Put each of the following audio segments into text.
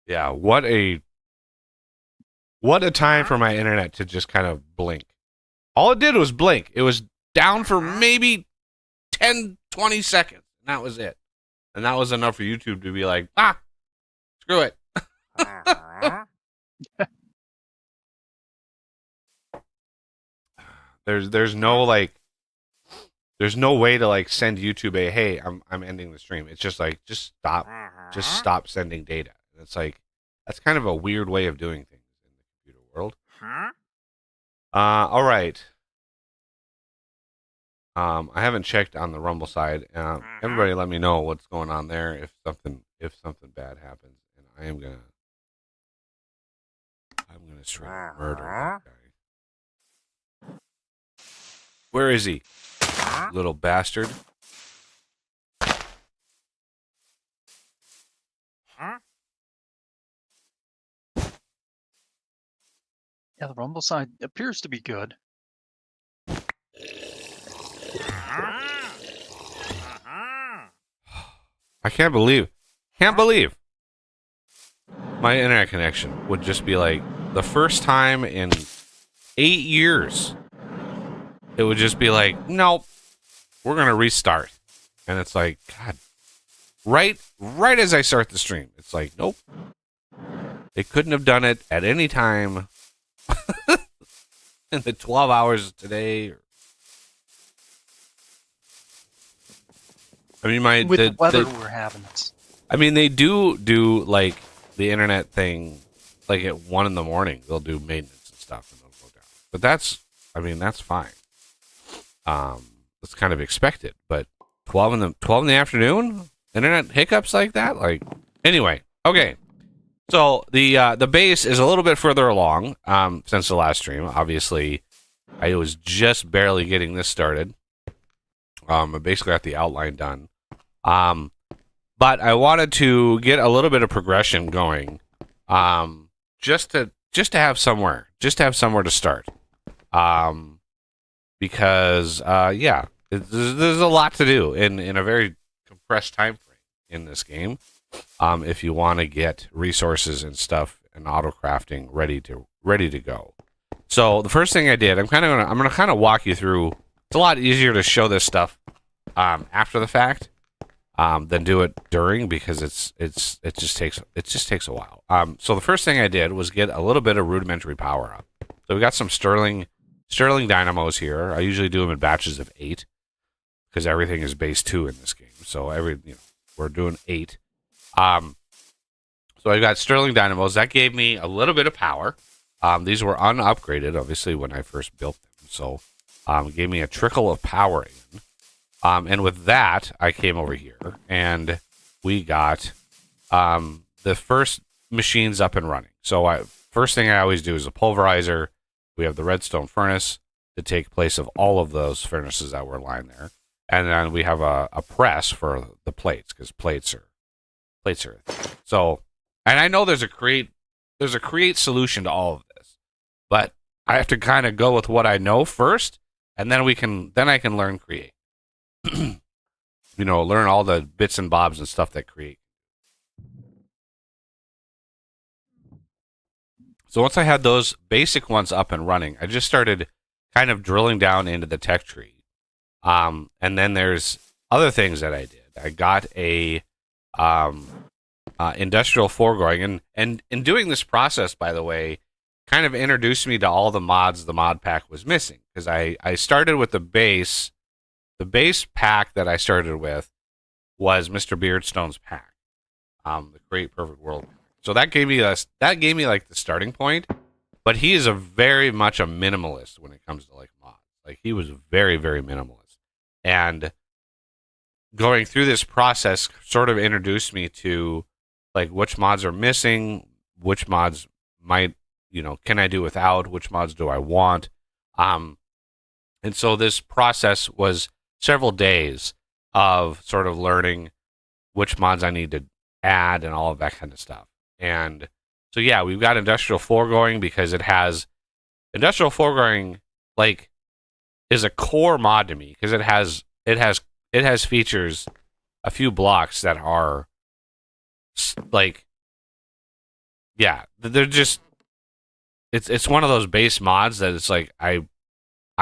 Yeah, what a time for my internet to just kind of blink. All it did was blink. It was down for maybe 10, 20 seconds. And that was it. And that was enough for YouTube to be like, screw it. There's no way to like send YouTube a hey, I'm ending the stream. It's just like just stop sending data. And it's like that's kind of a weird way of doing things in the computer world. All right. I haven't checked on the Rumble side. Everybody, let me know what's going on there if something bad happens, and I'm gonna straight murder that guy. Where is he, little bastard? Yeah, the Rumble side appears to be good. I can't believe my internet connection would just be like the first time in 8 years. It would just be like, nope, we're gonna restart, and it's like, God, right as I start the stream, it's like, nope, it couldn't have done it at any time in the 12 hours today. I mean, with the weather we're having, I mean, they do like the internet thing, like at 1 in the morning, they'll do maintenance and stuff, and they'll go down. But that's fine. It's kind of expected. But 12 in the afternoon, internet hiccups like that, like anyway. Okay, so the base is a little bit further along since the last stream. Obviously, I was just barely getting this started. I basically got the outline done. But I wanted to get a little bit of progression going, just to have somewhere to start. Because there's a lot to do in a very compressed time frame in this game. If you want to get resources and stuff and auto crafting ready to go. So the first thing I did, I'm gonna kind of walk you through. It's a lot easier to show this stuff after the fact than do it during, because it just takes a while. So the first thing I did was get a little bit of rudimentary power up. So we got some Sterling dynamos here. I usually do them in batches of 8 because everything is base 2 in this game. So we're doing 8. So I got Sterling dynamos. That gave me a little bit of power. These were unupgraded, obviously, when I first built them. So it gave me a trickle of power in. And with that, I came over here and we got the first machines up and running. So first thing I always do is a pulverizer. We have the redstone furnace to take place of all of those furnaces that were lined there. And then we have a press for the plates, because plates are so. And I know there's a create solution to all of this, but I have to kind of go with what I know first, and then I can learn create. Learn all the bits and bobs and stuff that create. So once I had those basic ones up and running, I just started kind of drilling down into the tech tree. And then there's other things that I did. I got a industrial foregoing, and in doing this process, by the way, kind of introduced me to all the mods the mod pack was missing, because I started with the base. The base pack that I started with was Mr. Beardstone's pack, the Create Perfect World. So that gave me like the starting point, but he is very much a minimalist when it comes to like mods. Like he was very, very minimalist, and going through this process sort of introduced me to like which mods are missing, which mods might, can I do without, which mods do I want, and so this process was several days of sort of learning which mods I need to add and all of that kind of stuff. And so, yeah, we've got industrial foregoing because industrial foregoing like is a core mod to me, because it has features a few blocks that are like, yeah, they're just it's one of those base mods that it's like I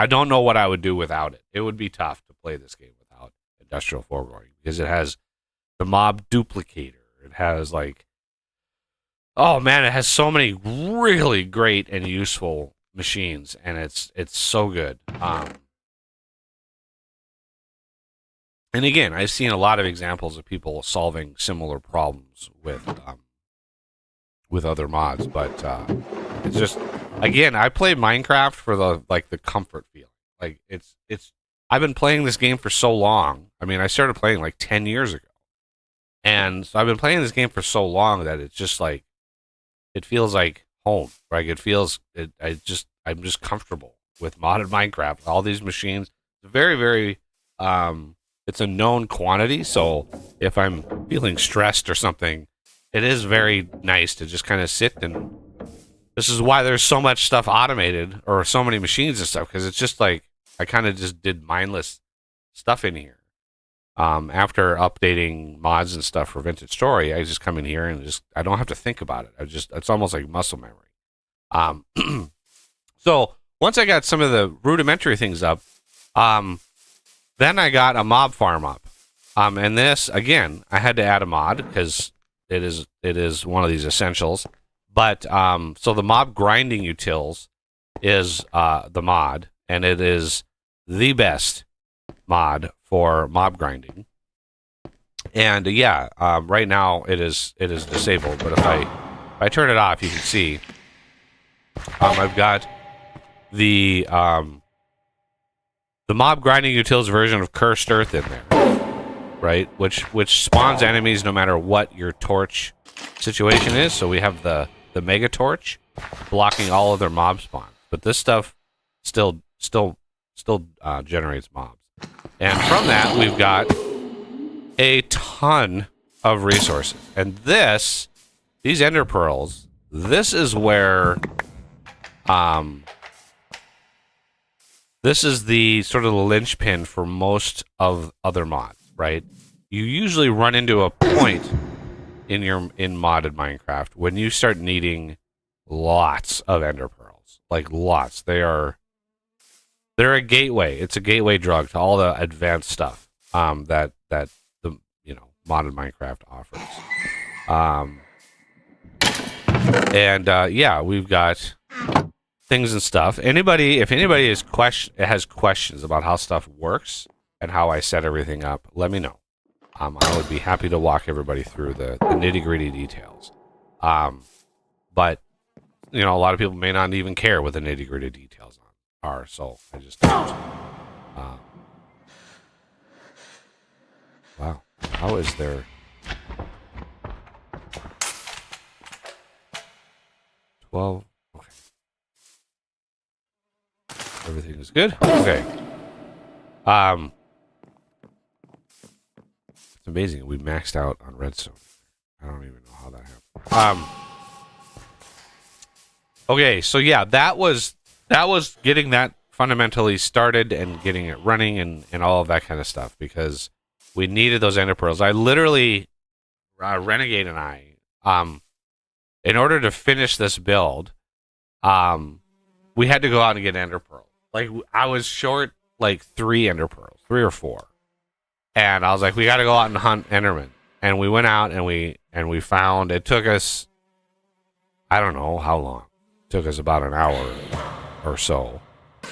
don't know what I would do without it. It would be tough to play this game without industrial forewarning because it has the mob duplicator. It has like, oh man, it has so many really great and useful machines, and it's so good. And again, I've seen a lot of examples of people solving similar problems with other mods, but it's just, again, I play Minecraft for the comfort feeling. Like it's I've been playing this game for so long. I mean, I started playing like 10 years ago. And so I've been playing this game for so long that it's just like it feels like home. Like I'm just comfortable with modded Minecraft. All these machines, very, very it's a known quantity, so if I'm feeling stressed or something, it is very nice to just kind of sit, and this is why there's so much stuff automated or so many machines and stuff, because it's just like I kind of just did mindless stuff in here. After updating mods and stuff for Vintage Story, I just come in here and I don't have to think about it. It's almost like muscle memory. So once I got some of the rudimentary things up, then I got a mob farm up. And this, again, I had to add a mod because it is one of these essentials. But so the mob grinding utils is the mod, and it is the best mod for mob grinding. And yeah, right now it is disabled. But if I turn it off, you can see I've got the mob grinding utils version of Cursed Earth in there, right? Which spawns enemies no matter what your torch situation is. So we have the mega torch blocking all of their mob spawns, but this stuff still generates mobs. And from that, we've got a ton of resources. And these ender pearls, this is where this is the sort of the linchpin for most of other mods, right? You usually run into a point in modded Minecraft when you start needing lots of ender pearls. Like lots. They're a gateway. It's a gateway drug to all the advanced stuff that the modded Minecraft offers. Yeah, we've got things and stuff. If anybody has questions about how stuff works and how I set everything up, let me know. I would be happy to walk everybody through the nitty-gritty details. But a lot of people may not even care what the nitty-gritty details are, so I just don't. Wow. How is there 12? Okay. Everything is good? Okay. It's amazing. We maxed out on redstone. I don't even know how that happened. Okay, so yeah, that was getting that fundamentally started and getting it running and all of that kind of stuff, because we needed those ender pearls. I literally, Renegade and I, in order to finish this build, we had to go out and get ender pearls. Like, I was short like 3 ender pearls, 3 or 4. And I was like, we got to go out and hunt endermen. And we went out and we found, it took us, I don't know how long. It took us about an hour or so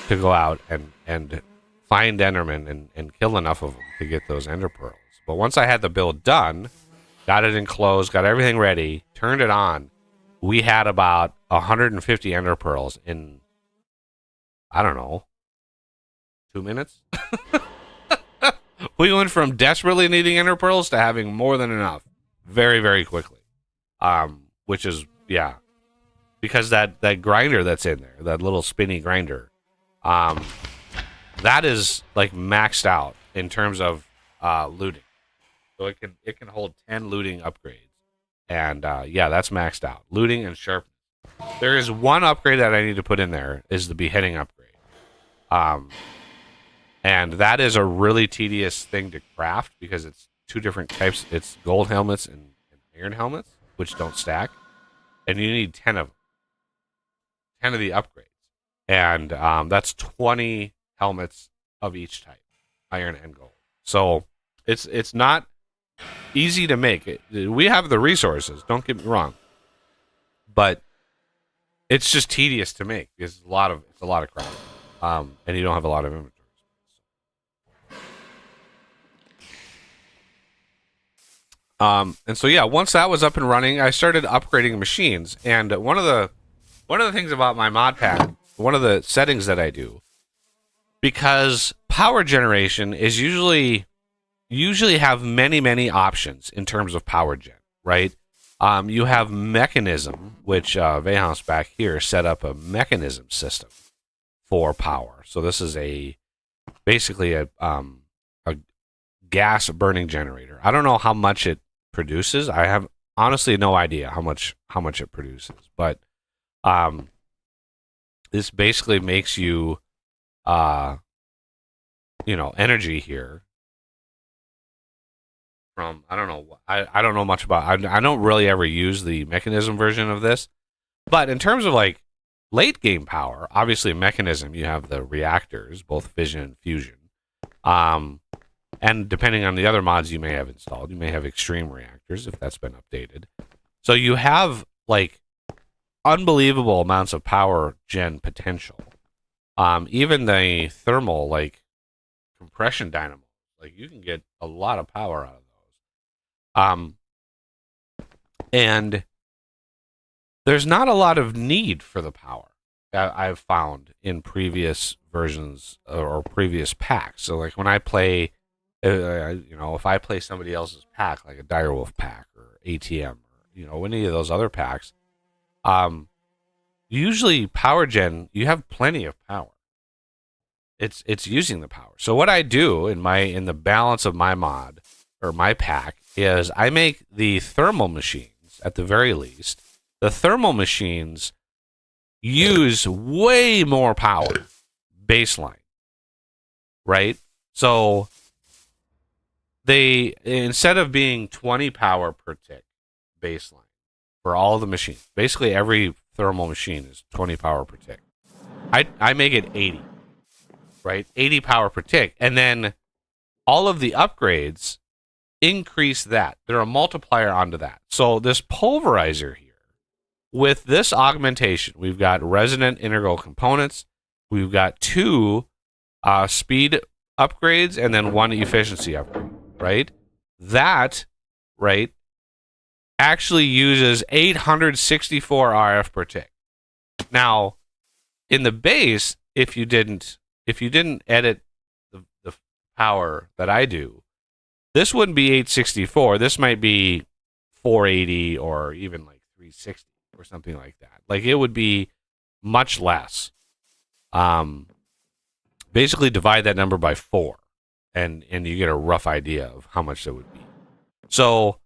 to go out and find endermen and kill enough of them to get those ender pearls. But once I had the build done, got it enclosed, got everything ready, turned it on, we had about 150 ender pearls in, I don't know, 2 minutes? We went from desperately needing ender pearls to having more than enough very, very quickly. Which is, yeah, because that grinder that's in there, that little spinny grinder, that is like maxed out in terms of looting. So it can hold 10 looting upgrades. And yeah, that's maxed out. Looting and sharpness. There is one upgrade that I need to put in there, is the beheading upgrade. And that is a really tedious thing to craft because two different types. It's gold helmets and iron helmets, which don't stack, and you need 10 of them, 10 of the upgrades, and that's 20 helmets of each type, iron and gold. So it's not easy to make. We have the resources. Don't get me wrong, but it's just tedious to make. It's a lot of crap, and you don't have a lot of inventory. And so yeah, once that was up and running, I started upgrading machines. And one of the things about my mod pack, one of the settings that I do, because power generation is usually have many options in terms of power gen, right? You have mechanism, which Vehouse back here set up a mechanism system for power. So this is basically a gas burning generator. I don't know how much it produces. I have honestly no idea how much it produces, but this basically makes you energy here from, I don't know, I don't know much about, I don't really ever use the mechanism version of this, but in terms of like late game power, obviously mechanism, you have the reactors, both fission and fusion, and depending on the other mods you may have installed, you may have extreme reactors if that's been updated. So you have like unbelievable amounts of power gen potential. Even the thermal, like compression dynamo, like you can get a lot of power out of those. And there's not a lot of need for the power that I've found in previous versions or previous packs. So like when I play, if I play somebody else's pack, like a Direwolf pack or ATM, or any of those other packs, usually power gen, you have plenty of power. It's using the power. So what I do in the balance of my mod or my pack is I make the thermal machines, at the very least. The thermal machines use way more power baseline, right? So they, instead of being 20 power per tick baseline for all the machines, basically every thermal machine is 20 power per tick. I make it 80, right? 80 power per tick. And then all of the upgrades increase that. They're a multiplier onto that. So this pulverizer here, with this augmentation, we've got resonant integral components. We've got 2 speed upgrades and then 1 efficiency upgrade, right? That, right, actually uses 864 RF per tick. Now, in the base, if you didn't edit the power that I do, this wouldn't be 864. This might be 480 or even like 360 or something like that. Like it would be much less. Basically divide that number by 4 and you get a rough idea of how much that would be. So,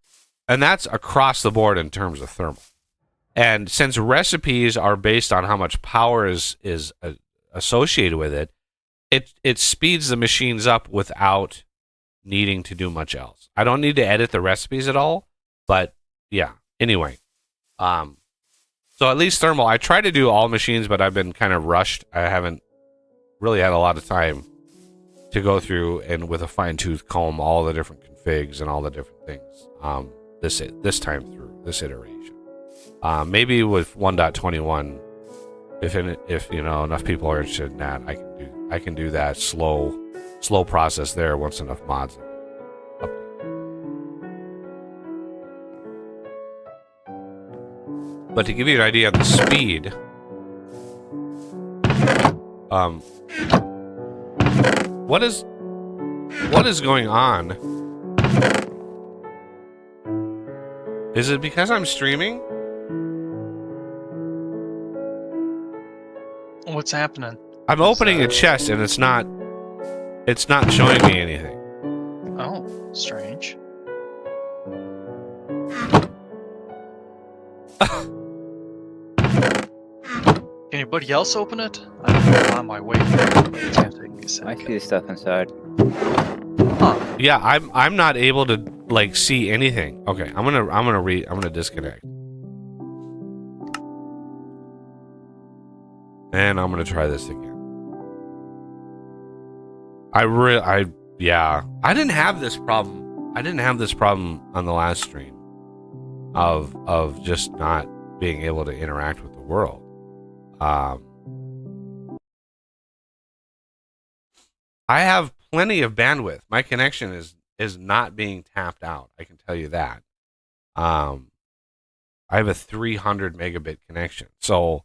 and that's across the board in terms of thermal. And since recipes are based on how much power is associated with it, it speeds the machines up without needing to do much else. I don't need to edit the recipes at all, but yeah. Anyway, so at least thermal, I try to do all machines, but I've been kind of rushed. I haven't really had a lot of time to go through and with a fine-tooth comb all the different configs and all the different things. This time through this iteration, maybe with 1.21, if enough people are interested in that, I can do that slow process there once enough mods up. But to give you an idea of the speed, what is going on? Is it because I'm streaming? What's happening? I'm opening a chest and it's not showing me anything. Oh, strange. Can anybody else open it? I'm on my way there, but it's gonna take me a second. I see the stuff inside. Huh. Yeah, I'm not able to like see anything. Okay, I'm gonna disconnect. And I'm gonna try this again. Yeah. I didn't have this problem. I didn't have this problem on the last stream of just not being able to interact with the world. I have plenty of bandwidth. My connection is not being tapped out. I can tell you that. I have a 300 megabit connection, so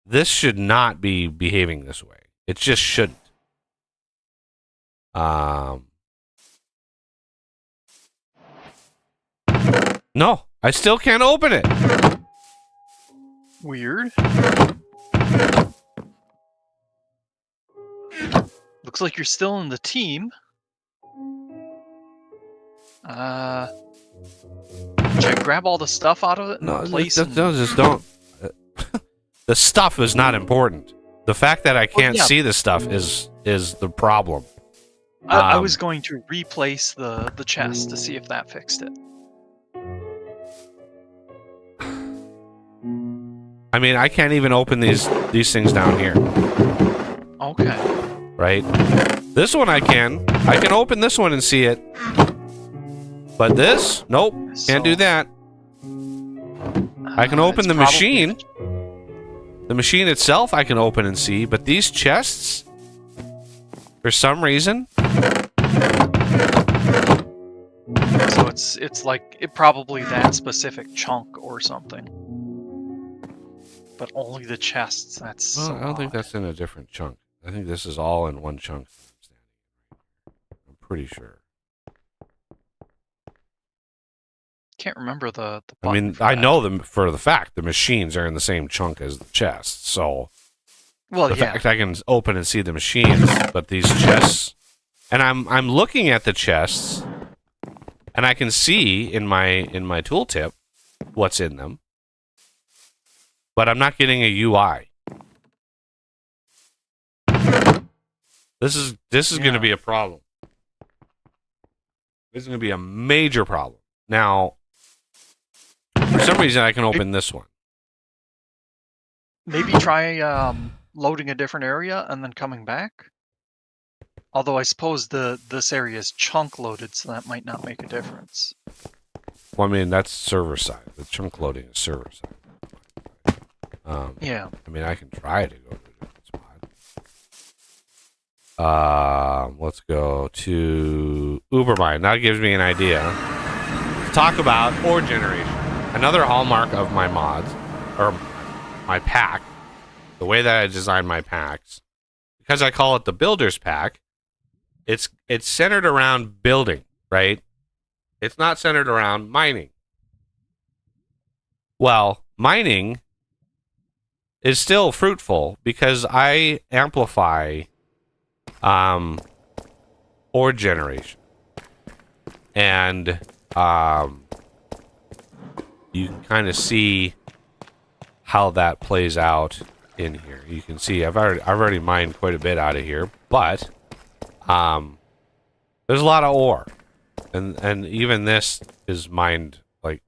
this should not be behaving this way. It just shouldn't. No, I still can't open it. Weird. Looks like you're still in the team. Should I grab all the stuff out of it and place just don't. The stuff is not important. The fact that I can't see the stuff is the problem. I was going to replace the chest to see if that fixed it. I mean, I can't even open these things down here. Okay. Right? This one I can. I can open this one and see it. But this? Nope. Can't do that. I can open the machine. The machine itself I can open and see, but these chests, for some reason. So it's like probably that specific chunk or something. But only the chests. That's Well, so I don't think odd. that's in a different chunk. I think this is all in one chunk. I'm pretty sure. Can't remember the I button mean, for I that. know them for the fact the machines are in the same chunk as the chests. So Well, the yeah. fact I can open and see the machines, but these chests, and I'm looking at the chests, and I can see in my tooltip what's in them, but I'm not getting a UI. This is going to be a problem. This is going to be a major problem. Now, for some reason, I can open this one. Maybe try loading a different area and then coming back. Although I suppose this area is chunk loaded, so that might not make a difference. Well, I mean, that's server side. The chunk loading is server side. Yeah. I mean, I can try to go to a different spot. Let's go to Ubermine. That gives me an idea. Let's talk about ore generation. Another hallmark of my mods, or my pack, the way that I design my packs, because I call it the Builder's Pack, it's centered around building, right? It's not centered around mining. Well, mining is still fruitful because I amplify ore generation. And you can kind of see how that plays out in here. You can see I've already mined quite a bit out of here, but there's a lot of ore. And even this is mined like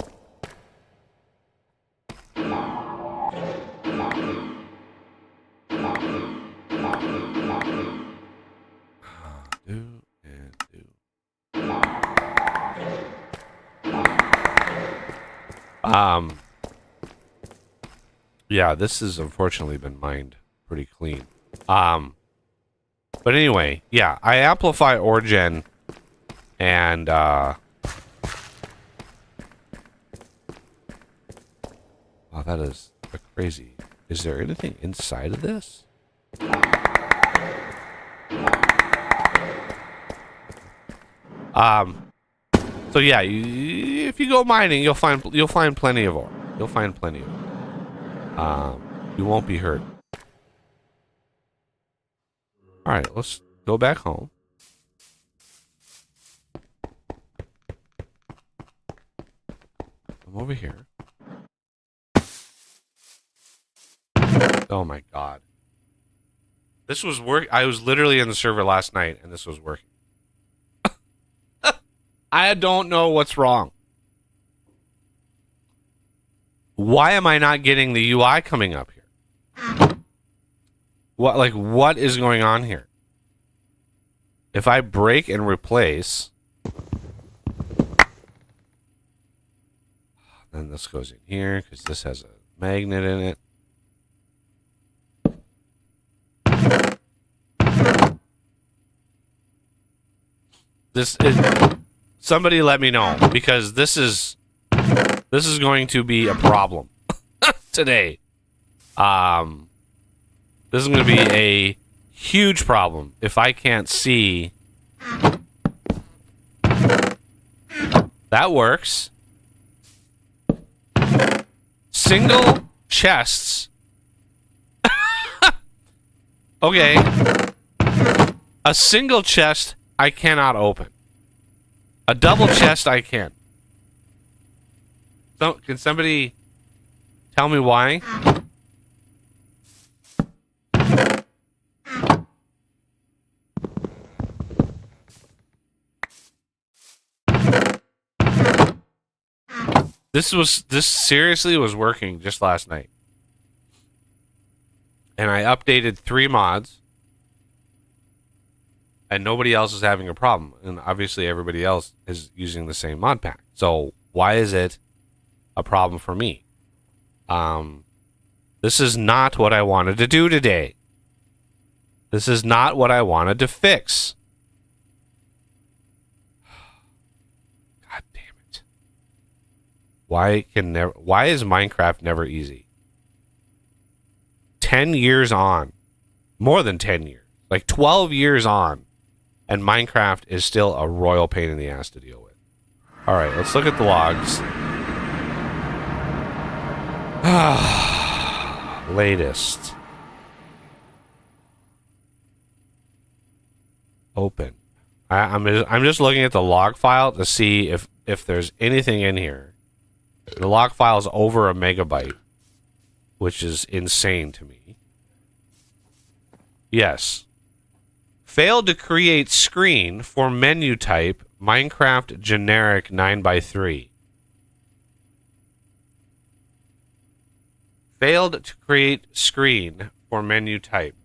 yeah, this has unfortunately been mined pretty clean. But anyway, yeah, I amplify Orgen and wow, that is crazy. Is there anything inside of this? So yeah, if you go mining, you'll find plenty of ore. You'll find plenty of ore. You won't be hurt. All right, let's go back home. Come over here. Oh my god. This was work. I was literally in the server last night, and this was working. I don't know what's wrong. Why am I not getting the UI coming up here? What is going on here? If I break and replace, then this goes in here because this has a magnet in it. This is somebody let me know because this is going to be a problem today. This is going to be a huge problem if I can't see. That works. Single chests. Okay. A single chest I cannot open. A double chest I can. So, can somebody tell me why? This seriously was working just last night. And I updated 3 mods. And nobody else is having a problem. And obviously everybody else is using the same mod pack. So why is it a problem for me? This is not what I wanted to do today. This is not what I wanted to fix. God damn it. Why is Minecraft never easy? 10 years on. More than 10 years. Like 12 years on. And Minecraft is still a royal pain in the ass to deal with. Alright, let's look at the logs. Latest. Open. I'm just looking at the log file to see if there's anything in here. The log file is over a megabyte, which is insane to me. Yes. Failed to create screen for menu type Minecraft generic 9x3. Failed to create screen for menu type.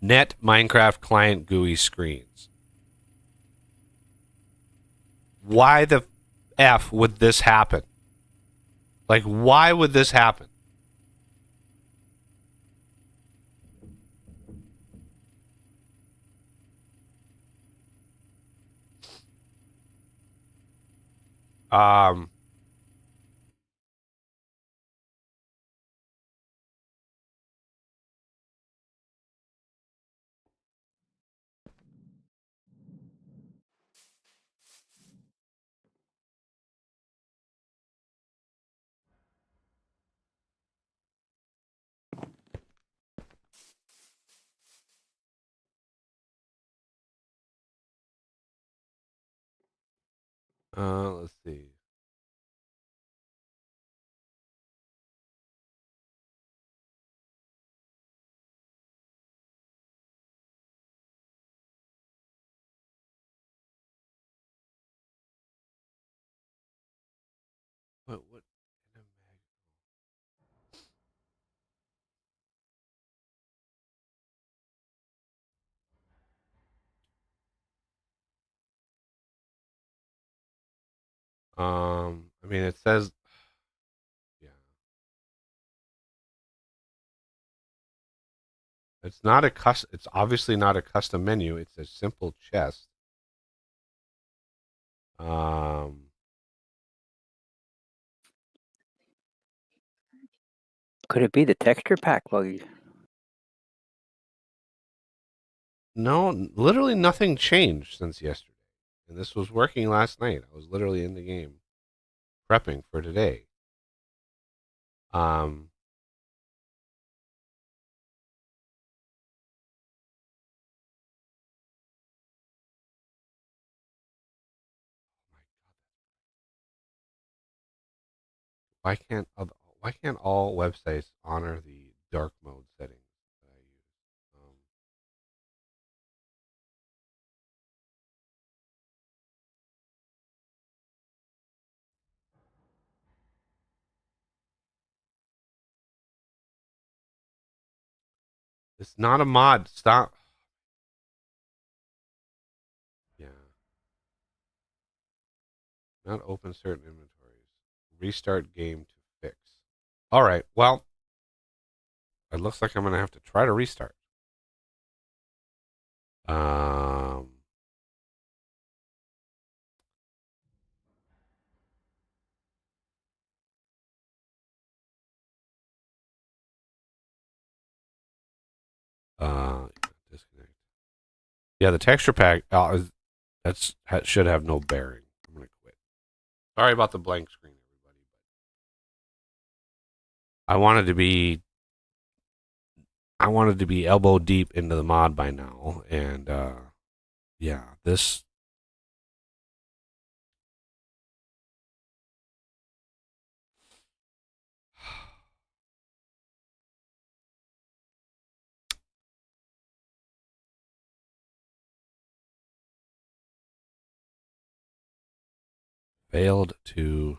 Net Minecraft client GUI screens. Why the F would this happen? Like, why would this happen? Um, let's see. What? I mean, it says, yeah, it's not a custom. It's obviously not a custom menu. It's a simple chest. Um, Could it be the texture pack bug? no, literally nothing changed since yesterday, and this was working last night. I was literally in the game, prepping for today. Um, why can't all websites honor the dark mode settings that I use? It's not a mod. Stop. Yeah. Not open certain inventories. Restart game to fix. All right. Well, it looks like I'm going to have to try to restart. Um. Disconnect. Yeah, the texture pack. That should have no bearing. I'm going to quit. Sorry about the blank screen, everybody. I wanted to be. I wanted to be elbow deep into the mod by now, and yeah, this. Failed to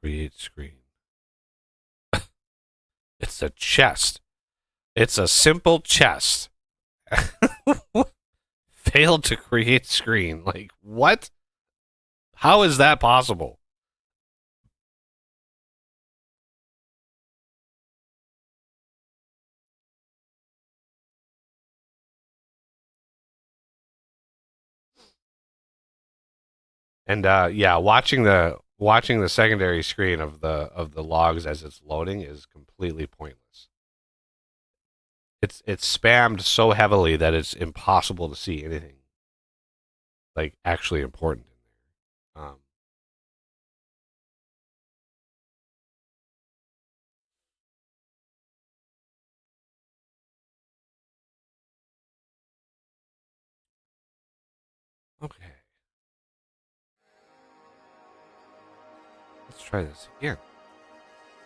create screen. It's a chest. It's a simple chest. Failed to create screen. Like, what? How is that possible? And yeah, watching the secondary screen of the logs as it's loading is completely pointless. It's spammed so heavily that it's impossible to see anything like actually important in there. Okay. Let's try this again.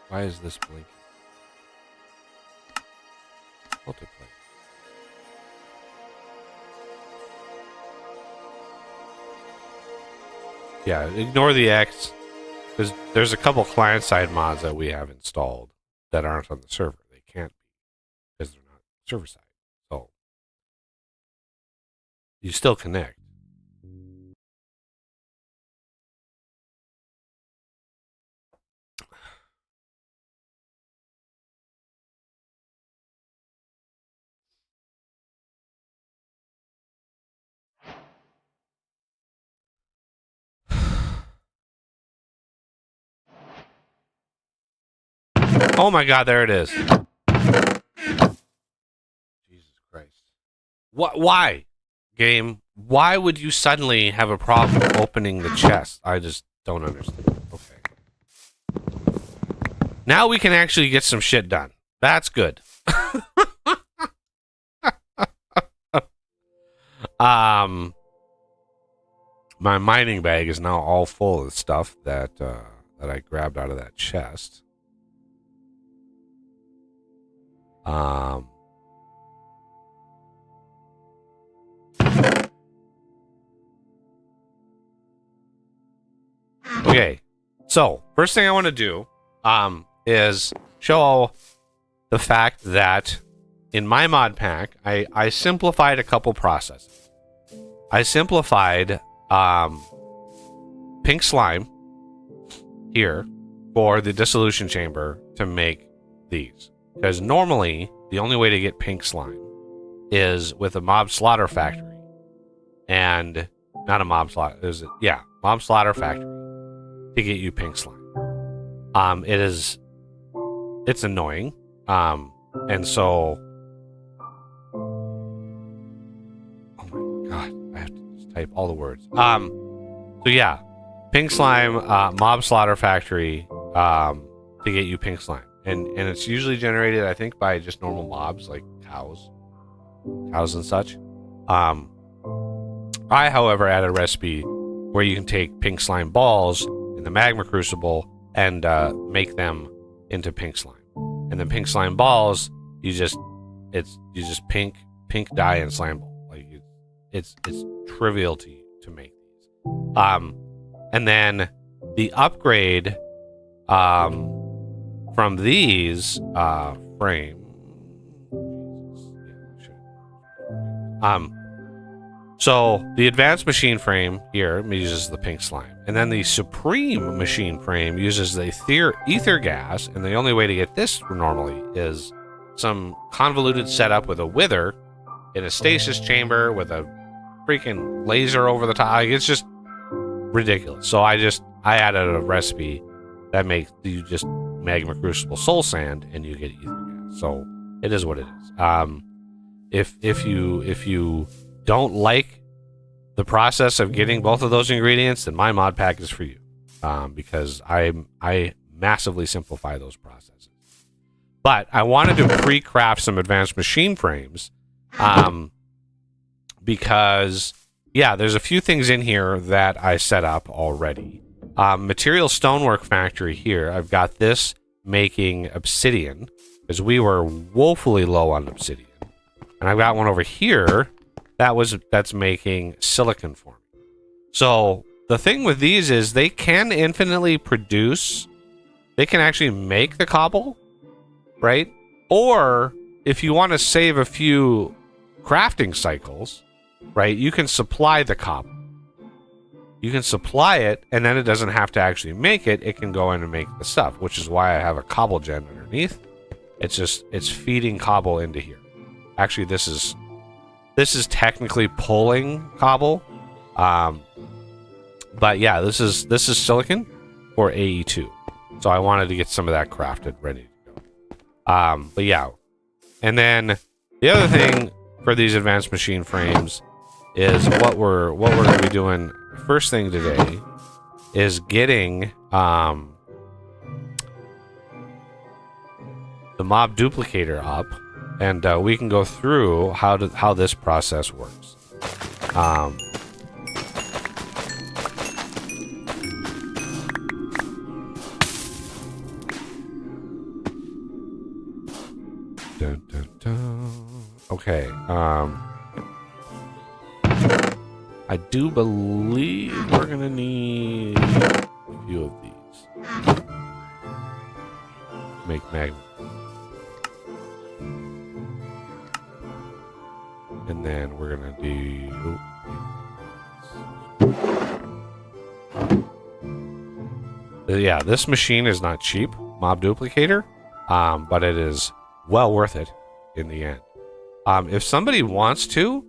Why is this blinking? Multiplayer. Yeah, ignore the X. There's a couple client-side mods that we have installed that aren't on the server. They can't be because they're not server-side. So you still connect. Oh my God, there it is. Jesus Christ. What? Why? Game, why would you suddenly have a problem opening the chest? I just don't understand. Okay. Now we can actually get some shit done. That's good. My mining bag is now all full of stuff that I grabbed out of that chest. Okay, so first thing I want to do is show the fact that in my mod pack, I simplified a couple processes. I simplified pink slime here for the dissolution chamber to make these. Because normally, the only way to get pink slime is with a mob slaughter factory. And not a mob slaughter, mob slaughter factory to get you pink slime. It's annoying. And so, oh my God, I have to just type all the words. So yeah, pink slime, mob slaughter factory, to get you pink slime. And it's usually generated, I think, by just normal mobs like cows and such. I, however, add a recipe where you can take pink slime balls in the magma crucible and make them into pink slime. And then pink slime balls, you just pink dye and slime ball. Like it's trivial to make these. And then the upgrade from these frame. So the advanced machine frame here uses the pink slime, and then the supreme machine frame uses the ether gas, and the only way to get this normally is some convoluted setup with a wither in a stasis chamber with a freaking laser over the top. Like, it's just ridiculous. So I added a recipe that makes you just magma crucible soul sand and you get ether gas. So it is what it is. If you don't like the process of getting both of those ingredients, then my mod pack is for you, because I massively simplify those processes. But I wanted to pre-craft some advanced machine frames, because there's a few things in here that I set up already. Material Stonework Factory here, I've got this making obsidian, because we were woefully low on obsidian. And I've got one over here that's making silicon for me. So the thing with these is they can infinitely produce. They can actually make the cobble, right? Or if you want to save a few crafting cycles, right, you can supply the cobble. You can supply it, and then it doesn't have to actually make it. It can go in and make the stuff, which is why I have a cobble gen underneath. It's feeding cobble into here. Actually, this is technically pulling cobble, but yeah, this is silicon for AE2. So I wanted to get some of that crafted, ready to go. But yeah, and then the other thing for these advanced machine frames is what we're going to be doing. First thing today is getting the mob duplicator up. And we can go through how this process works. Dun, dun, dun. Okay. I do believe we're gonna need a few of these. Make magma. And then we're gonna do. Yeah, this machine is not cheap, mob duplicator, but it is well worth it in the end. If somebody wants to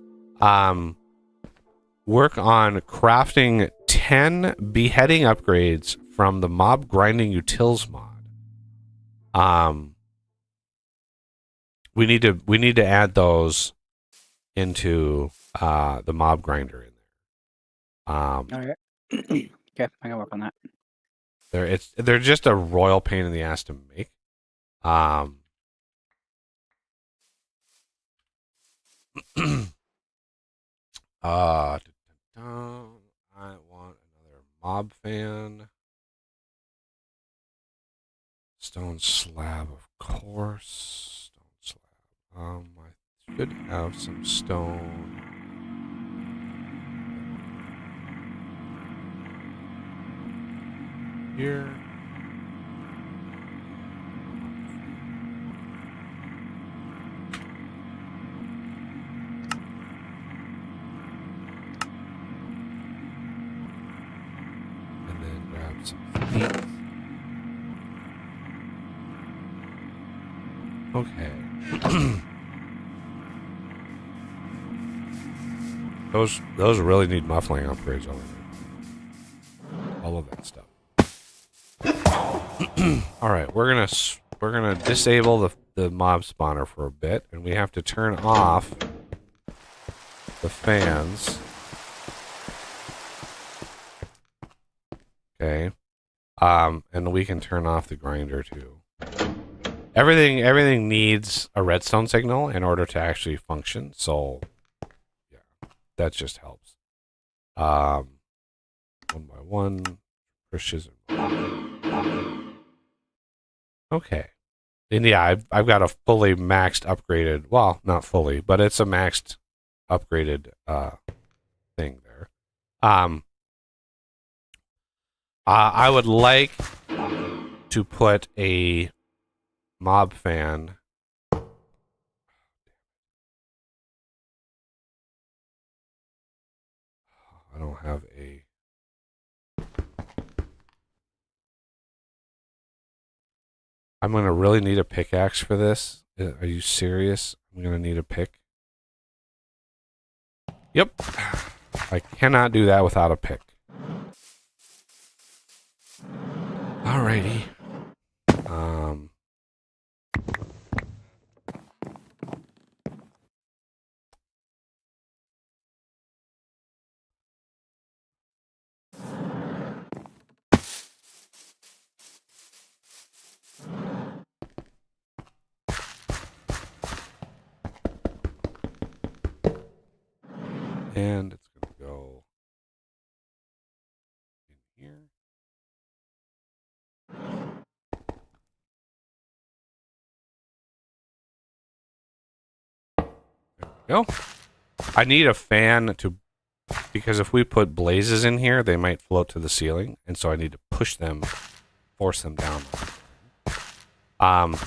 work on crafting 10 beheading upgrades from the mob grinding utils mod, we need to add those into the mob grinder in there. All right. Okay, I can work on that. They're just a royal pain in the ass to make. I want another mob fan. Stone slab, of course. Stone slab. I should have some stone. Here. And then grab some feet. Okay. Those really need muffling upgrades over there. All of that stuff. All right, we're gonna disable the mob spawner for a bit, and we have to turn off the fans. Okay, and we can turn off the grinder too. Everything needs a redstone signal in order to actually function. So, yeah, that just helps. One by one, pushes. Okay. And yeah, I've got a fully maxed upgraded, well, not fully, but it's a maxed upgraded thing there. I would like to put a mob fan I don't have a... I'm going to really need a pickaxe for this. Are you serious? I'm going to need a pick. Yep. I cannot do that without a pick. Alrighty. And it's going to go in here. There we go. I need a fan to, because if we put blazes in here, they might float to the ceiling, and so I need to push them, force them down. And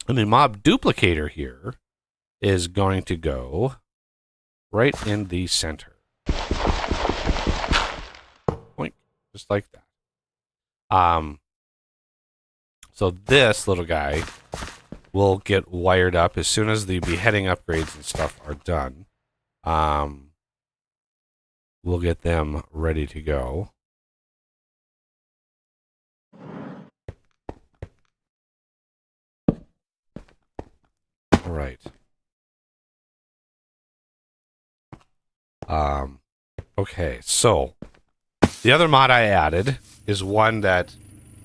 the mob duplicator here is going to go right in the center. Boink, just like that. So this little guy will get wired up as soon as the beheading upgrades and stuff are done. We'll get them ready to go. All right. Okay, so the other mod I added is one that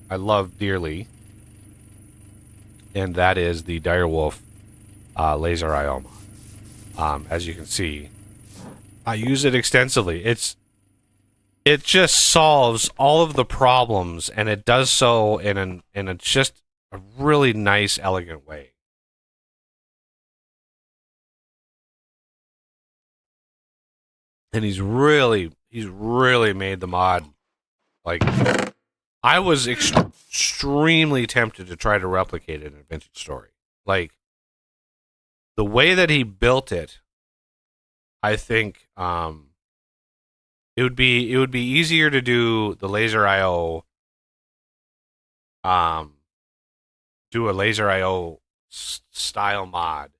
I love dearly, and that is the Direwolf laser IO mod. As you can see, I use it extensively. It just solves all of the problems, and it does so in a just a really nice, elegant way. And he's really made the mod, like, I was extremely tempted to try to replicate it in a Vintage Story. Like, the way that he built it, I think it would be easier to do the laser IO, do a laser IO style mod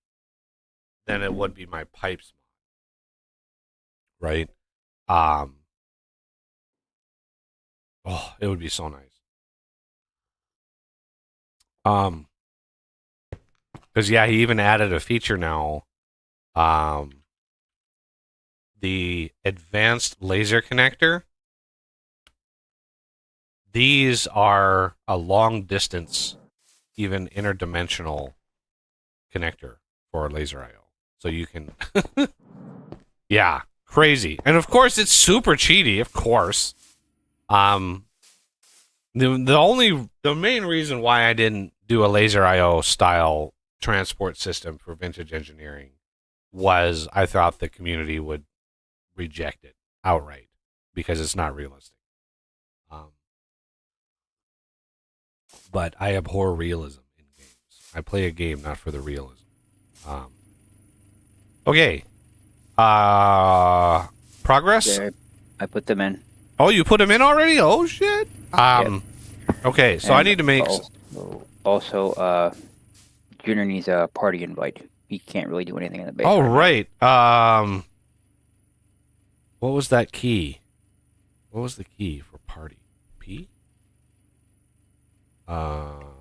than it would be my pipes mod, right? Oh, it would be so nice. Because yeah, he even added a feature now. The advanced laser connector. These are a long distance, even interdimensional connector for laser IO. So you can, yeah, crazy. And of course, it's super cheaty. Of course. The main reason why I didn't do a laser IO style transport system for Vintage Engineering was I thought the community would reject it outright because it's not realistic. But I abhor realism in games. I play a game not for the realism. Okay. Progress? There, I put them in. Oh, you put them in already? Oh shit. Yep. Okay, so I need to make Also, Junior needs a party invite. He can't really do anything in the base. Oh, right right. What was that key? What was the key for party? P? No.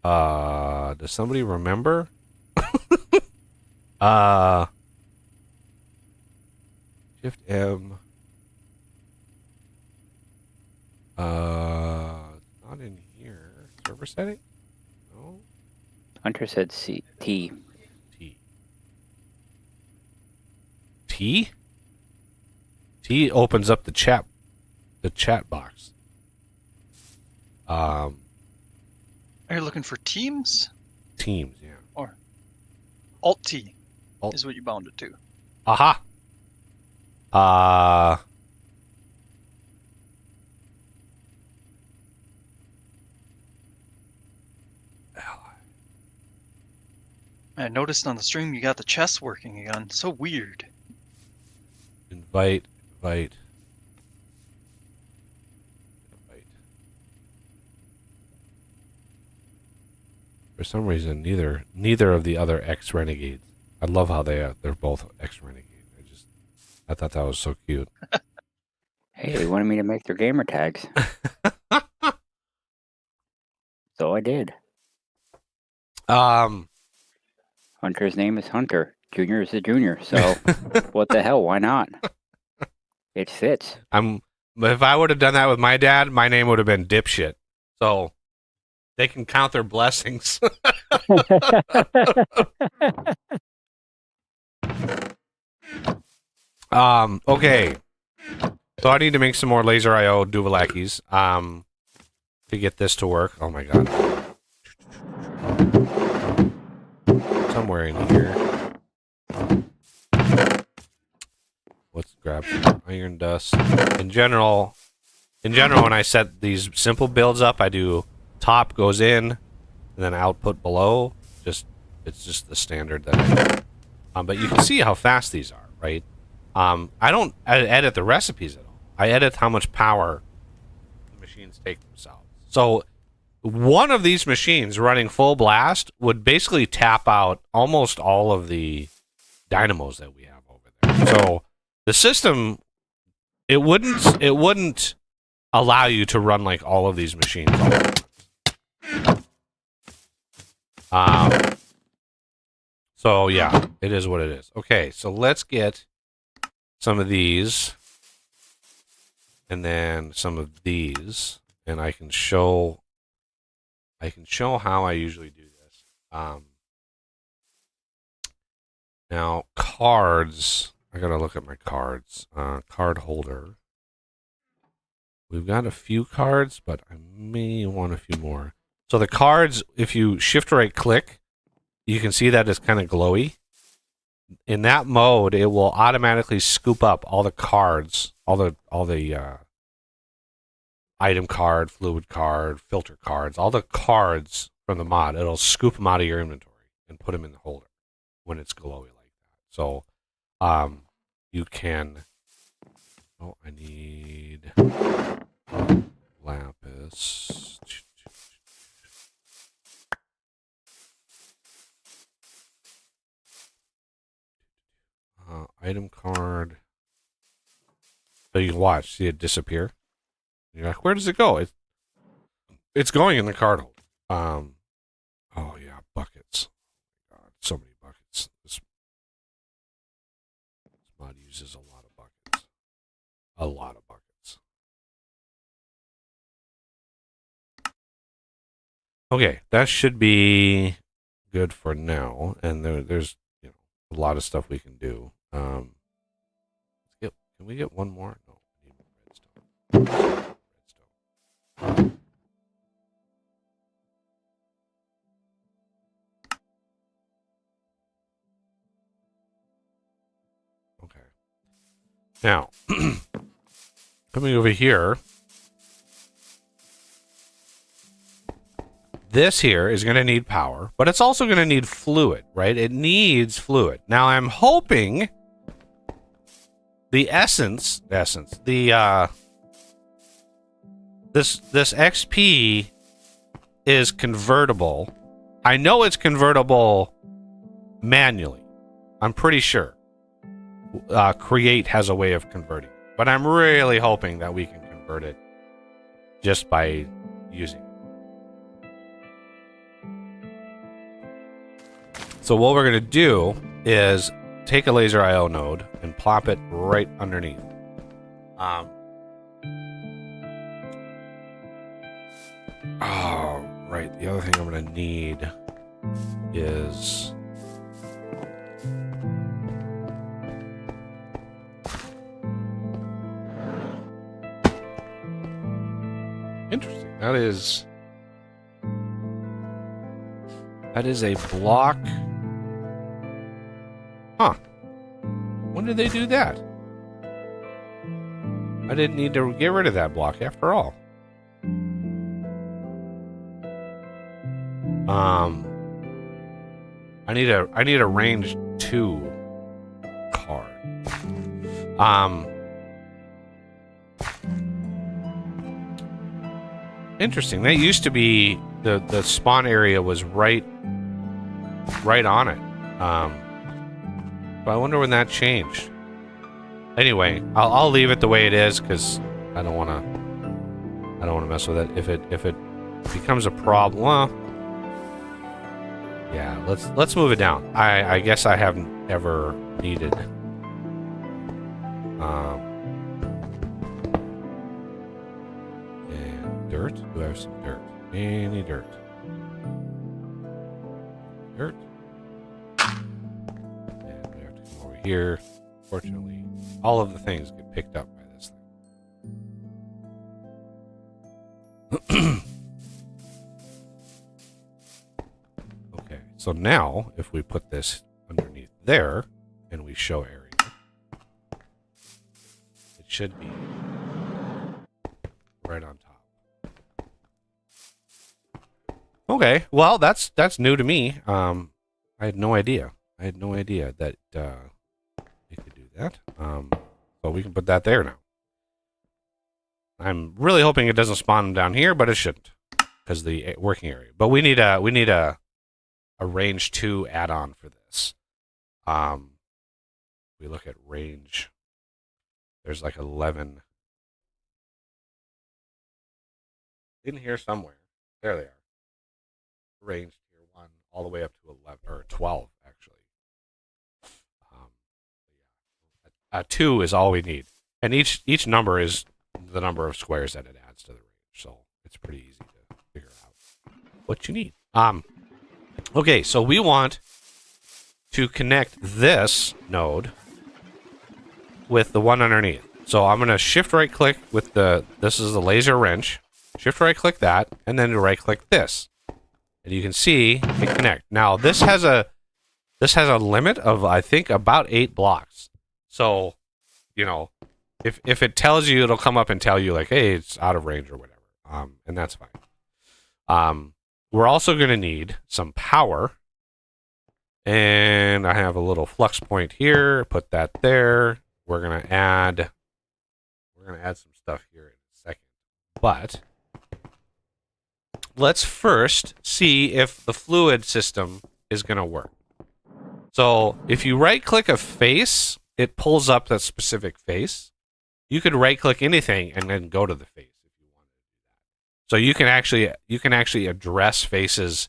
Does somebody remember? Shift M. Not in here. Server setting? No. Hunter said C T. T. T? T opens up the chat box. Are you looking for Teams? Teams, yeah. Or Alt-T Alt. is what you bound it to. Aha. I noticed on the stream you got the chest working again. So weird. Invite. Invite. Invite. For some reason, neither of the other ex-renegades. I love how they're both ex-renegades. I thought that was so cute. Hey, they wanted me to make their gamer tags. So I did. Hunter's name is Hunter. Junior is a junior. So what the hell? Why not? It fits. If I would have done that with my dad, my name would have been Dipshit. So they can count their blessings. Okay. So I need to make some more laser IO Duvalakis to get this to work. Oh my god. Somewhere in here. Let's grab some iron dust. In general, when I set these simple builds up, I do top goes in, and then output below. It's just the standard that I do. But you can see how fast these are, right? I don't edit the recipes at all. I edit how much power the machines take themselves. So one of these machines running full blast would basically tap out almost all of the dynamos that we have over there. So the system, it wouldn't allow you to run like all of these machines all at once. So yeah, it is what it is. Okay, so let's get some of these, and then some of these, and I can show how I usually do this. Now cards, I gotta look at my cards. Card holder. We've got a few cards, but I may want a few more. So the cards, if you shift right click, you can see that it's kind of glowy. In that mode, it will automatically scoop up all the cards, all the item card, fluid card, filter cards, all the cards from the mod. It'll scoop them out of your inventory and put them in the holder when it's glowy like that. So, you can. Oh, I need lapis. Item card. So you can watch, see it disappear. And you're like, where does it go? It's going in the card holder. Oh yeah, buckets. God, so many buckets. This mod uses a lot of buckets. A lot of buckets. Okay, that should be good for now. And there's a lot of stuff we can do. Can we get one more? No, we need redstone. Redstone. Okay. Now, coming over here, this here is going to need power, but it's also going to need fluid, right? It needs fluid. Now, I'm hoping the this XP is convertible. I know it's convertible manually. I'm pretty sure. Create has a way of converting it, but I'm really hoping that we can convert it just by using it. So what we're going to do is take a laser IO node and plop it right underneath. Oh, right. The other thing I'm going to need is interesting. That is a block. Huh. When did they do that? I didn't need to get rid of that block after all. I need a range 2 card. Interesting. That used to be the spawn area was right on it. But I wonder when that changed. Anyway, I'll leave it the way it is because I don't want to mess with it. If it becomes a problem, well, yeah. Let's move it down. I guess I haven't ever needed. And dirt. Do I have some dirt? Any dirt? Dirt. And we have to come over here. Fortunately, all of the things get picked up by this thing. Okay, so now if we put this underneath there and we show area, it should be right on top. Okay, well that's new to me. I had no idea. I had no idea that we could do that. So we can put that there now. I'm really hoping it doesn't spawn down here, but it shouldn't because the working area. But we need a range 2 add-on for this. We look at range. There's like 11 in here somewhere. There they are. Range tier 1 all the way up to 11 or 12 actually. 2 is all we need, and each number is the number of squares that it adds to the range. So it's pretty easy to figure out what you need. Okay, so we want to connect this node with the one underneath. So I'm going to shift right click with this is the laser wrench. Shift right click that, and then right click this. And you can see it connect. Now this has a limit of I think about 8 blocks. So, you know, if it tells you, it'll come up and tell you like, hey, it's out of range or whatever. And that's fine. We're also going to need some power. And I have a little flux point here. Put that there. We're going to add some stuff here in a second. But let's first see if the fluid system is going to work. So if you right click a face, it pulls up that specific face. You could right click anything and then go to the face if you want to do that. So you can actually address faces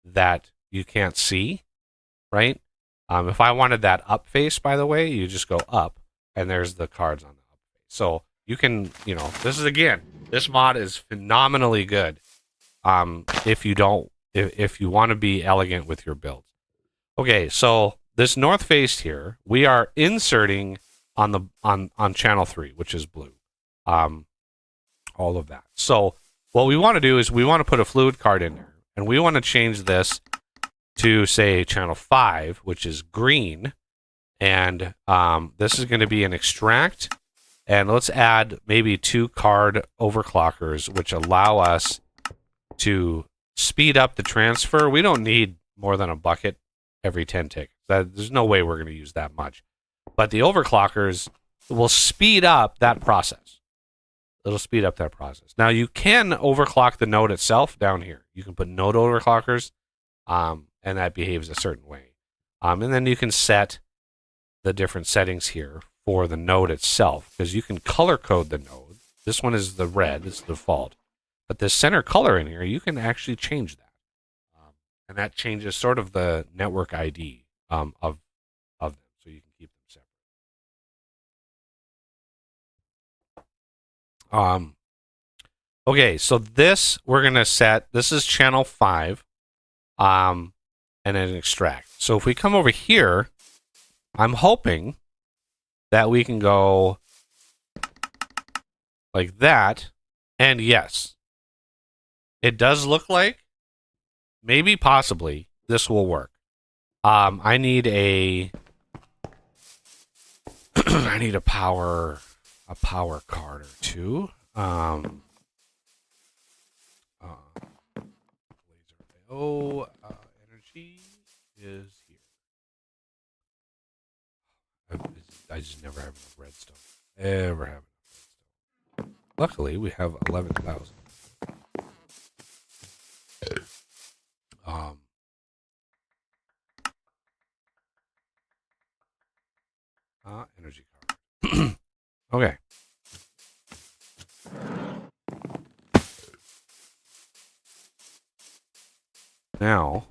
that you can't see, right? If I wanted that up face, by the way, you just go up and there's the cards on the up face. So you can, this mod is phenomenally good. If you want to be elegant with your builds. Okay, so this north face here, we are inserting on channel 3, which is blue. All of that. So what we want to do is we want to put a fluid card in there, and we want to change this to say channel 5, which is green, and this is going to be an extract, and let's add maybe 2 card overclockers, which allow us to speed up the transfer. We don't need more than a bucket every 10 tickets. There's no way we're going to use that much. But the overclockers will speed up that process. It'll speed up that process. Now, you can overclock the node itself down here. You can put node overclockers, and that behaves a certain way. And then you can set the different settings here for the node itself, because you can color code the node. This one is the red. It's the default. But this center color in here, you can actually change that. And that changes sort of the network ID of them, so you can keep them separate. Okay, so this we're gonna set. This is channel 5, and then extract. So if we come over here, I'm hoping that we can go like that, and yes, it does look like maybe possibly this will work. I need a I need a power card or 2. Energy is here. I just never have enough redstone. Ever have enough redstone. Luckily, we have 11,000. Energy card. Okay. Now,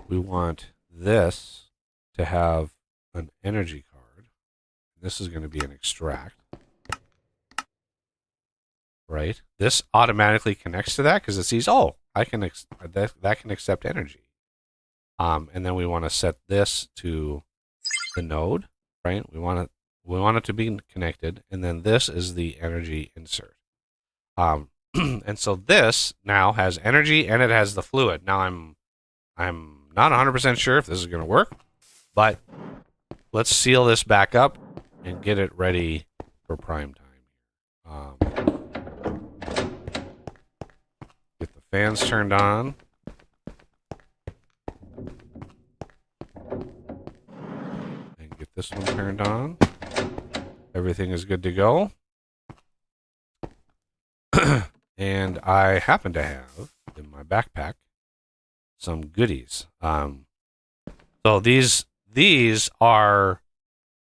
we want this to have an energy card. This is going to be an extract. Right? This automatically connects to that because it sees, oh, I can that can accept energy. And then we want to set this to the node, right? We want it to be connected, and then this is the energy insert. And so this now has energy and it has the fluid. Now I'm not 100% sure if this is going to work, but let's seal this back up and get it ready for prime time. Get the fans turned on. And get this one turned on. Everything is good to go. And I happen to have in my backpack some goodies. So these are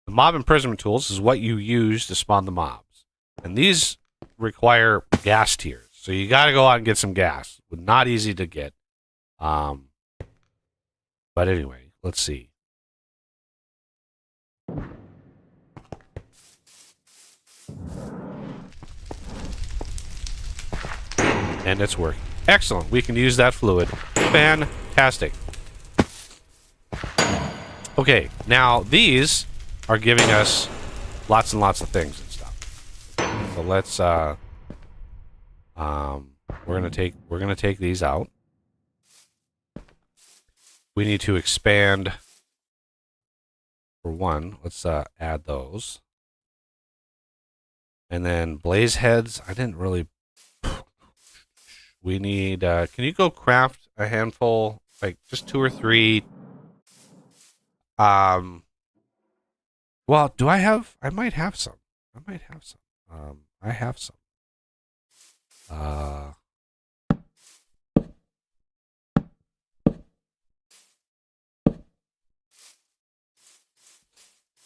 the mob imprisonment tools. Is what you use to spawn the mobs, and these require gas tiers. So you got to go out and get some gas. Not easy to get. But anyway, let's see. And it's working. Excellent. We can use that fluid. Fantastic. Okay, now these are giving us lots and lots of things and stuff. So let's we're gonna take these out. We need to expand for one. Let's add those. And then blaze heads, I didn't really. We need, can you go craft a handful, like just 2 or 3? Well, do I have, I might have some. I have some.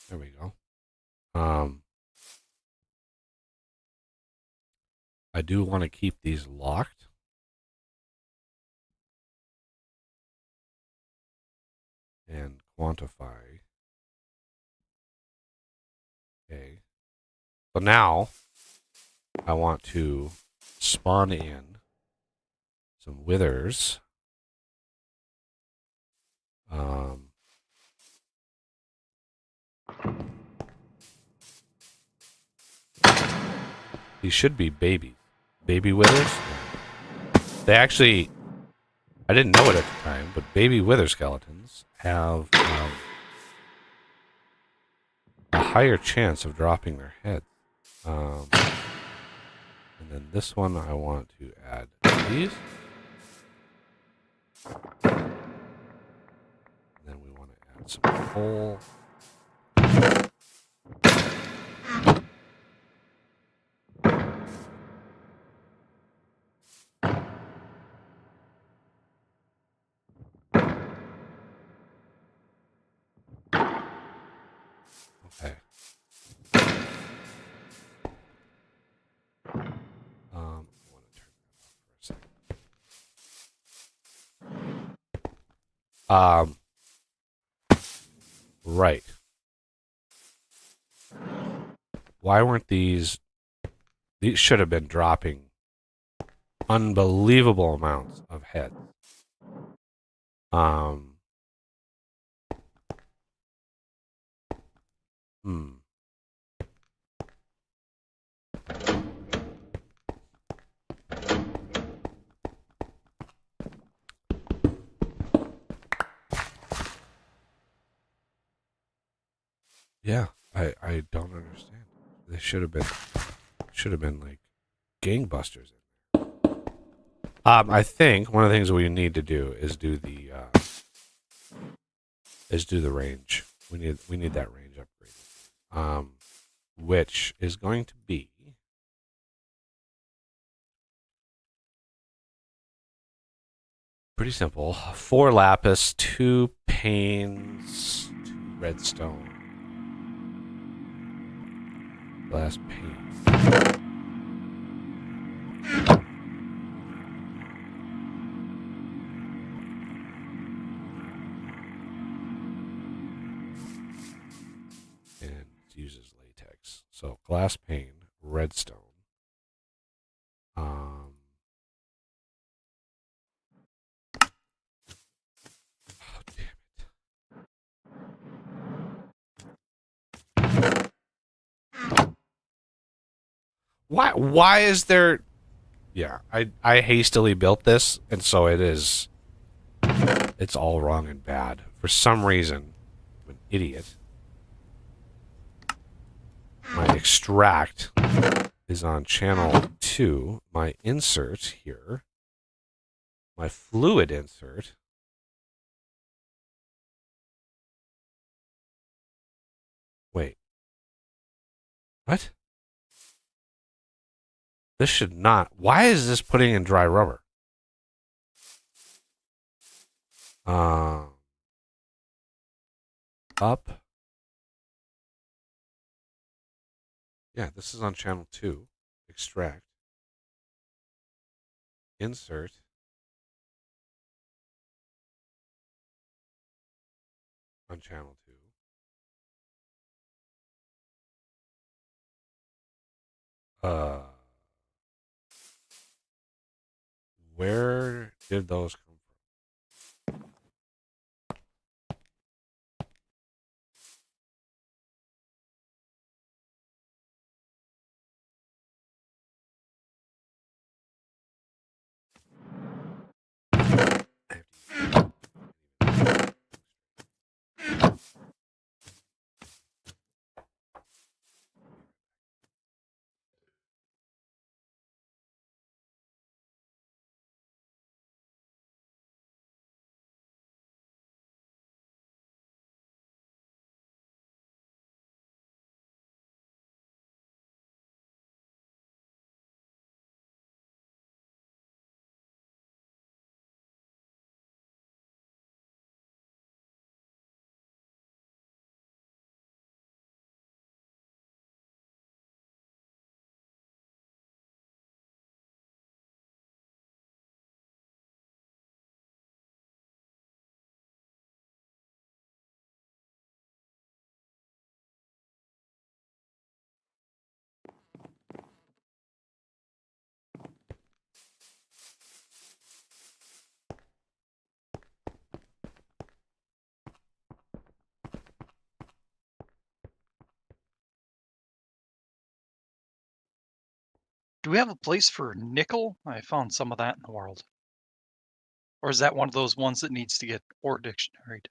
There we go. I do want to keep these locked. And quantify. Okay. So now I want to spawn in some withers. These should be baby withers. They actually, I didn't know it at the time, but baby wither skeletons have a higher chance of dropping their heads. And then this one I want to add these. And then we want to add some coal. Okay. I want to turn that off for a second. Right. Why weren't these should have been dropping unbelievable amounts of heads. Yeah, I don't understand. They should have been like gangbusters in there. I think one of the things we need to do is do the range. We need that range upgraded. Which is going to be pretty simple. 4 lapis, 2 panes, 2 redstone, glass pane. And it uses latex. So glass pane, redstone. Oh, damn it. Why is there? Yeah, I hastily built this, and so it is. It's all wrong and bad for some reason. I'm an idiot. My extract is on channel 2. My insert here, my fluid insert. Wait, what? This should not. Why is this putting in dry rubber? Up. Yeah, this is on channel 2. Extract. Insert. On channel 2. Where did those come from? Do we have a place for nickel? I found some of that in the world. Or is that one of those ones that needs to get ore dictionaried?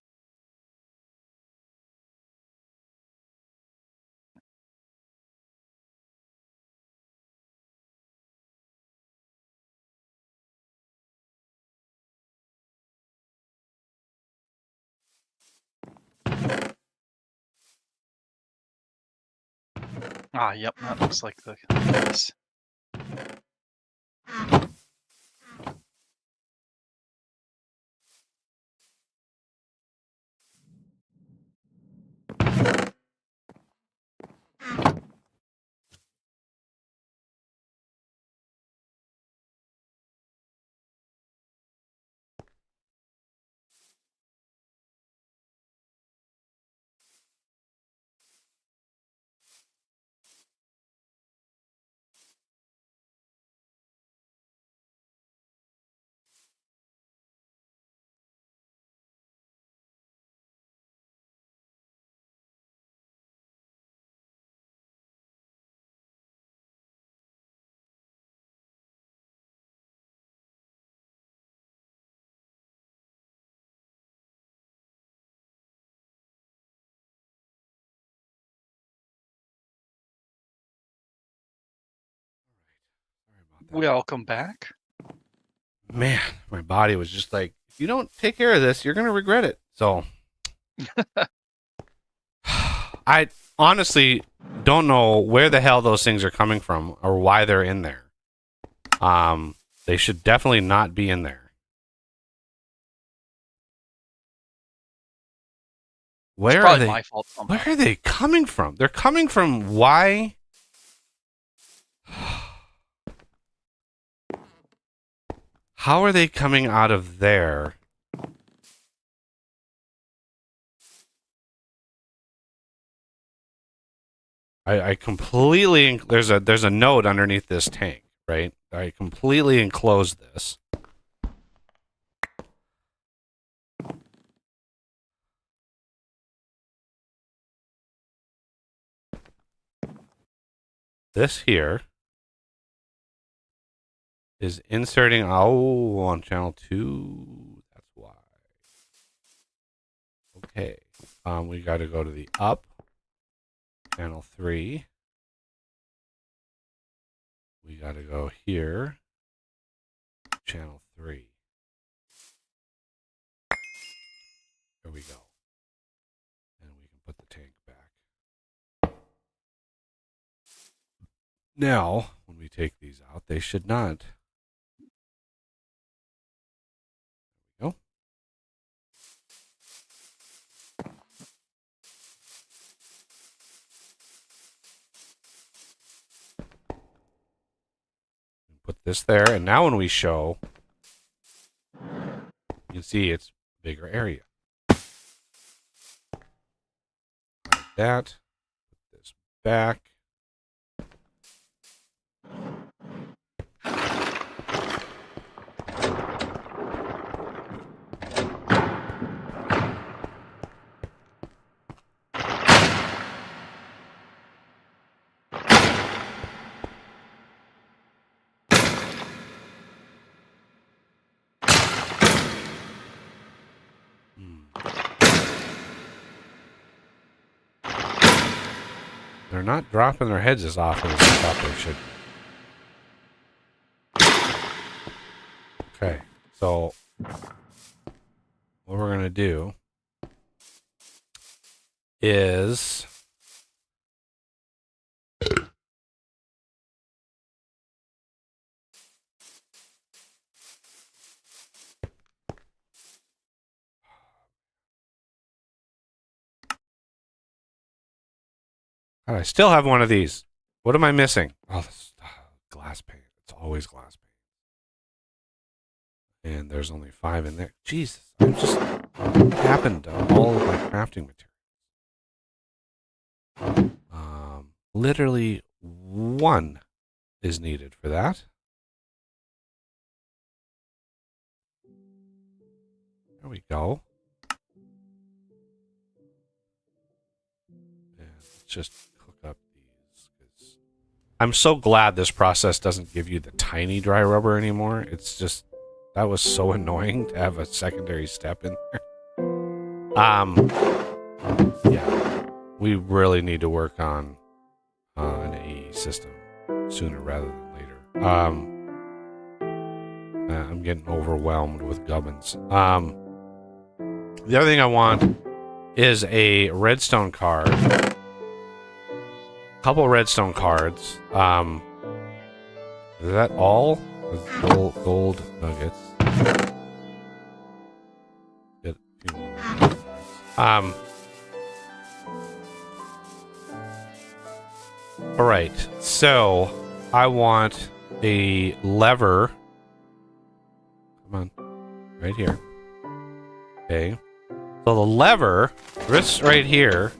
Ah, yep, that looks like the case. Sorry about that. Welcome back. Man, my body was just like, if you don't take care of this, you're gonna regret it. So I honestly don't know where the hell those things are coming from or why they're in there. They should definitely not be in there. Where It's are probably they? my fault somehow. Where are they coming from? They're coming from why? How are they coming out of there? I completely there's a node underneath this tank, right? I completely enclosed this. This here is inserting on channel 2. That's why. Okay. We got to go to the up channel 3. We got to go here. Channel 3. There we go. And we can put the tank back. Now, when we take these out, they should not. There we go. Put this there, and now when we show, you can see it's a bigger area. Like that. Put this back. They're not dropping their heads as often as I thought they should. Okay, so what we're going to do is God, I still have one of these. What am I missing? Oh, this glass pane. It's always glass pane. And there's only 5 in there. Jesus, what happened to all of my crafting materials? Literally 1 is needed for that. There we go. And let's just hook up these. 'Cause I'm so glad this process doesn't give you the tiny dry rubber anymore. It's just, that was so annoying to have a secondary step in there. Yeah, we really need to work on an AE system sooner rather than later. I'm getting overwhelmed with gubbins. The other thing I want is a redstone card. A couple redstone cards. Is that all? Gold nuggets. Get a few more. All right. So I want a lever. Come on, right here. Okay. So the lever, this right here,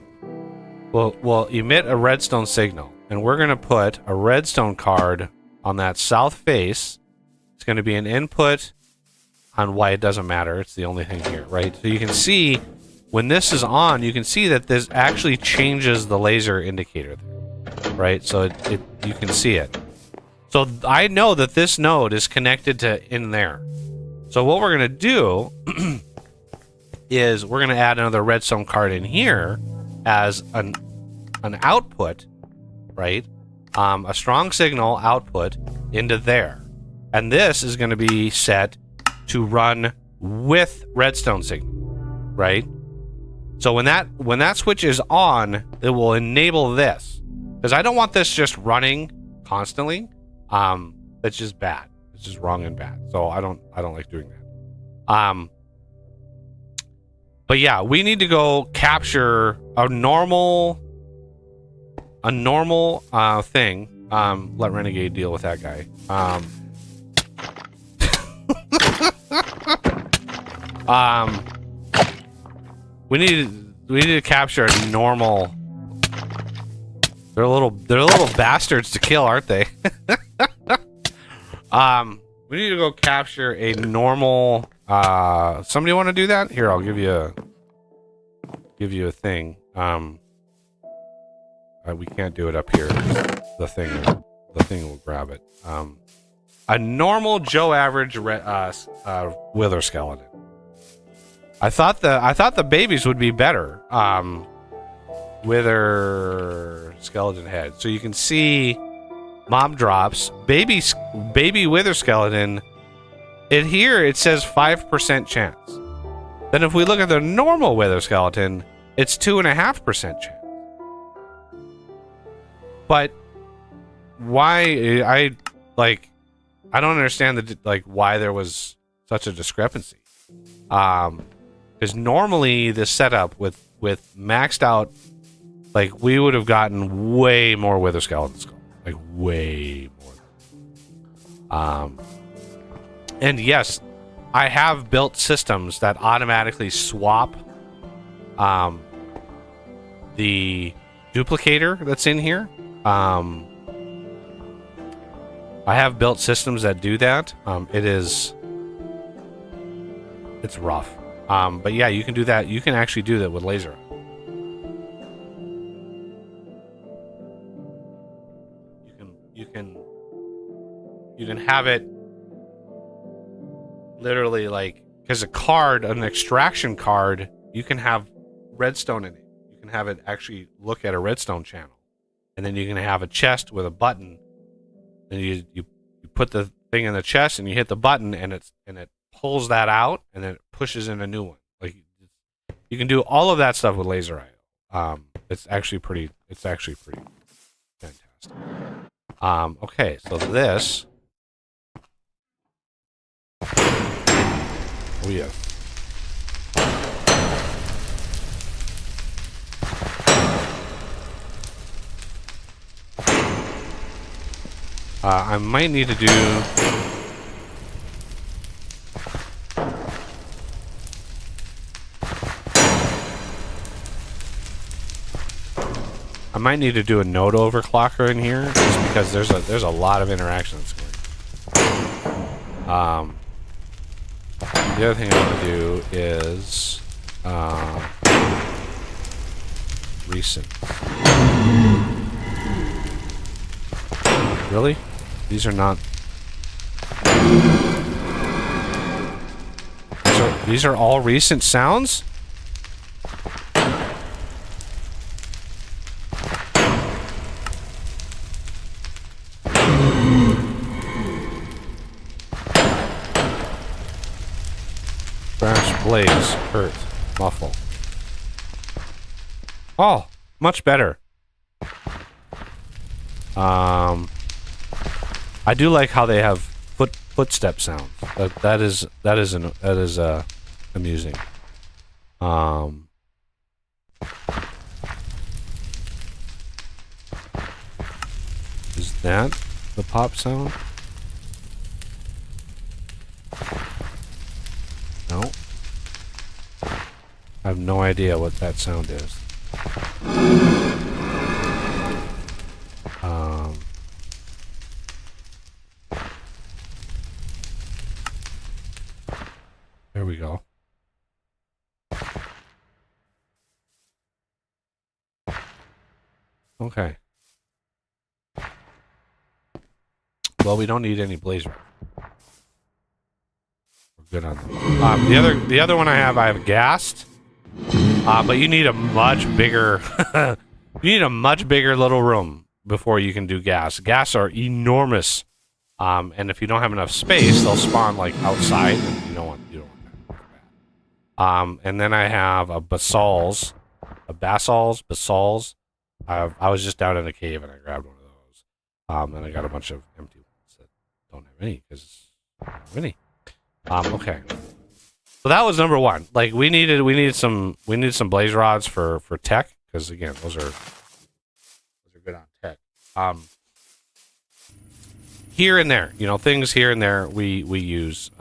will emit a redstone signal, and we're going to put a redstone card on that south face. It's going to be an input on why it doesn't matter. It's the only thing here, right? So you can see when this is on, you can see that this actually changes the laser indicator, right? So you can see it. So I know that this node is connected to in there. So what we're going to do is we're going to add another redstone card in here as an output, right? A strong signal output into there. And this is going to be set to run with redstone signal, right? So when that switch is on, it will enable this. Because I don't want this just running constantly. That's just bad. It's just wrong and bad. So I don't like doing that. But yeah, we need to go capture a normal thing. Let Renegade deal with that guy. We need to capture a normal. They're little bastards to kill, aren't they? We need to go capture a normal. Somebody want to do that? Here, I'll give you a thing. We can't do it up here. The thing will grab it. A normal Joe average wither skeleton. I thought the babies would be better. Wither skeleton head. So you can see mob drops. Baby wither skeleton. Here it says 5% chance. Then if we look at the normal wither skeleton, it's 2.5% chance. But why I don't understand why there was such a discrepancy. Because normally this setup with maxed out, we would have gotten way more wither skeleton skulls, way more. And yes, I have built systems that automatically swap the duplicator that's in here. I have built systems that do that. It's rough. But yeah, you can do that. You can actually do that with laser. You can have it literally because an extraction card, you can have redstone in it. You can have it actually look at a redstone channel. And then you can have a chest with a button. And you put the thing in the chest and you hit the button and it pulls that out and then it pushes in a new one. You can do all of that stuff with laser IO. It's actually pretty fantastic. Okay, so this. Oh yeah. I might need to do. I might need to do a node overclocker in here, just because there's a lot of interactions going. The other thing I'm gonna do is recent. Really? These are not. These are all recent sounds? Crash, blaze, hurt, muffle. Oh, much better. I do like how they have footstep sounds. That is amusing. Is that the pop sound? No. I have no idea what that sound is. There we go. Okay. Well, we don't need any blazer. We're good on that. The other one I have gassed. But you need a much bigger you need a much bigger little room before you can do gas. Gas are enormous. And if you don't have enough space, they'll spawn outside, and you don't want that. And then I have a basals. I was just down in a cave and I grabbed one of those. And I got a bunch of empty ones that don't have any because I don't have any. Okay. So that was number one. Like we needed some blaze rods for tech because again those are good on tech. Here and there, things here and there we use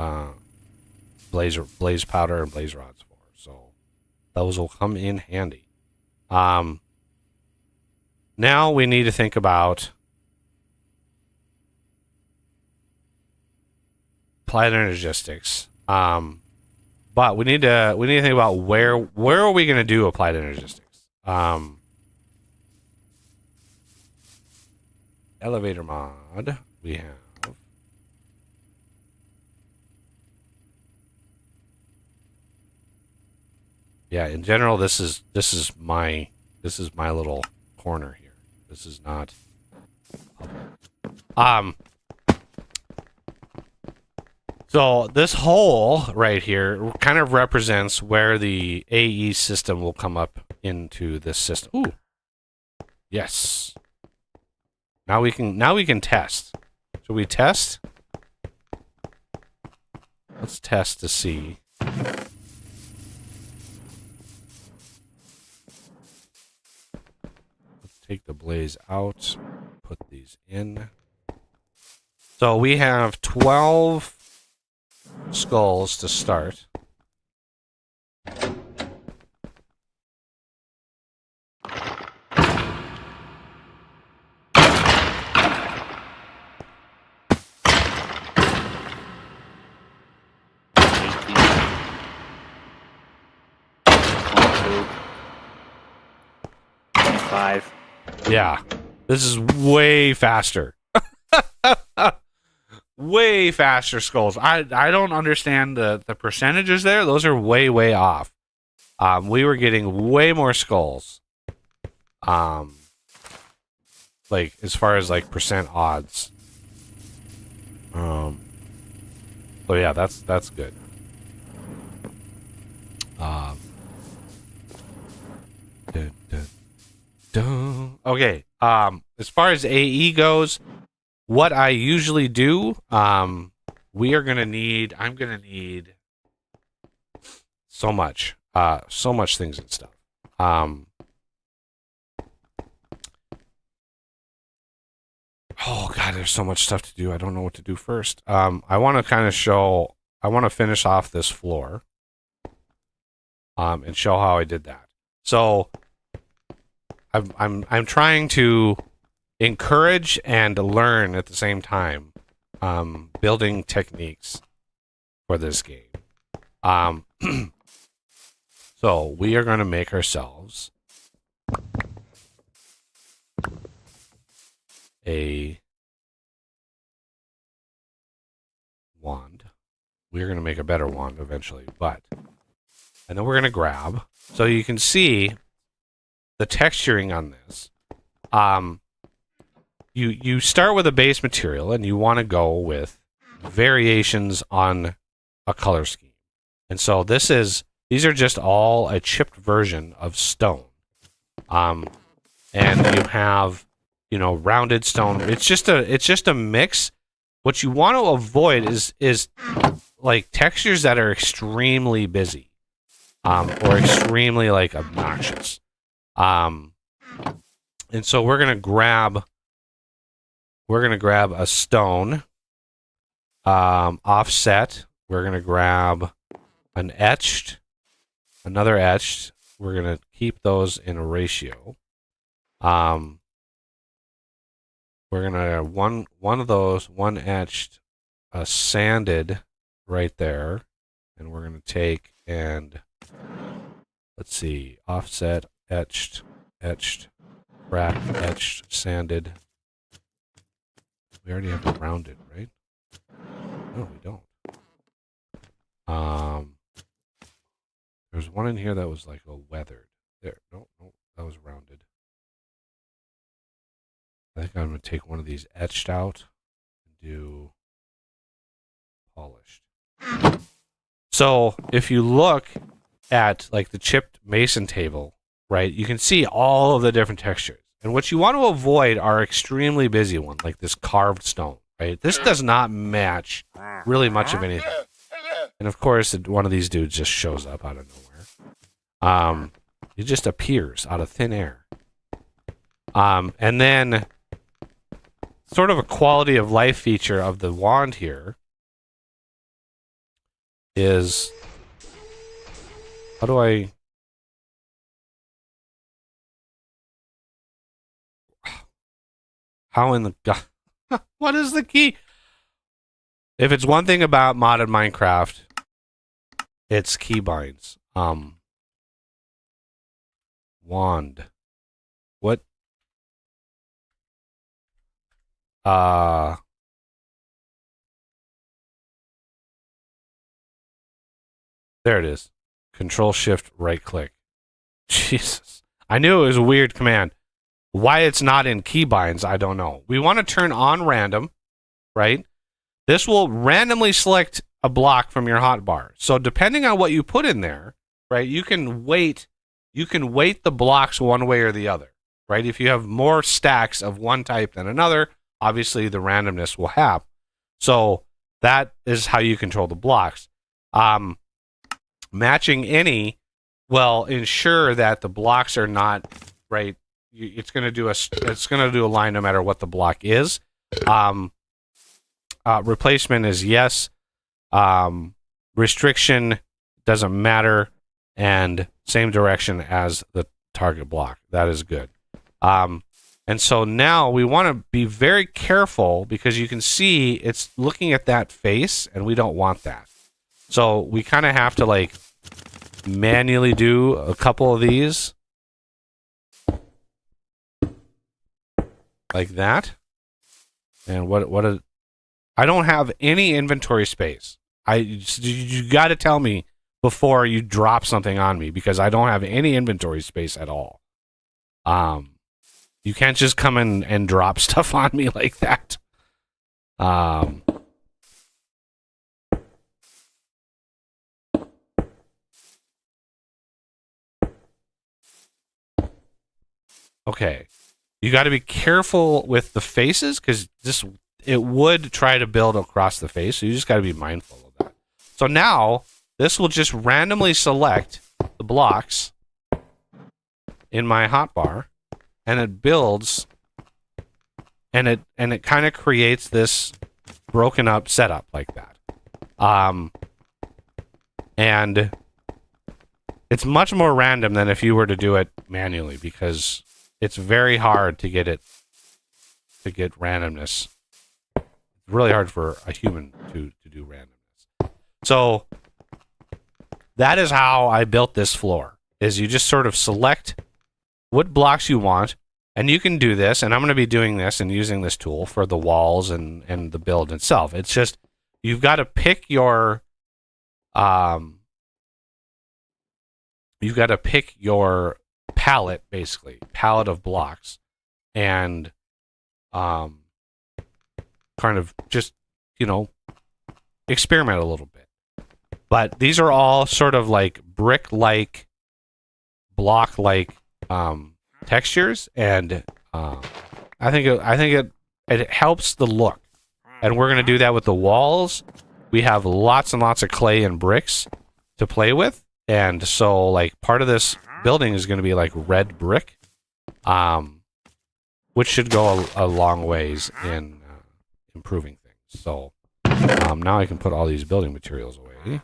blaze powder and blaze rods for. So those will come in handy. Now we need to think about applied energistics. But we need to think about where are we going to do applied energistics? Elevator mod we have. Yeah, in general, this is my little corner here. This is not public. So this hole right here kind of represents where the AE system will come up into this system. Ooh. Yes. Now we can test. Should we test? Let's test to see. Let's take the blaze out, put these in. So we have 12 skulls to start. Yeah, this is way faster. Way faster skulls. I don't understand the percentages there. Those are way off. We were getting way more skulls. Like as far as like percent odds. So yeah, that's good. Okay. As far as AE goes, what I usually do, I'm gonna need so much things and stuff. Oh god, there's so much stuff to do. I don't know what to do first. I want to finish off this floor, and show how I did that. So, I'm trying to encourage and learn at the same time, building techniques for this game. So we are going to make ourselves a wand. We're going to make a better wand eventually, and then we're going to grab, so you can see the texturing on this. You start with a base material and you want to go with variations on a color scheme. And so these are just all a chipped version of stone. And you have, rounded stone. It's just a mix. What you want to avoid is like textures that are extremely busy, or extremely like obnoxious. And so we're gonna grab a stone, offset. We're gonna grab another etched. We're gonna keep those in a ratio. We're gonna one of those, one etched, sanded right there, and we're gonna take and let's see, offset, etched, cracked, etched, sanded. We already have it rounded, right? No, we don't. There's one in here that was like a weathered. There, no, that was rounded. I think I'm gonna take one of these etched out and do polished. So if you look at like the chipped mason table, right, you can see all of the different textures. And what you want to avoid are extremely busy ones, like this carved stone, right? This does not match really much of anything. And of course, one of these dudes just shows up out of nowhere. He just appears out of thin air. And then, sort of a quality of life feature of the wand here is, how do I... How in the god? What is the key? If it's one thing about modded Minecraft, it's keybinds. Wand. What? There it is. Control Shift right click. Jesus. I knew it was a weird command. Why it's not in keybinds, I don't know. We want to turn on random, right? This will randomly select a block from your hotbar. So depending on what you put in there, right, you can weight the blocks one way or the other, right? If you have more stacks of one type than another, obviously the randomness will happen. So that is how you control the blocks. Matching any will ensure that the blocks are not, right, it's going to do a line no matter what the block is. Replacement is yes. Restriction doesn't matter, and same direction as the target block. That is good. And so now we want to be very careful because you can see it's looking at that face, and we don't want that. So we kind of have to like manually do a couple of these. Like that. And I don't have any inventory space. You got to tell me before you drop something on me because I don't have any inventory space at all. You can't just come in and drop stuff on me like that. Okay. You got to be careful with the faces because it would try to build across the face. So you just got to be mindful of that. So now this will just randomly select the blocks in my hotbar, and it builds, and it kind of creates this broken up setup like that. And it's much more random than if you were to do it manually because it's very hard to get randomness. It's really hard for a human to do randomness. So that is how I built this floor, is you just sort of select what blocks you want, and you can do this, and I'm going to be doing this and using this tool for the walls and the build itself. It's just, you've got to pick your palette, basically palette of blocks, and kind of just experiment a little bit. But these are all sort of like brick-like, block-like textures, and I think it helps the look. And we're gonna do that with the walls. We have lots and lots of clay and bricks to play with, and so like part of this building is going to be like red brick, which should go a long ways in improving things. So now I can put all these building materials away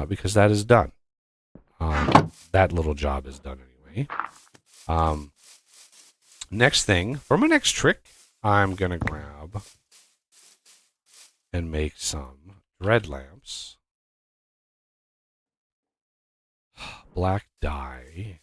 because that is done. That little job is done anyway. Next thing, for my next trick, I'm going to grab and make some dread lamps. Black dye.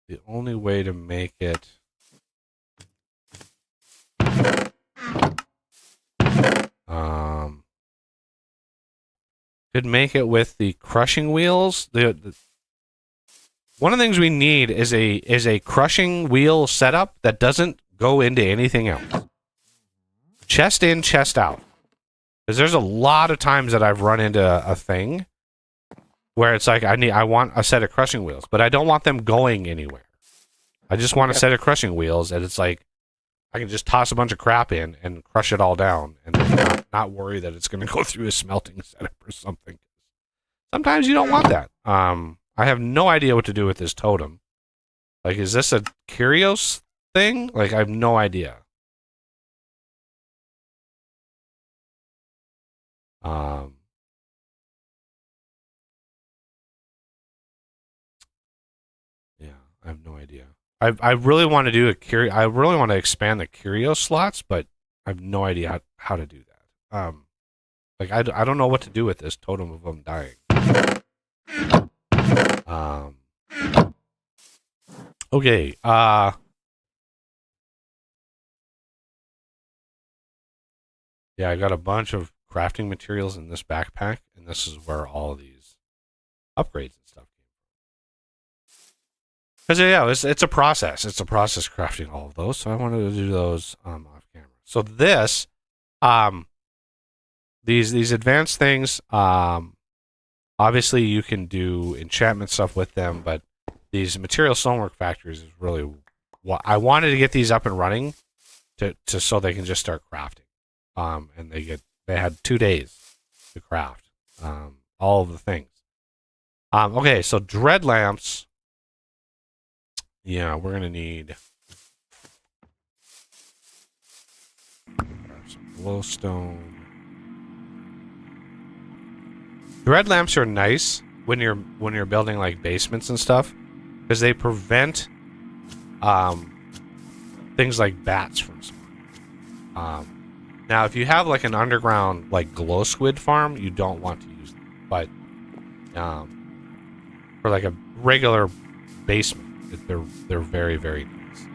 The only way to make it could make it with the crushing wheels. one of the things we need is a crushing wheel setup that doesn't go into anything else. Chest in, chest out. Because there's a lot of times that I've run into a thing where it's like I want a set of crushing wheels, but I don't want them going anywhere. I just want a set of crushing wheels, and it's like I can just toss a bunch of crap in and crush it all down, and then not worry that it's going to go through a smelting setup or something. Sometimes you don't want that. I have no idea what to do with this totem. Like, is this a curios thing? Like, I have no idea. Yeah, I have no idea. I really want to do I really want to expand the curio slots, but I have no idea how to do that. Like I don't know what to do with this totem of them dying. Okay. Yeah, I got a bunch of crafting materials in this backpack, and this is where all these upgrades and stuff came from. Because yeah, it's a process. It's a process crafting all of those. So I wanted to do those off camera. So this, these advanced things, obviously you can do enchantment stuff with them, but these material stonework factories is really what I wanted to get these up and running to so they can just start crafting. And they had 2 days to craft all of the things. Okay, so dread lamps. Yeah, we're gonna need some glowstone. Dread lamps are nice when you're building like basements and stuff, because they prevent things like bats from spawning. Now, if you have like an underground like glow squid farm, you don't want to use them. But for like a regular basement, they're very, very nice.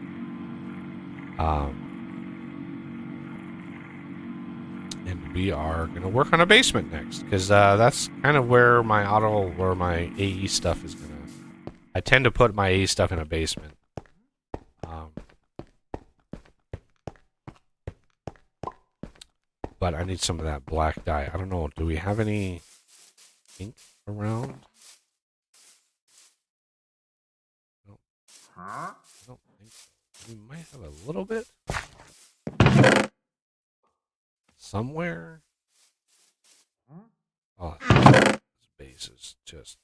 And we are gonna work on a basement next, because that's kind of where my AE stuff is gonna. I tend to put my AE stuff in a basement. But I need some of that black dye. I don't know. Do we have any ink around? No. I don't think so. We might have a little bit. Somewhere. Oh, this base is just...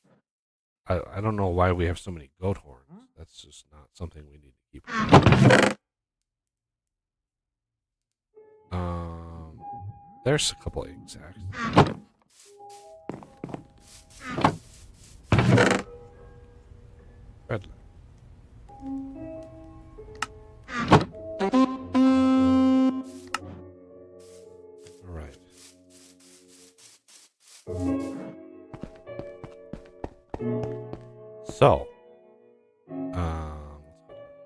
I don't know why we have so many goat horns. That's just not something we need to keep. There's a couple of exacts. Red lamp. All right. So,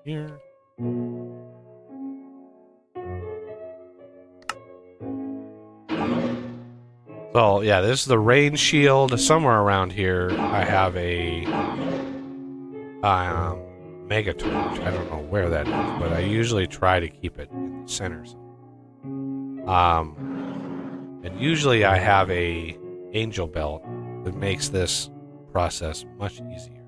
here. So yeah, this is the rain shield. Somewhere around here, I have a mega torch. I don't know where that is, but I usually try to keep it in the center. And usually I have a angel belt that makes this process much easier.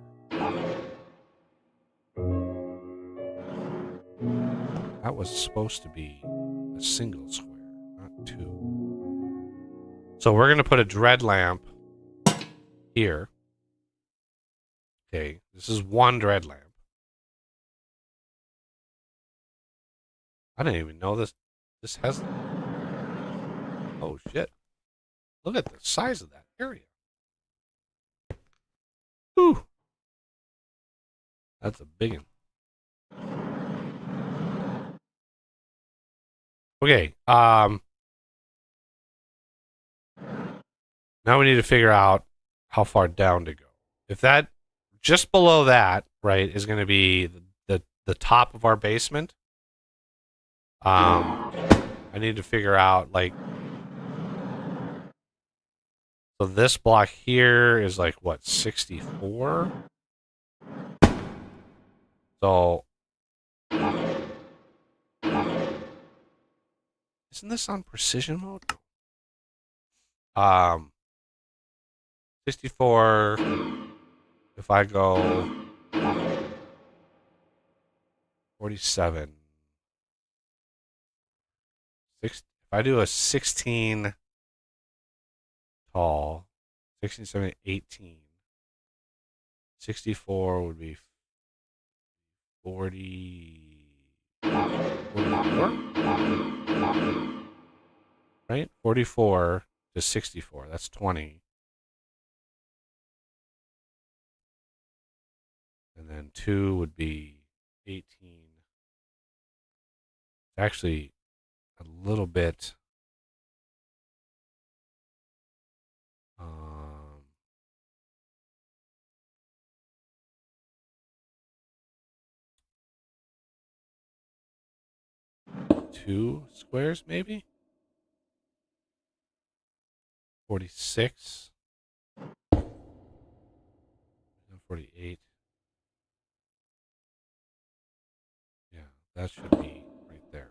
That was supposed to be a single square, not two. So we're going to put a dread lamp here. Okay, this is one dread lamp. I didn't even know this has... Oh, shit. Look at the size of that area. Whew. That's a big one. Okay, now we need to figure out how far down to go. If that, just below that, right, is going to be the top of our basement. I need to figure out, like, so this block here is like, what, 64? So, isn't this on precision mode? 64. If I go 47. If I do a 16 tall, 16, 17, 18. 64 would be 40. 44? Right? 44 to 64. That's 20. And then 2 would be 18. Actually, a little bit. Um, 2 squares, maybe? 46. And 48. Yeah, that should be right there.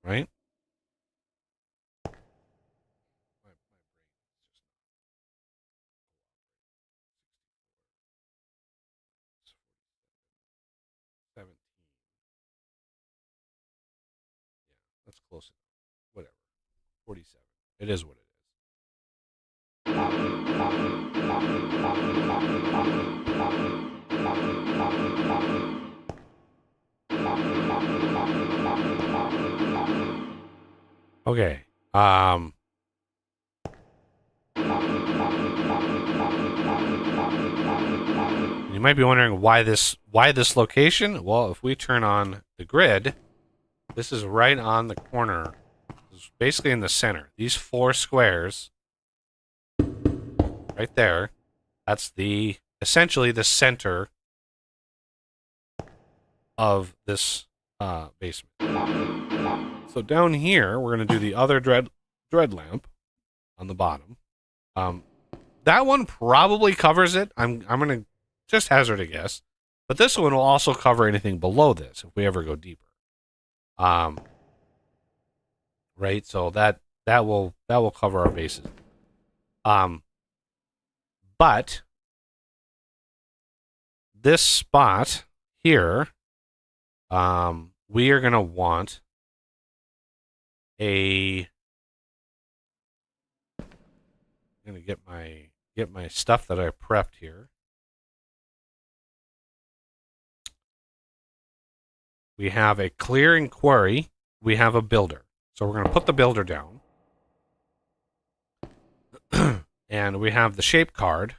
Right? My brain is just 17. Yeah, that's close enough. Whatever. 47. It is what it is. Okay. You might be wondering why this location? Well, if we turn on the grid, this is right on the corner. It's basically in the center. These 4 squares right there, that's essentially the center of this basement. So down here, we're going to do the other dread lamp on the bottom. That one probably covers it. I'm going to just hazard a guess. But this one will also cover anything below this if we ever go deeper. Right? So that will cover our bases. But this spot here, we are going to want I'm going to get my stuff that I prepped here. We have a clearing quarry. We have a builder. So we're going to put the builder down. And we have the shape card.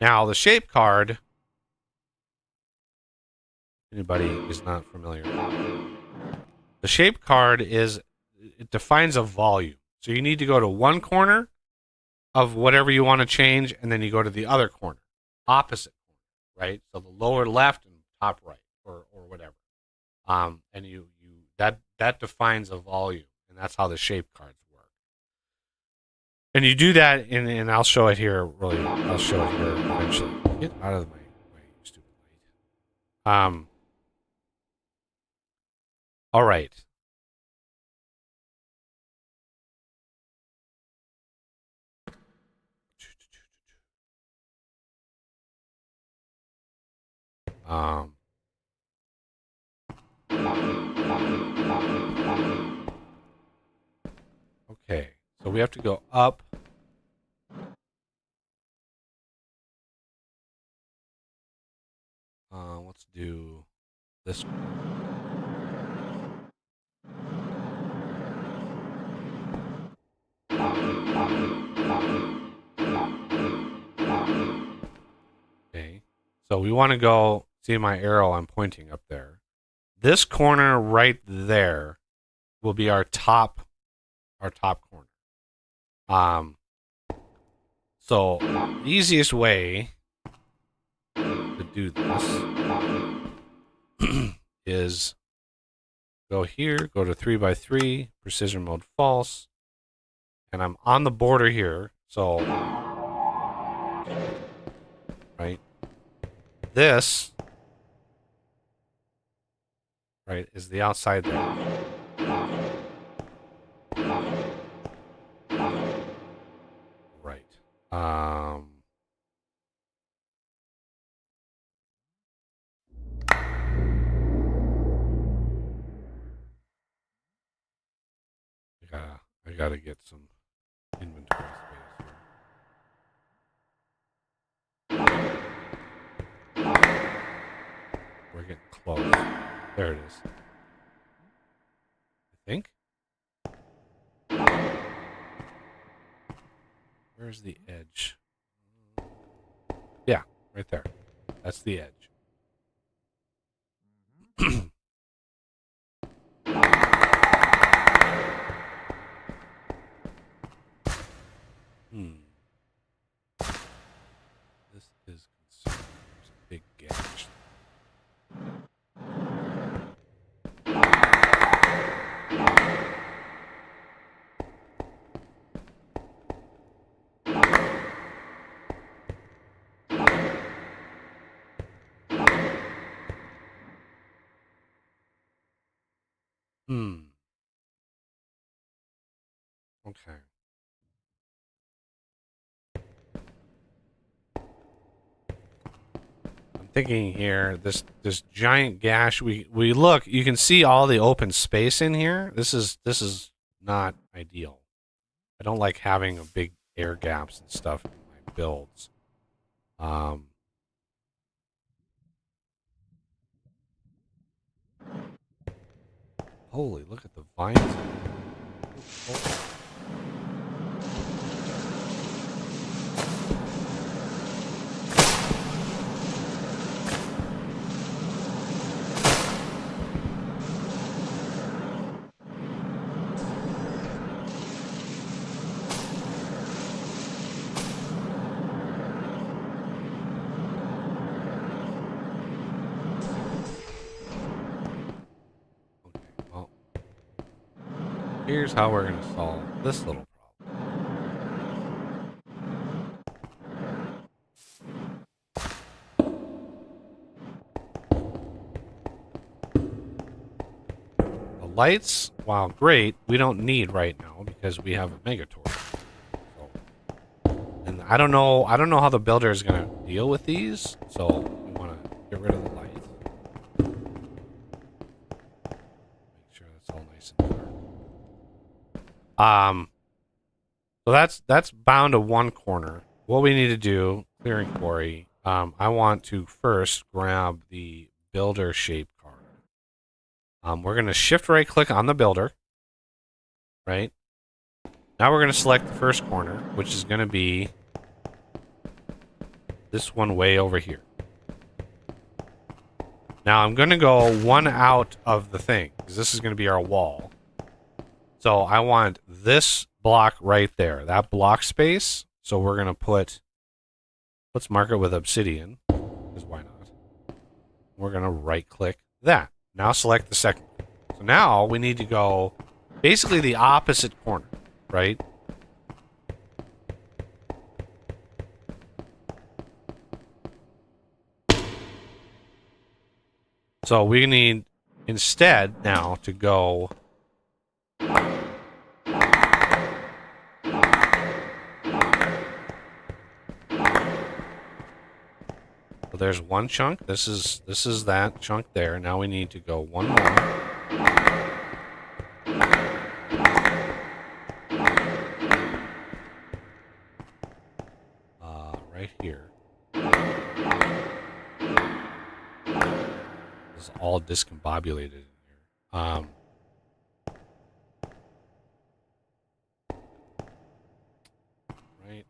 Now, the shape card, anybody is not familiar. The shape card it defines a volume. So you need to go to one corner of whatever you want to change, and then you go to the other corner, opposite corner, right? So the lower left and top right, or whatever. And that defines a volume, and that's how the shape cards work. And you do that, and I'll show it here. Really, I'll show it here eventually. Get out of my stupid light. All right. Okay, so we have to go up. Let's do this one. Okay, so we want to go, see my arrow I'm pointing up there. This corner right there will be our top corner. So the easiest way to do this is go here, go to 3x3, precision mode false, and I'm on the border here. So, right, this right, is the outside there. Right. I gotta get some inventory space here. We're getting close. There it is. I think. Where's the edge? Yeah, right there. That's the edge. This is concerning. There's a big gash. Okay. I'm thinking here, this giant gash. We look. You can see all the open space in here. This is not ideal. I don't like having a big air gaps and stuff in my builds. Holy, look at the vines. Oh. Here's how we're going to solve this little problem. The lights, while great, we don't need right now because we have a Megator. So, and I don't know how the builder is going to deal with these, so we want to get rid of the lights. Make sure that's all nice and dark. So that's bound to one corner. What we need to do, clearing quarry, I want to first grab the builder shape card. We're going to shift right click on the builder. Right? Now we're going to select the first corner, which is going to be this one way over here. Now I'm going to go one out of the thing, because this is going to be our wall. So I want this block right there, that block space. So we're going to let's mark it with obsidian, because why not? We're going to right click that. Now select the second. So now we need to go basically the opposite corner, right? So we need instead now to go so there's one chunk. This is that chunk there. Now we need to go one more. Right here. This is all discombobulated in here. Right.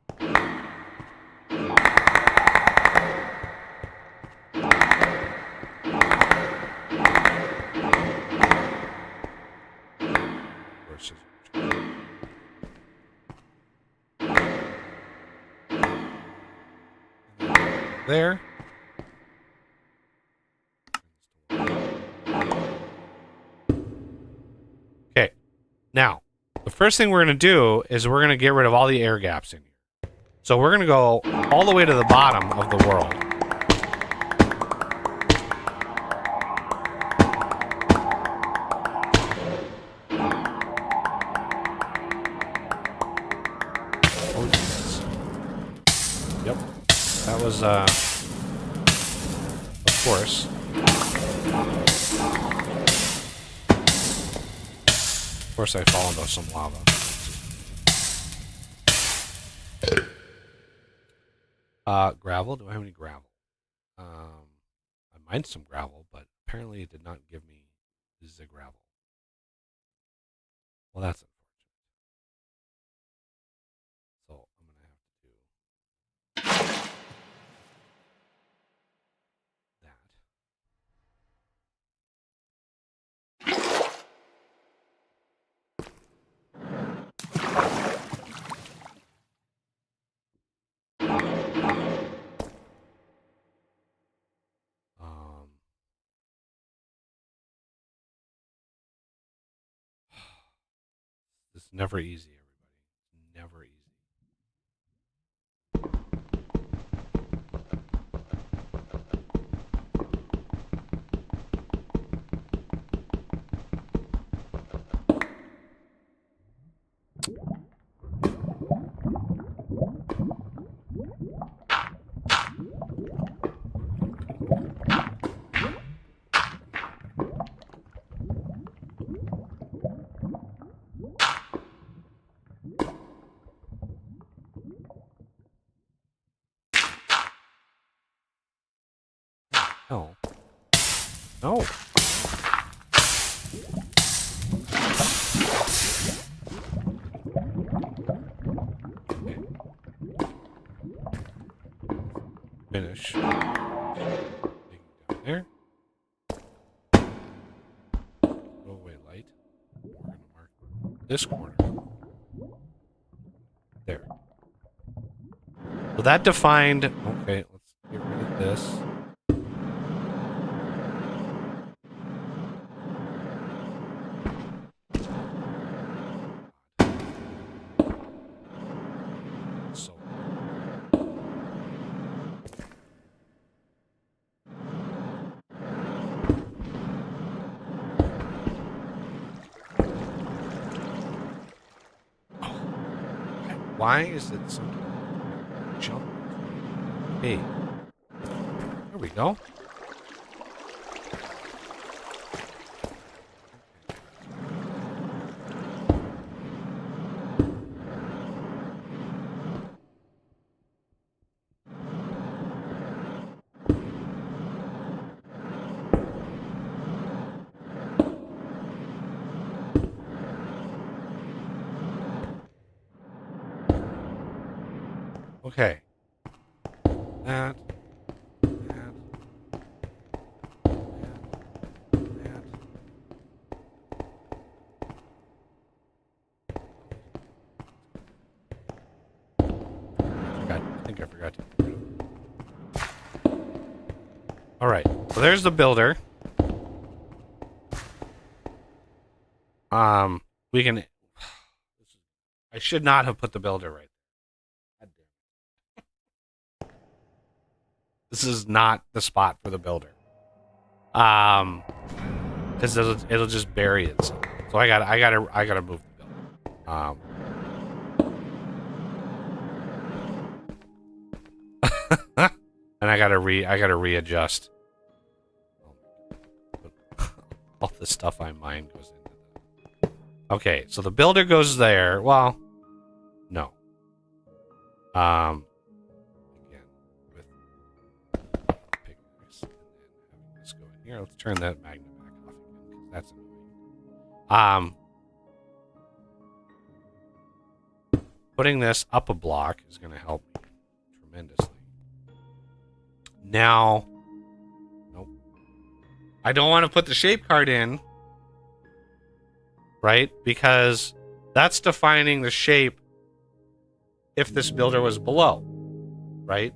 There. Okay. Now, the first thing we're going to do is we're going to get rid of all the air gaps in here. So we're going to go all the way to the bottom of the world. was, of course. Of course I fall into some lava. Gravel? Do I have any gravel? I mined some gravel, but apparently it did not give me the gravel. Well, that's unfortunate. So I'm going to have to do that. It's never easy, everybody. Never easy. No. No. Okay. Finish. Digging down there. Go away, light. We're going to mark this corner. There. So that defined... Okay, let's get rid of this. So... Why is it so jump? Hey, there we go. Okay. That. I think I forgot to get rid of it. Alright, so there's the builder. We can... I should not have put the builder right there. This is not the spot for the builder. Because it'll just bury itself. So I gotta move the builder. And I gotta readjust. All the stuff I mine goes into that. Okay, so the builder goes there. Well, no. Again, with pickaxe, and then having this go in here. Let's turn that magnet back off again, because that's annoying. Putting this up a block is going to help me tremendously. Now, nope. I don't want to put the shape card in, right? Because that's defining the shape if this builder was below, right?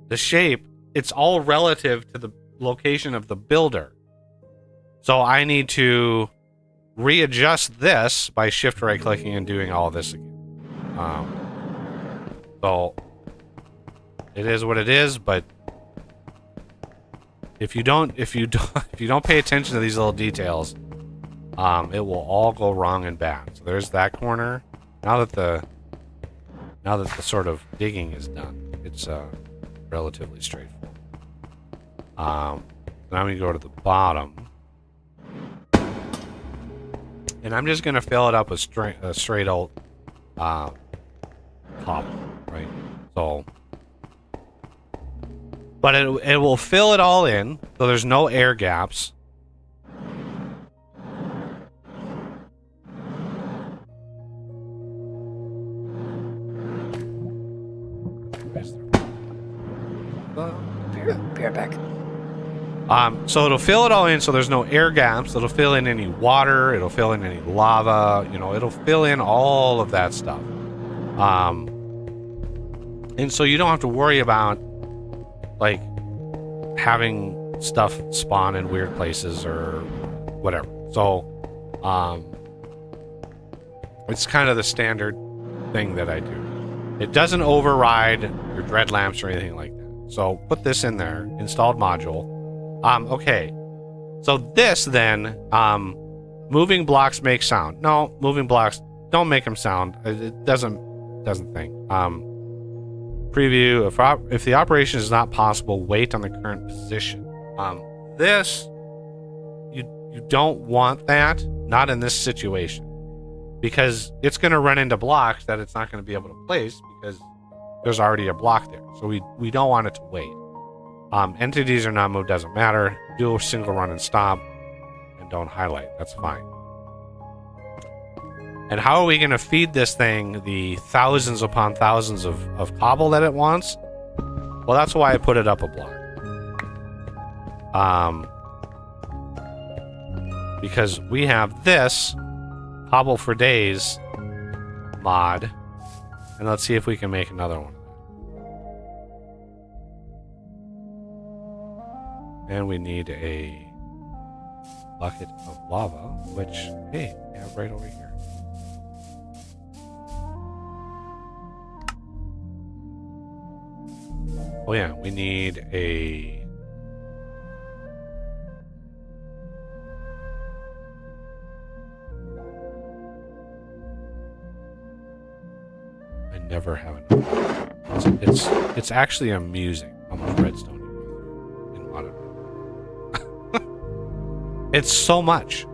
The shape, it's all relative to the location of the builder. So I need to readjust this by shift right clicking and doing all of this again. So it is what it is, but if you don't pay attention to these little details, it will all go wrong and bad. So there's that corner. Now that the sort of digging is done, it's relatively straightforward. Now we go to the bottom. And I'm just going to fill it up with straight old cobble, right? So, but it will fill it all in, so there's no air gaps. Be right back. So it'll fill it all in, so there's no air gaps. It'll fill in any water. It'll fill in any lava. You know, it'll fill in all of that stuff. And so you don't have to worry about like having stuff spawn in weird places or whatever. So, it's kind of the standard thing that I do. It doesn't override your dread lamps or anything like that. So put this in there, installed module. Okay. So this then, moving blocks make sound. No, moving blocks don't make them sound. It doesn't think. Preview, if the operation is not possible, wait on the current position. This, you don't want that, not in this situation, because it's going to run into blocks that it's not going to be able to place because there's already a block there. So we don't want it to wait. Entities are not moved, doesn't matter. Do a single run and stop, and don't highlight. That's fine. And how are we going to feed this thing the thousands upon thousands of cobble that it wants? Well, that's why I put it up a block. Because we have this cobble for days mod, and let's see if we can make another one. And we need a bucket of lava, which, hey, we have right over here. Oh yeah, we need a... I never have enough. It's actually amusing how much redstone you go through in modern. It's so much.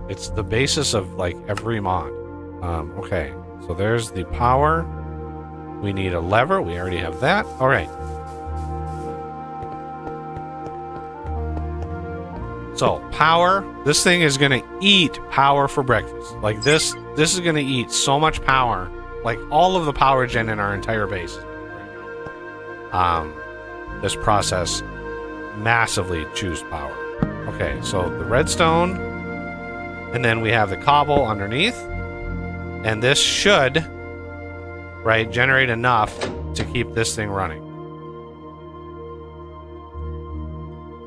It's the basis of like every mod. Okay, so there's the power. We need a lever. We already have that. All right. So power. This thing is gonna eat power for breakfast. Like this is gonna eat so much power. Like all of the power gen in our entire base. This process massively chews power. Okay, so the redstone, and then we have the cobble underneath, and this should, right, generate enough to keep this thing running.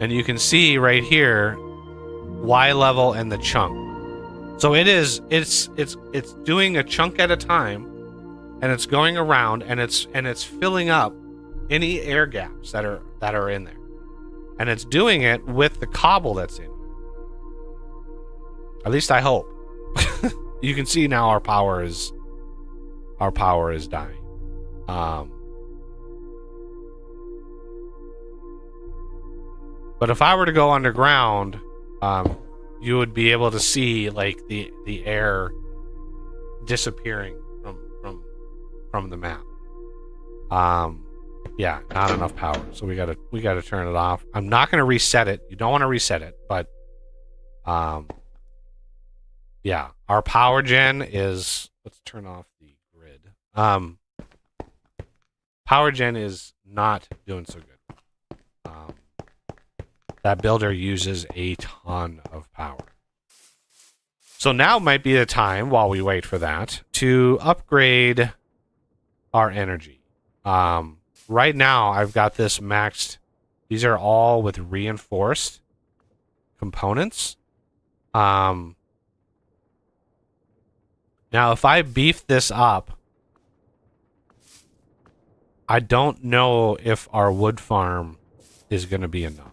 And you can see right here Y level and the chunk. So it's doing a chunk at a time, and it's going around, and it's filling up any air gaps that are in there, and it's doing it with the cobble that's in. At least I hope. You can see now our power is dying. But if I were to go underground, you would be able to see like the air disappearing from the map. Yeah, not enough power, so we gotta turn it off. I'm not gonna reset it. You don't want to reset it, but yeah, our power gen is. Let's turn off the grid. Power gen is not doing so good. That builder uses a ton of power. So now might be the time, while we wait for that, to upgrade our energy. Right now, I've got this maxed. These are all with reinforced components. Now, if I beef this up, I don't know if our wood farm is going to be enough.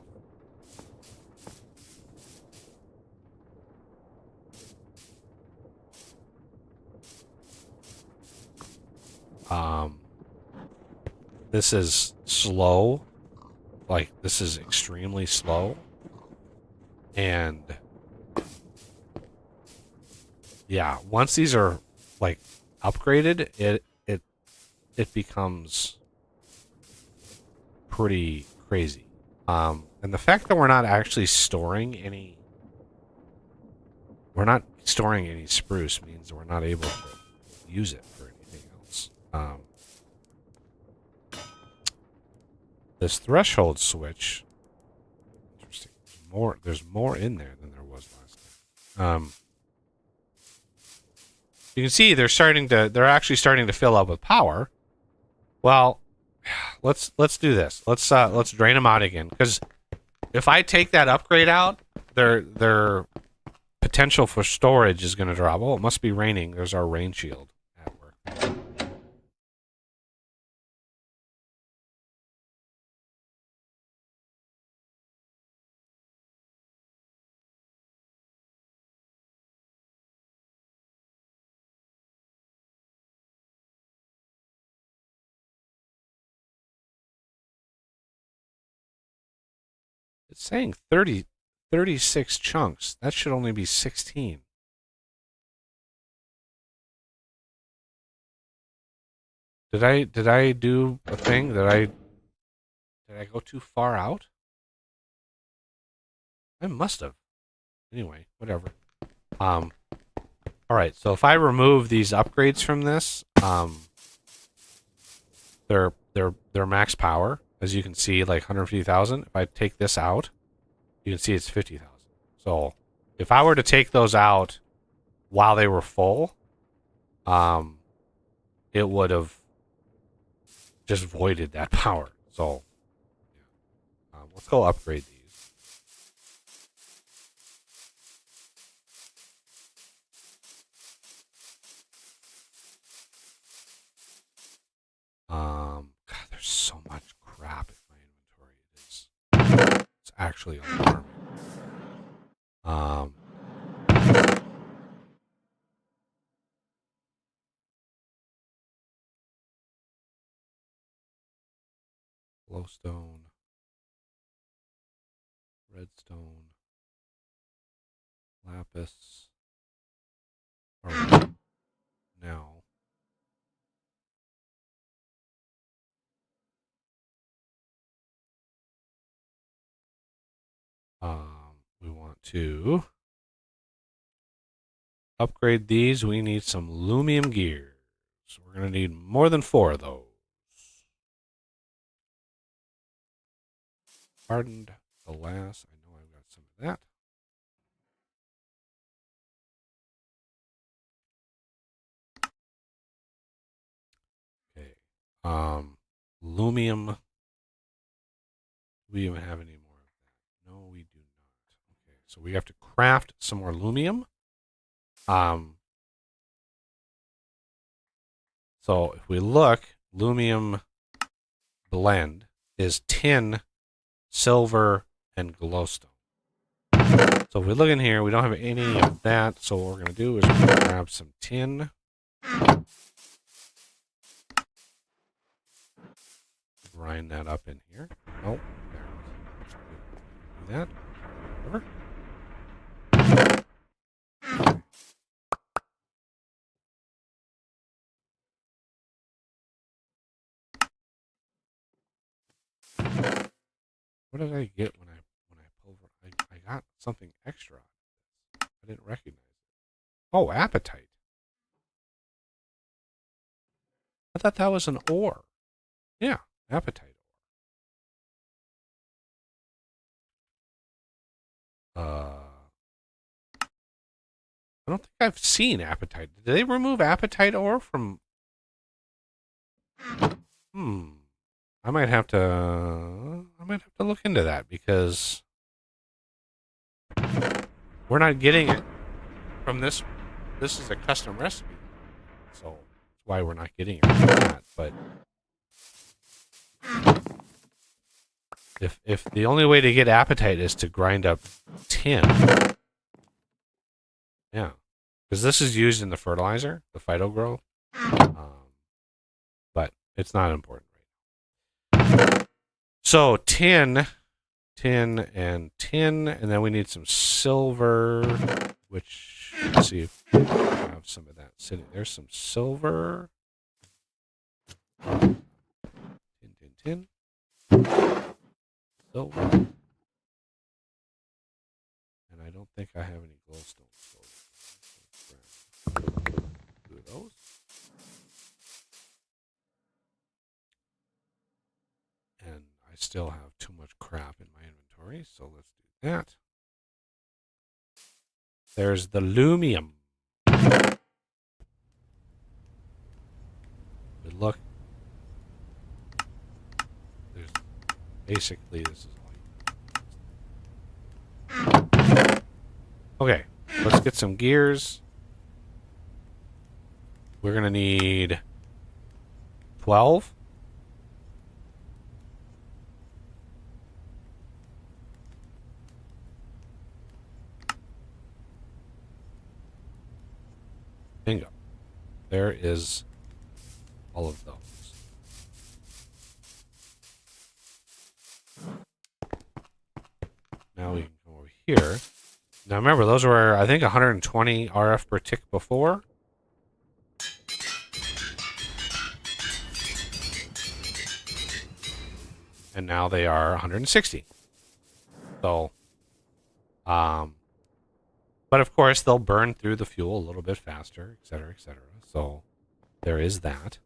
This is slow. Like, this is extremely slow. And yeah, once these are like upgraded, it becomes pretty crazy. And the fact that we're not storing any spruce means that we're not able to use it for anything else. This threshold switch, interesting. There's more in there than there was last time. You can see they're actually starting to fill up with power. Well, let's do this. Let's drain them out again, because if I take that upgrade out, their potential for storage is going to drop. Oh, it must be raining. There's our rain shield at work. It's saying 36 chunks. That should only be 16. Did I do a thing? Did I go too far out? I must have. Anyway, whatever. All right. So if I remove these upgrades from this, they're max power, as you can see, like 150,000. If I take this out, you can see it's 50,000. So if I were to take those out while they were full, it would have just voided that power. So yeah. Let's go upgrade these. God, there's so much crap in my inventory. It's actually alarming. Glowstone, redstone, lapis. All right. Now, we want to upgrade these. We need some lumium gears. So we're going to need more than 4 of those. Hardened glass. I know I've got some of that. Okay. Lumium. Do we even have any more of that? No, we do not. Okay, so we have to craft some more lumium. So if we look, lumium blend is tin, silver, and glowstone. So if we look in here, we don't have any of that. So what we're going to do is grab some tin. Grind that up in here. Oh, there. Do that. Whatever. What did I get when I pulverized? I got something extra. I didn't recognize it. Oh, apatite. I thought that was an ore. Yeah, apatite ore. I don't think I've seen apatite. Did they remove apatite ore from? I might have to look into that, because we're not getting it from this. This is a custom recipe, so that's why we're not getting it from that. But if the only way to get apatite is to grind up tin, yeah, because this is used in the fertilizer, the phyto grow. It's not important. So tin, and tin, and then we need some silver, which, let's see if we have some of that sitting. There's some silver. Tin. Silver. And I don't think I have any glowstone. So two of those. And I still have too much crap in my inventory, so let's do that. There's the lumium. Good luck. There's basically this is all you. Okay, let's get some gears. We're gonna need 12. Bingo. There is all of those. Now we can go over here. Now remember, those were, I think, 120 RF per tick before. And now they are 160. So, but of course, they'll burn through the fuel a little bit faster, et cetera, et cetera. So there is that.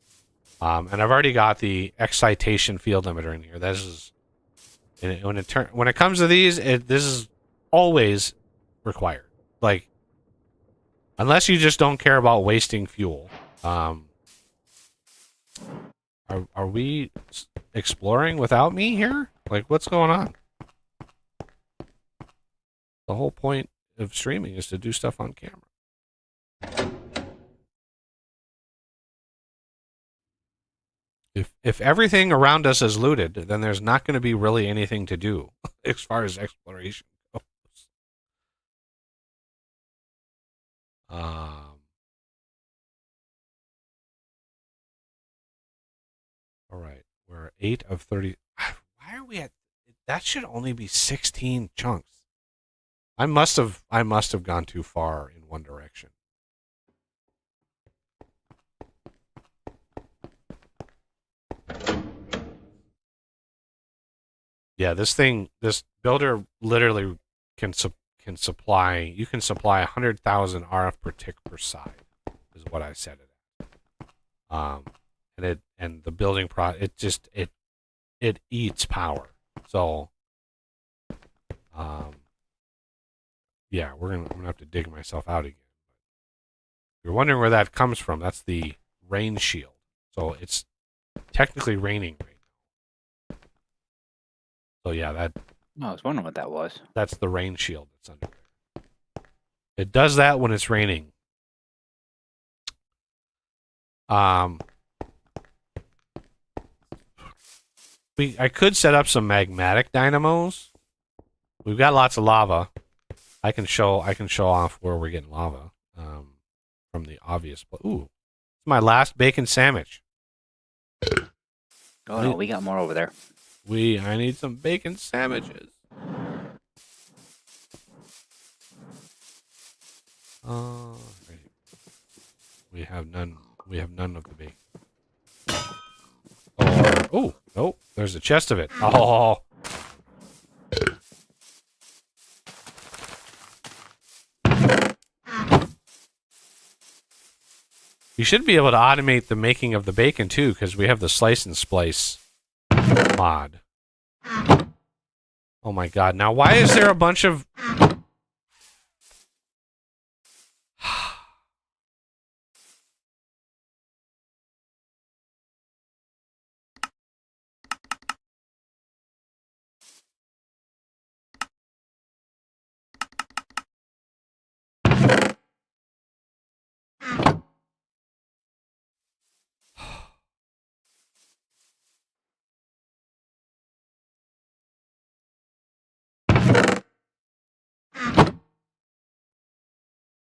And I've already got the excitation field limiter in here. This is when it comes to these, this is always required. Like, unless you just don't care about wasting fuel. Are we exploring without me here? Like, what's going on? The whole point of streaming is to do stuff on camera. If everything around us is looted, then there's not going to be really anything to do as far as exploration goes. All right, we're 8 of 30. Why are we at? That should only be 16 chunks. I must have gone too far in one direction. Yeah, this builder literally can supply. You can supply 100,000 RF per tick per side, is what I said it at. And the building it eats power. So, yeah, I'm gonna have to dig myself out again. If you're wondering where that comes from, that's the rain shield. So it's technically raining right now. So yeah, I was wondering what that was. That's the rain shield that's under there. It does that when it's raining. I could set up some magmatic dynamos. We've got lots of lava. I can show off where we're getting lava from the obvious. Ooh, it's my last bacon sandwich. Oh no, we got more over there. I need some bacon sandwiches. We have none. We have none of the bacon. Oh, no, there's a chest of it. Oh. You should be able to automate the making of the bacon too, because we have the slice and splice mod. Oh my god, now why is there a bunch of...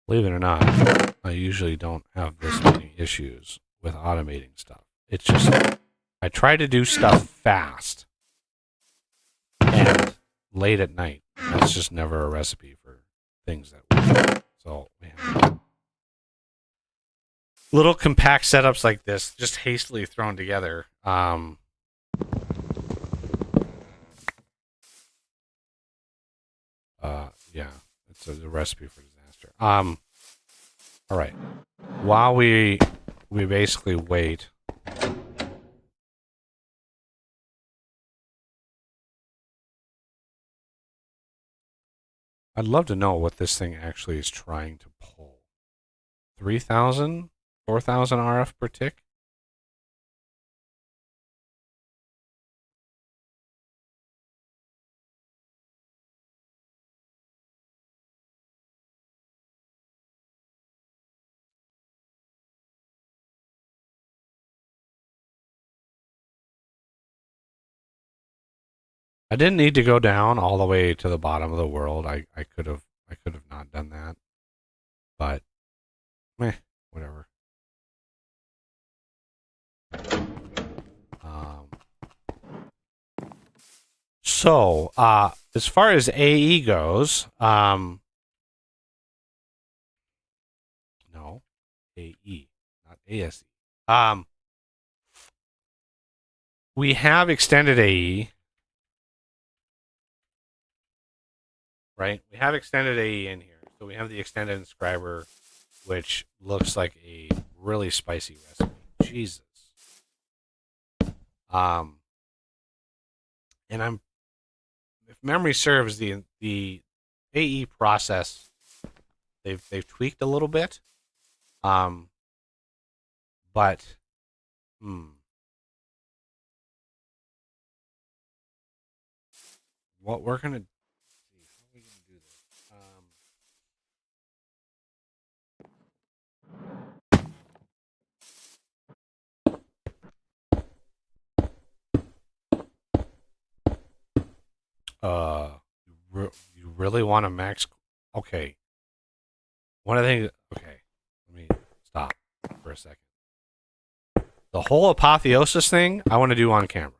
Believe it or not, I usually don't have this many issues with automating stuff. It's just I try to do stuff fast and late at night. That's just never a recipe for things that work. So, man. Little compact setups like this, just hastily thrown together. Yeah, it's a recipe for disaster. All right. While we basically wait. I'd love to know what this thing actually is trying to pull. 3,000, 4,000 RF per tick? I didn't need to go down all the way to the bottom of the world. I could have not done that. But whatever. So, as far as AE goes, no, AE, not ASE. We have extended AE, right? We have extended AE in here. So we have the extended inscriber, which looks like a really spicy recipe. Jesus. And if memory serves, the AE process they've tweaked a little bit. But what we're gonna see, how are we gonna do this? You really want to max? Okay. One of the things. Okay, let me stop for a second. The whole apotheosis thing I want to do on camera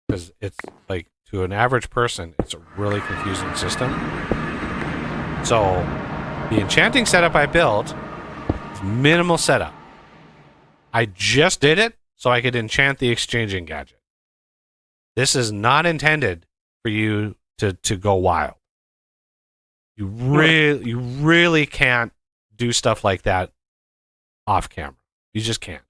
because it's like to an average person, it's a really confusing system. So the enchanting setup I built is minimal setup. I just did it so I could enchant the exchanging gadget. This is not intended for you to go wild. You really can't do stuff like that off camera. You just can't.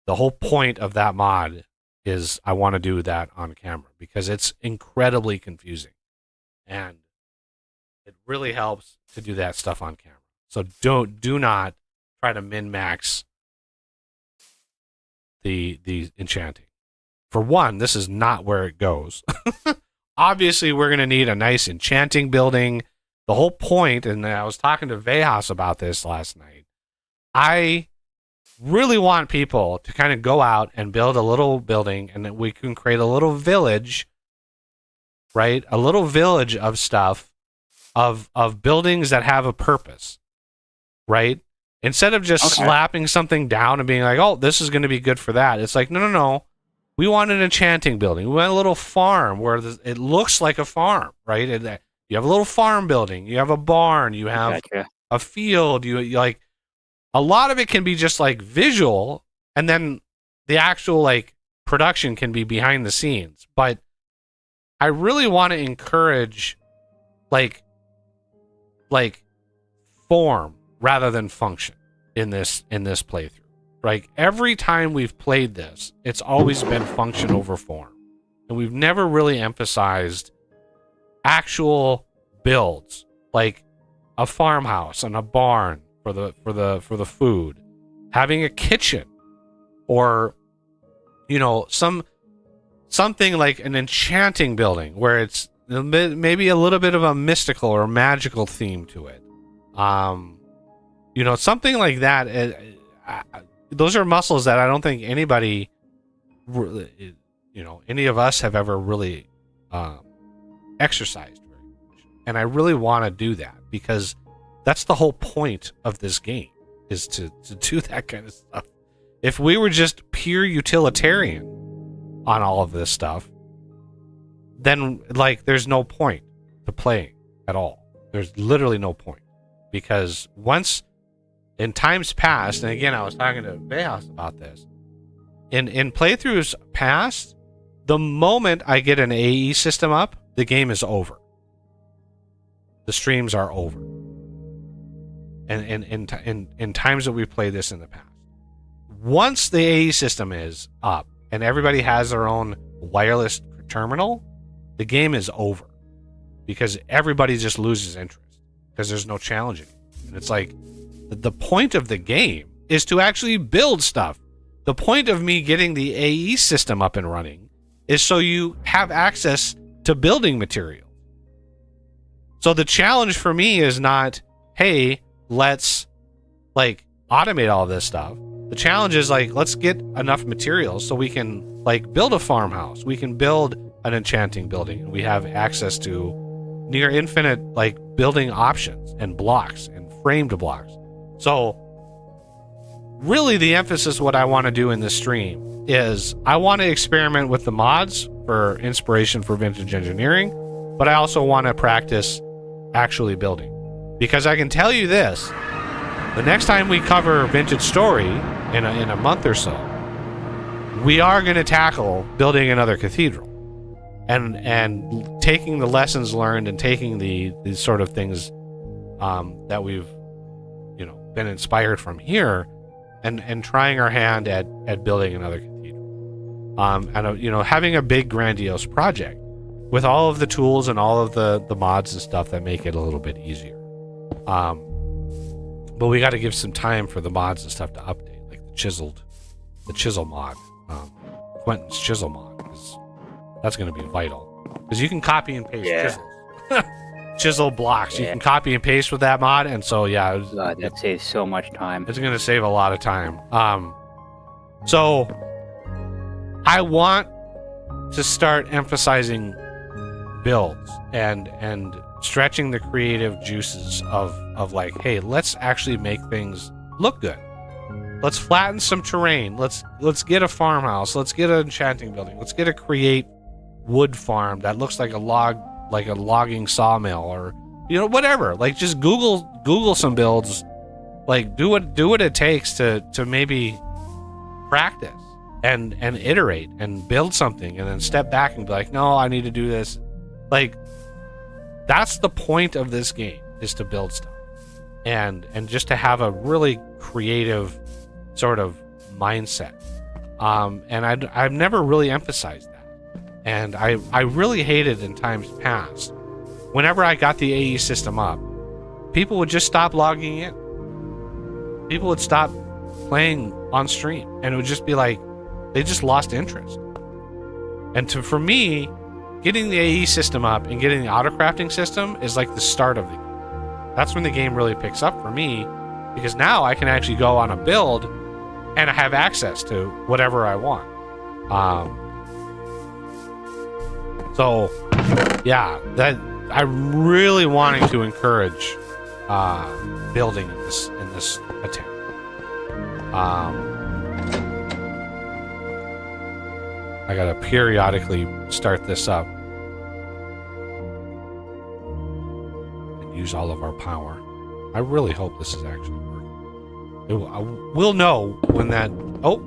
The whole point of that mod is I want to do that on camera because it's incredibly confusing. And it really helps to do that stuff on camera. So do not try to min-max the enchanting. For one, this is not where it goes. Obviously, we're going to need a nice enchanting building. The whole point, and I was talking to Vejas about this last night, I really want people to kind of go out and build a little building, and then we can create a little village, right? A little village of stuff, of buildings that have a purpose, right? Instead of just slapping something down and being like, oh, this is going to be good for that. It's like, no. We want an enchanting building. We want a little farm where it looks like a farm, right? And you have a little farm building. You have a barn. You have a field. You like a lot of it can be just like visual, and then the actual like production can be behind the scenes. But I really want to encourage like form rather than function in this playthrough. Like every time we've played this, it's always been function over form. And we've never really emphasized actual builds, like a farmhouse and a barn for the food, having a kitchen, or something like an enchanting building where it's maybe a little bit of a mystical or magical theme to it. Something like that. Those are muscles that I don't think anybody, any of us have ever really exercised very much. And I really want to do that because that's the whole point of this game, is to do that kind of stuff. if we were just pure utilitarian on all of this stuff, then like there's no point to playing at all. There's literally no point, because once in times past, and again I was talking to Bejas about this, in playthroughs past, the moment I get an AE system up, the game is over. The streams are over. And in times that we've played this in the past, once the AE system is up and everybody has their own wireless terminal, the game is over, because everybody just loses interest because there's no challenging. And it's like the point of the game is to actually build stuff. The point of me getting the AE system up and running is so you have access to building material. So the challenge for me is not, hey, let's like automate all this stuff. The challenge is like, let's get enough materials so we can like build a farmhouse. We can build an enchanting building, and we have access to near infinite like building options and blocks and framed blocks. So really the emphasis, what I want to do in this stream is I want to experiment with the mods for inspiration for vintage engineering, but I also want to practice actually building. Because I can tell you this, the next time we cover Vintage Story in a month or so, we are going to tackle building another cathedral, and taking the lessons learned and taking the sort of things that we've been inspired from here, and trying our hand at building another cathedral, and having a big grandiose project with all of the tools and all of the mods and stuff that make it a little bit easier. But we got to give some time for the mods and stuff to update, like the chisel mod, Quentin's chisel mod, because that's going to be vital. Because you can copy and paste chisels, chisel blocks. You can copy and paste with that mod, and so that saves so much time. It's going to save a lot of time. So I want to start emphasizing builds and stretching the creative juices of like, hey, let's actually make things look good. Let's flatten some terrain. Let's get a farmhouse. Let's get an enchanting building. Let's get a create wood farm that looks like a logging sawmill, or whatever. Like, just Google some builds. Like, do what it takes to maybe practice and iterate and build something, and then step back and be like, no, I need to do this. Like, that's the point of this game, is to build stuff and just to have a really creative sort of mindset. And I've never really emphasized that. And I really hated in times past, whenever I got the AE system up, people would just stop logging in. People would stop playing on stream, and it would just be like, they just lost interest. And for me, getting the AE system up and getting the auto-crafting system is like the start of the game. That's when the game really picks up for me, because now I can actually go on a build and I have access to whatever I want. So yeah, that I'm really wanting to encourage building in this attempt. I gotta periodically start this up and use all of our power. I really hope this is actually working. We'll know when that... Oh!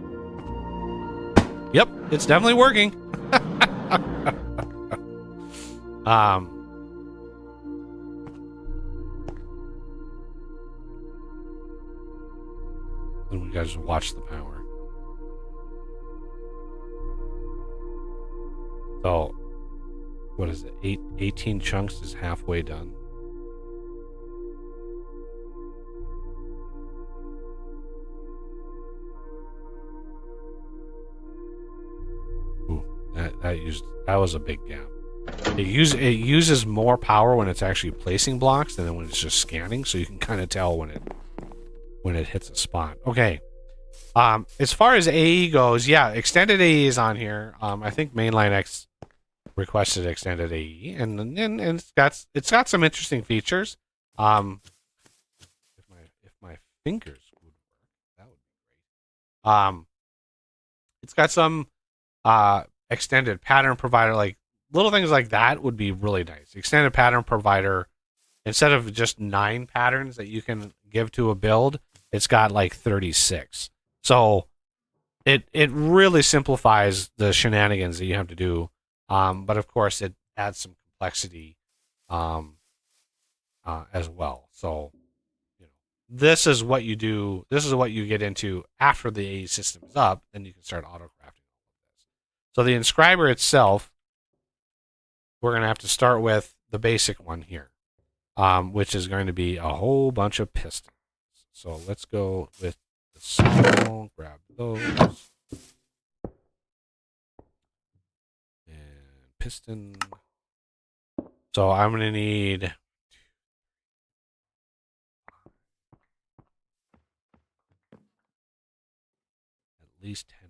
Yep, it's definitely working. And we guys watch the power. So, what is it? 18 chunks is halfway done. Ooh, that was a big gap. It uses more power when it's actually placing blocks than when it's just scanning, so you can kind of tell when it hits a spot. Okay. As far as AE goes, yeah, extended AE is on here. I think Mainline X requested extended AE, and it's got some interesting features. If my fingers would work, that would be It's got some extended pattern provider, like little things like that would be really nice. Extended pattern provider, instead of just 9 patterns that you can give to a build, it's got like 36. So it really simplifies the shenanigans that you have to do. But of course, it adds some complexity as well. So, you know, this is what you do. This is what you get into after the AE system is up. Then you can start auto crafting. So the inscriber itself, we're going to have to start with the basic one here, which is going to be a whole bunch of pistons. So let's go with the small, grab those. And piston. So I'm going to need at least 10 of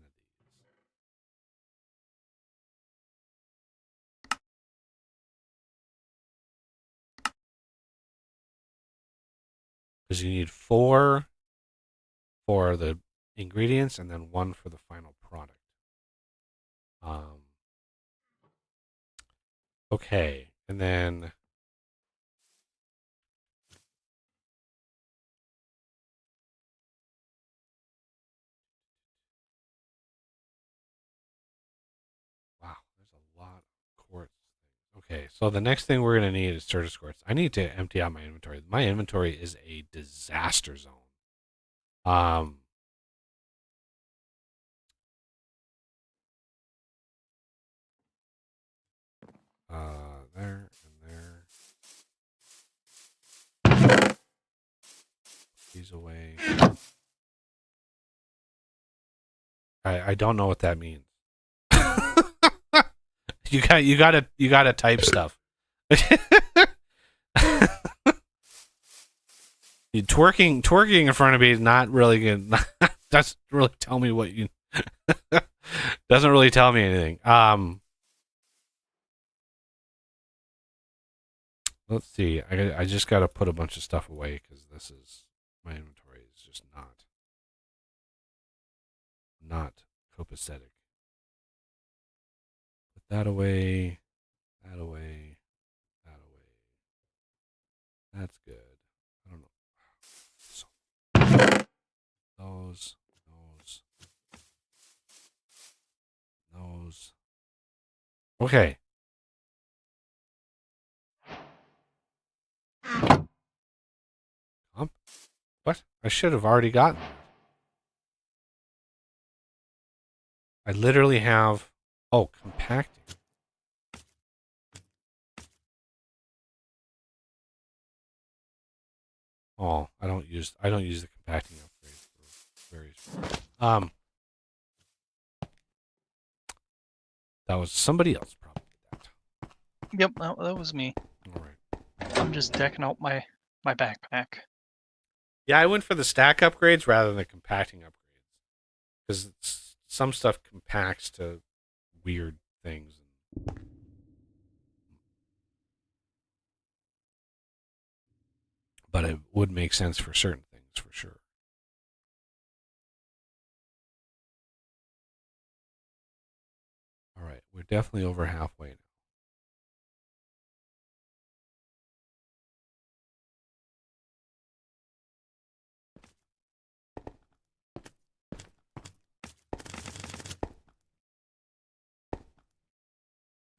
these. Because you need 4 for the ingredients and then 1 for the final product. Okay, and then wow, there's a lot of quartz. Okay, so the next thing we're going to need is Certus quartz. I need to empty out my inventory. My inventory is a disaster zone. There and there. These away. I don't know what that means. you gotta type stuff. Twerking in front of me is not really good. Doesn't really tell me what you. Doesn't really tell me anything. Let's see. I just got to put a bunch of stuff away because this is my inventory is just not copacetic. Put that away. That away. That away. That's good. I don't know. So, those. Okay. What? I should have already gotten that. I literally have. Oh, compacting. Oh, I don't use the compacting upgrade for various reasons. That was somebody else probably did that. Yep, that was me. All right. I'm just decking out my backpack. Yeah, I went for the stack upgrades rather than the compacting upgrades because some stuff compacts to weird things. But it would make sense for certain things for sure. All right, we're definitely over halfway now.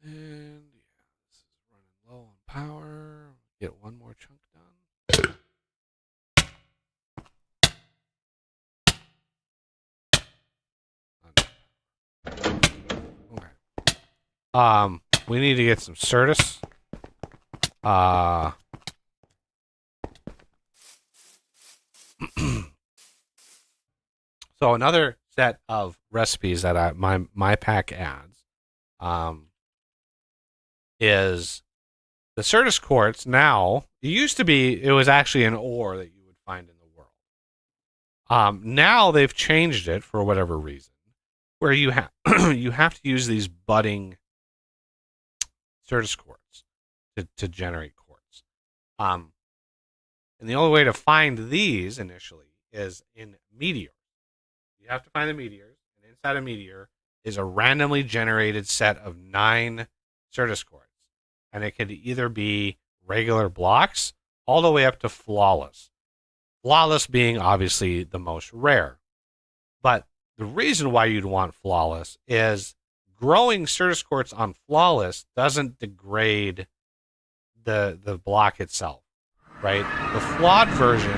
And yeah, this is running low on power. Get one more chunk done. Okay. We need to get some Certus. So another set of recipes that my pack adds, is the Certus quartz. Now it used to be it was actually an ore that you would find in the world. Now they've changed it for whatever reason, where you have you have to use these budding Certus quartz to generate quartz. And the only way to find these initially is in meteors. You have to find the meteors, and inside a meteor is a randomly generated set of 9 Certus quartz. And it could either be regular blocks all the way up to flawless. Flawless being obviously the most rare. But the reason why you'd want flawless is growing Certus quartz on flawless doesn't degrade the block itself, right? The flawed version,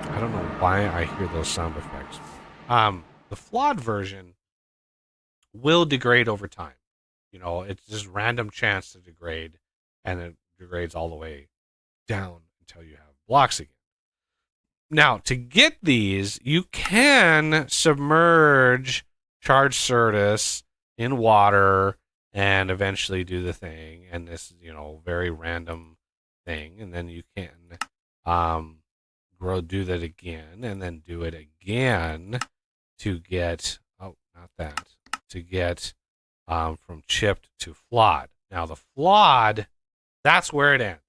I don't know why I hear those sound effects. The flawed version will degrade over time. You know, it's just random chance to degrade, and it degrades all the way down until you have blocks again. Now, to get these, you can submerge charged Certus in water and eventually do the thing, and this, you know, very random thing, and then you can do that again, and then do it again to get, oh, not that, to get from chipped to flawed. Now, the flawed, that's where it ends.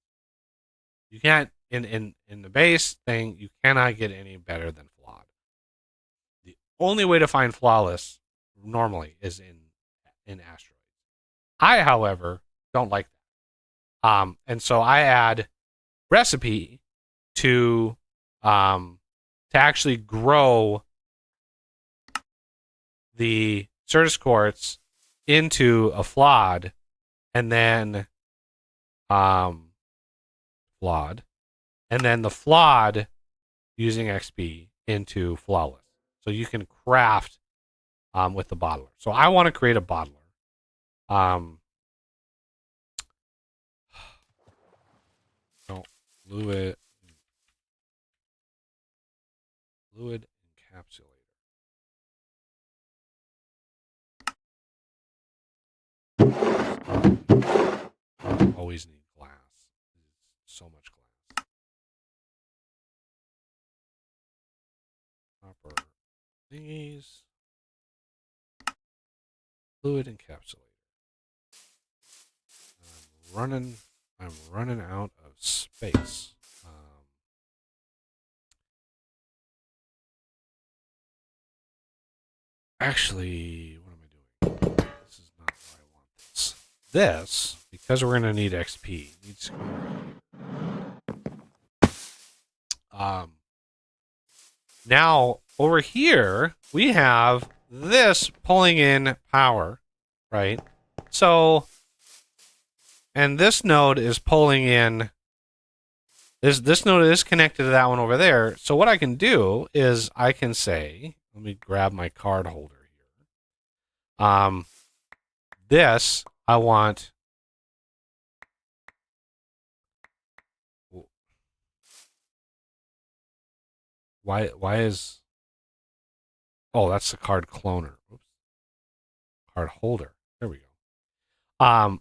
You can't, in the base thing, you cannot get any better than flawed. The only way to find flawless normally is in asteroids. I, however, don't like that. And so I add recipe to actually grow the Certus quartz into a flawed, and then flawed, and then the flawed using XP into flawless. So you can craft with the bottler. So I want to create a bottler. No, fluid encapsulator. Always need glass. So much glass. Copper thingies. Fluid encapsulator. I'm running out of space. Actually, what am I doing? This is not where I want this. This, because we're going to need XP, needs to come now, over here, we have this pulling in power, right? So, and this node is pulling in, this node is connected to that one over there. So what I can do is I can say, let me grab my card holder here. This, I want, why is, oh, that's the card cloner. Oops. Card holder. There we go.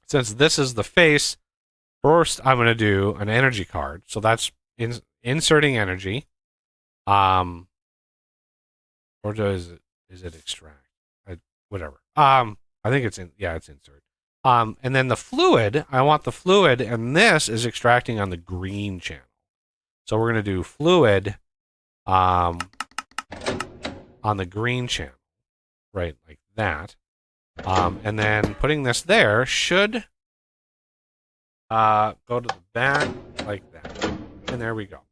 Since this is the face, first I'm going to do an energy card. So that's inserting energy. Or is it extract? Whatever. I think it's it's insert. And then the fluid, I want the fluid, and this is extracting on the green channel. So we're going to do fluid on the green channel, right, like that. And then putting this there should go to the back like that. And there we go.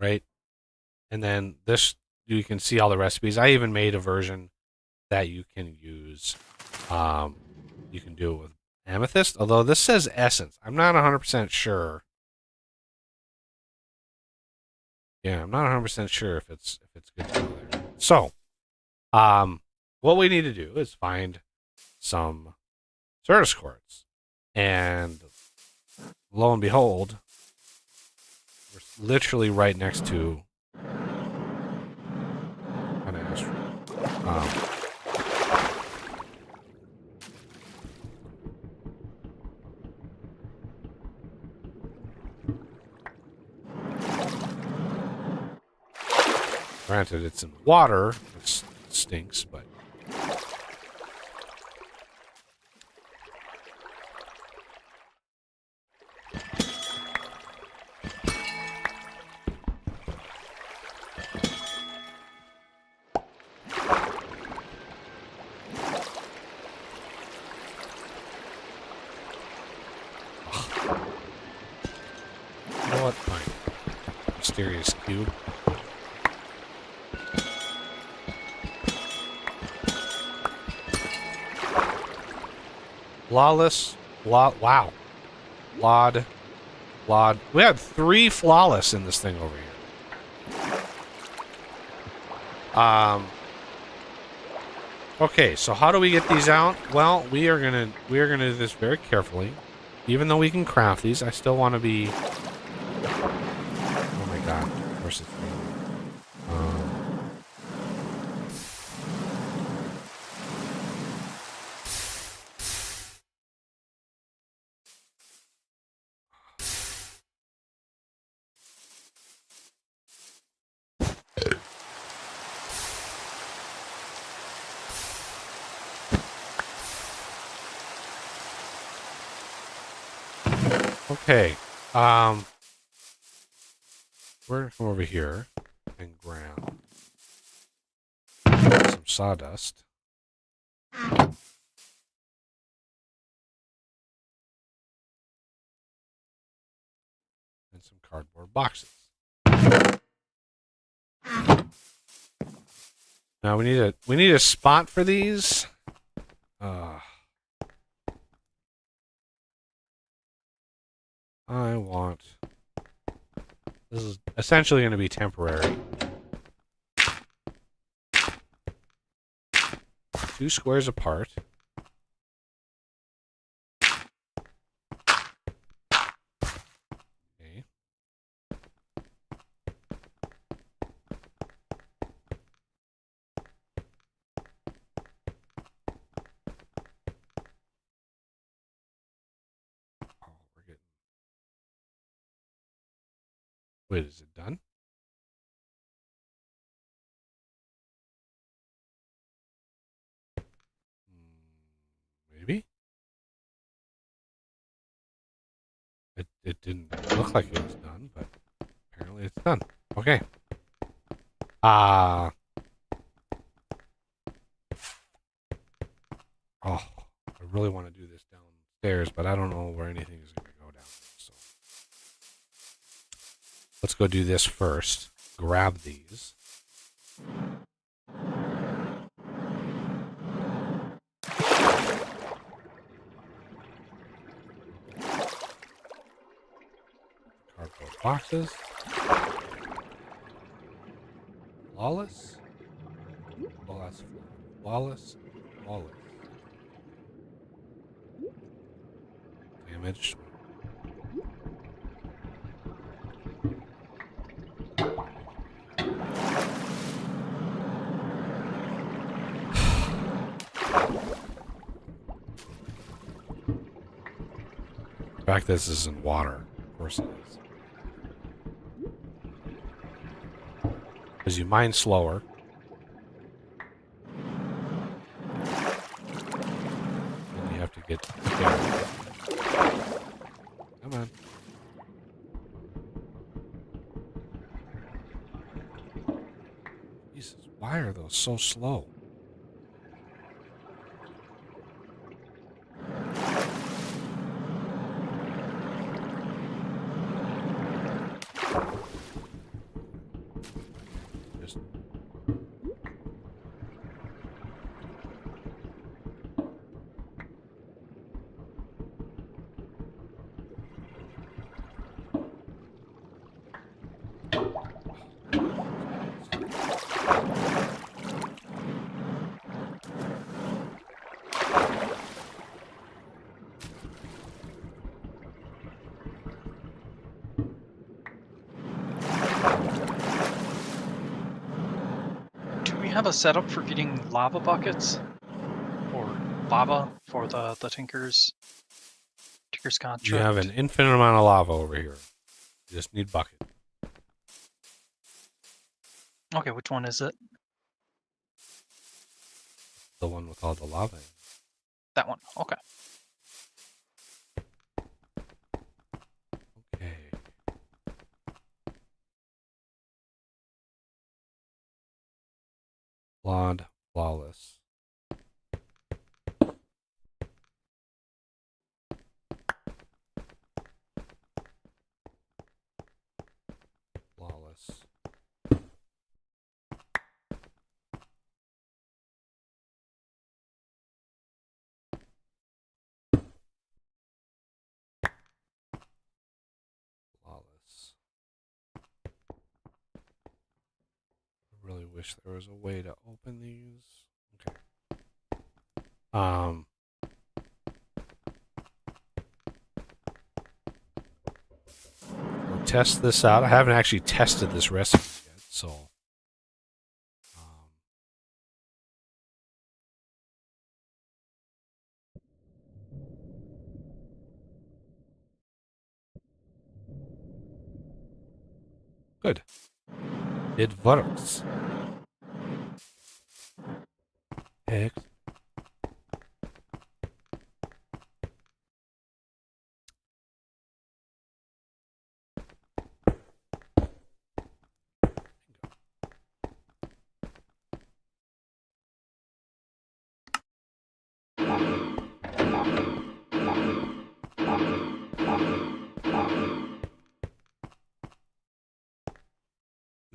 Right? And then this, you can see all the recipes. I even made a version that you can use. You can do it with amethyst, although this says essence. I'm not 100% sure. Yeah, I'm not 100% sure if it's good to go there. So, what we need to do is find some Certus quartz, and lo and behold, we're literally right next to an asteroid. Granted, it's in water. It stinks, but mysterious cube. Flawless. Wow. Flawed. We had 3 flawless in this thing over here. Okay, so how do we get these out? Well, we are gonna do this very carefully. Even though we can craft these, I still want to be. Oh my god! Of course it's me. Okay. We're gonna come over here and grab some sawdust. And some cardboard boxes. Now we need a spot for these. I want. This is essentially going to be temporary. 2 squares apart. Okay. Oh, we're getting. Wait, is it done? Maybe? It didn't look like it was done, but apparently it's done. Okay. Oh, I really want to do this downstairs, but I don't know where anything is going to go down. So let's go do this first. Grab these. Cardboard boxes. Flawless. Oh, that's flawless. Flawless. Damaged. In fact, this is in water. Of course it is. Because you mine slower. And you have to get down. Come on. Jesus, why are those so slow? Just Have a setup for getting lava buckets or lava for the Tinker's contract? you have an infinite amount of lava over here. You just need bucket. Okay, which one is it? The one with all the lava. That one. Okay. Okay. Flawless. Flawless. wish there was a way to open these. Okay. We'll test this out. I haven't actually tested this recipe yet, so. Good. It works. Heck.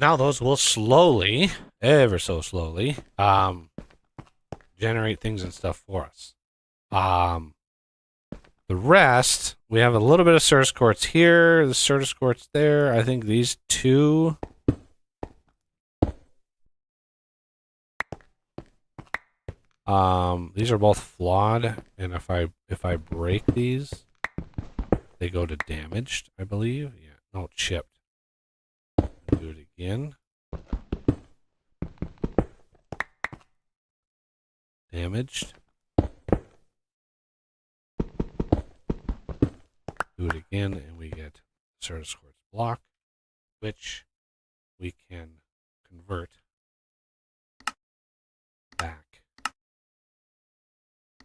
Now those will slowly, ever so slowly, generate things and stuff for us. The rest, we have a little bit of Certus quartz here, the Certus quartz there. I think these two. These are both flawed, and if I break these, they go to damaged, I believe. Yeah, no, chipped. Do it again. Damaged. Do it again, and we get Certus quartz block, which we can convert back.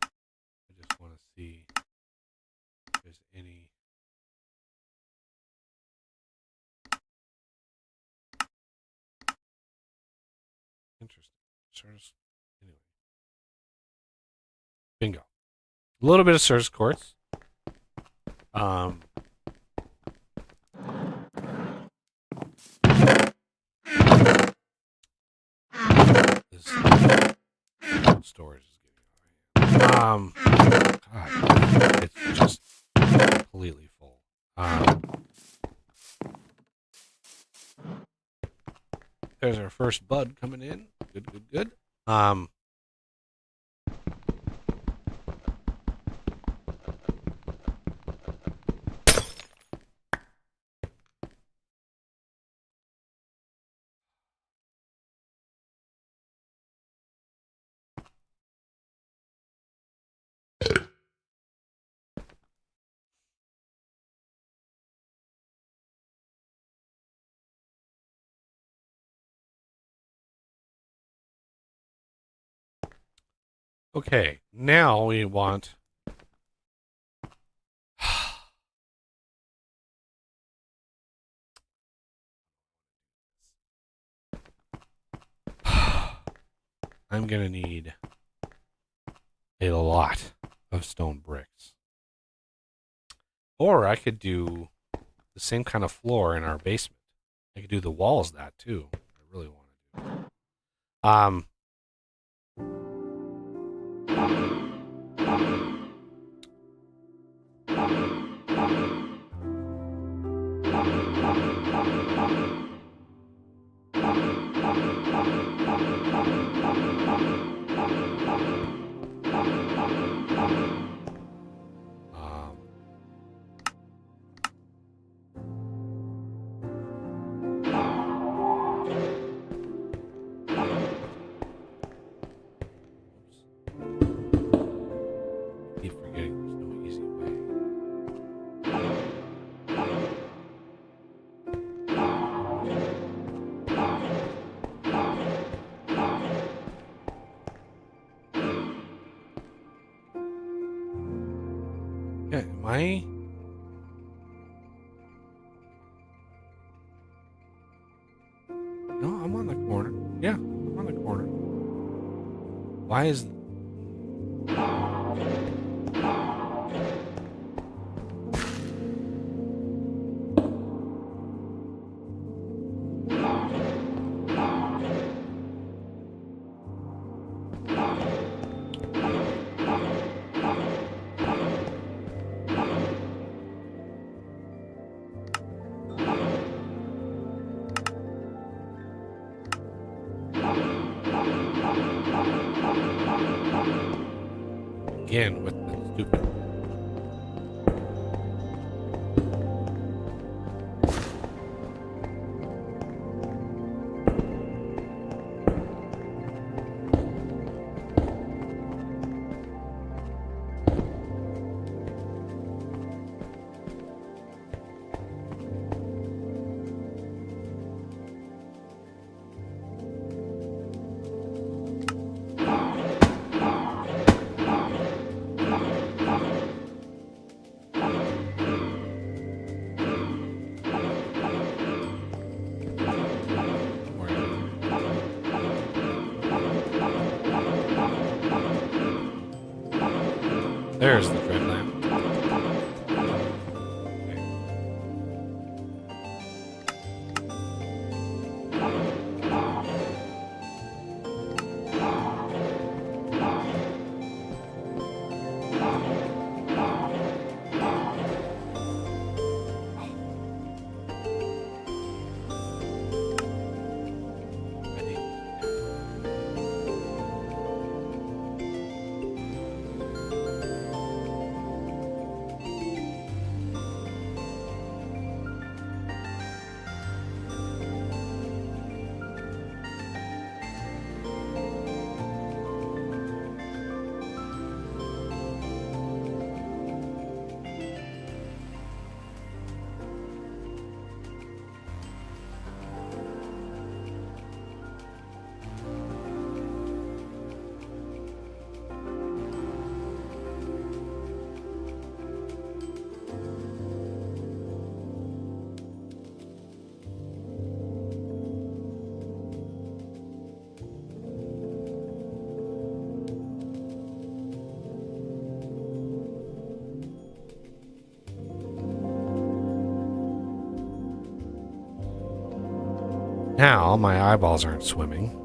I just want to see if there's any. Interesting. Anyway. Bingo. A little bit of Certus quartz. This storage is getting God, it's just completely full. There's our first bud coming in. Good, good, good. Okay, now we want I'm gonna need a lot of stone bricks. Or I could do the same kind of floor in our basement. I could do the walls that too. I really want to do. Keep forgetting there's no easy way. Yeah, am I? No, I'm on the corner. Yeah, I'm on the corner. Why is... Again with the stupid. There's the dread lamp. Now my eyeballs aren't swimming.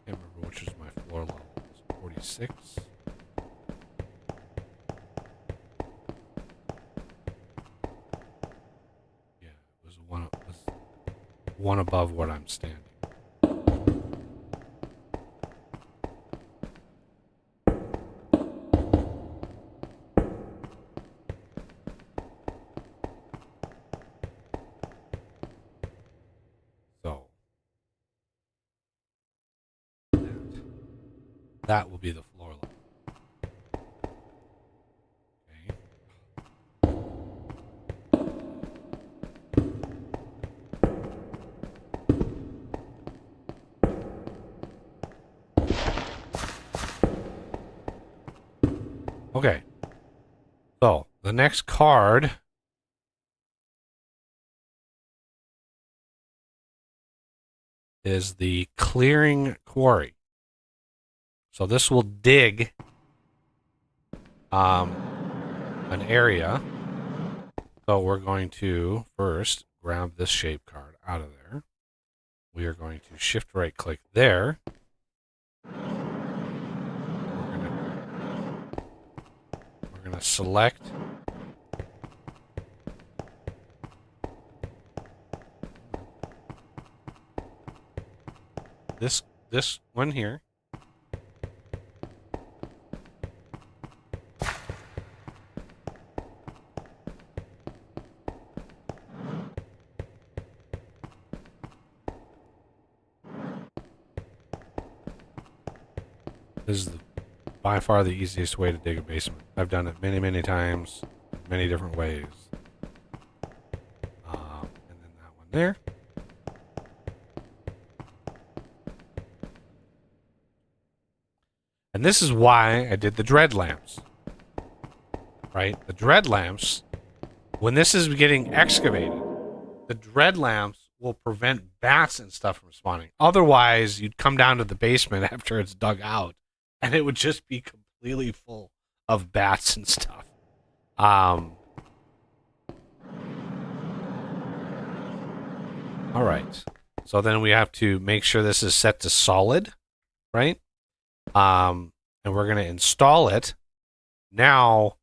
Can't remember which is my floor level. Is it 46? Yeah, it was one above what I'm standing. So that will be the floor level. Okay. Okay. So the next card is the clearing quarry. So this will dig an area. So we're going to first grab this shape card out of there. We are going to shift right click there going to select this one here. This is by far the easiest way to dig a basement. I've done it many, many times, many different ways. And then that one there. And this is why I did the dread lamps. Right? The dread lamps, when this is getting excavated, the dread lamps will prevent bats and stuff from spawning. Otherwise, you'd come down to the basement after it's dug out, and it would just be completely full of bats and stuff. All right. So then we have to make sure this is set to solid, right? And we're going to install it. Now,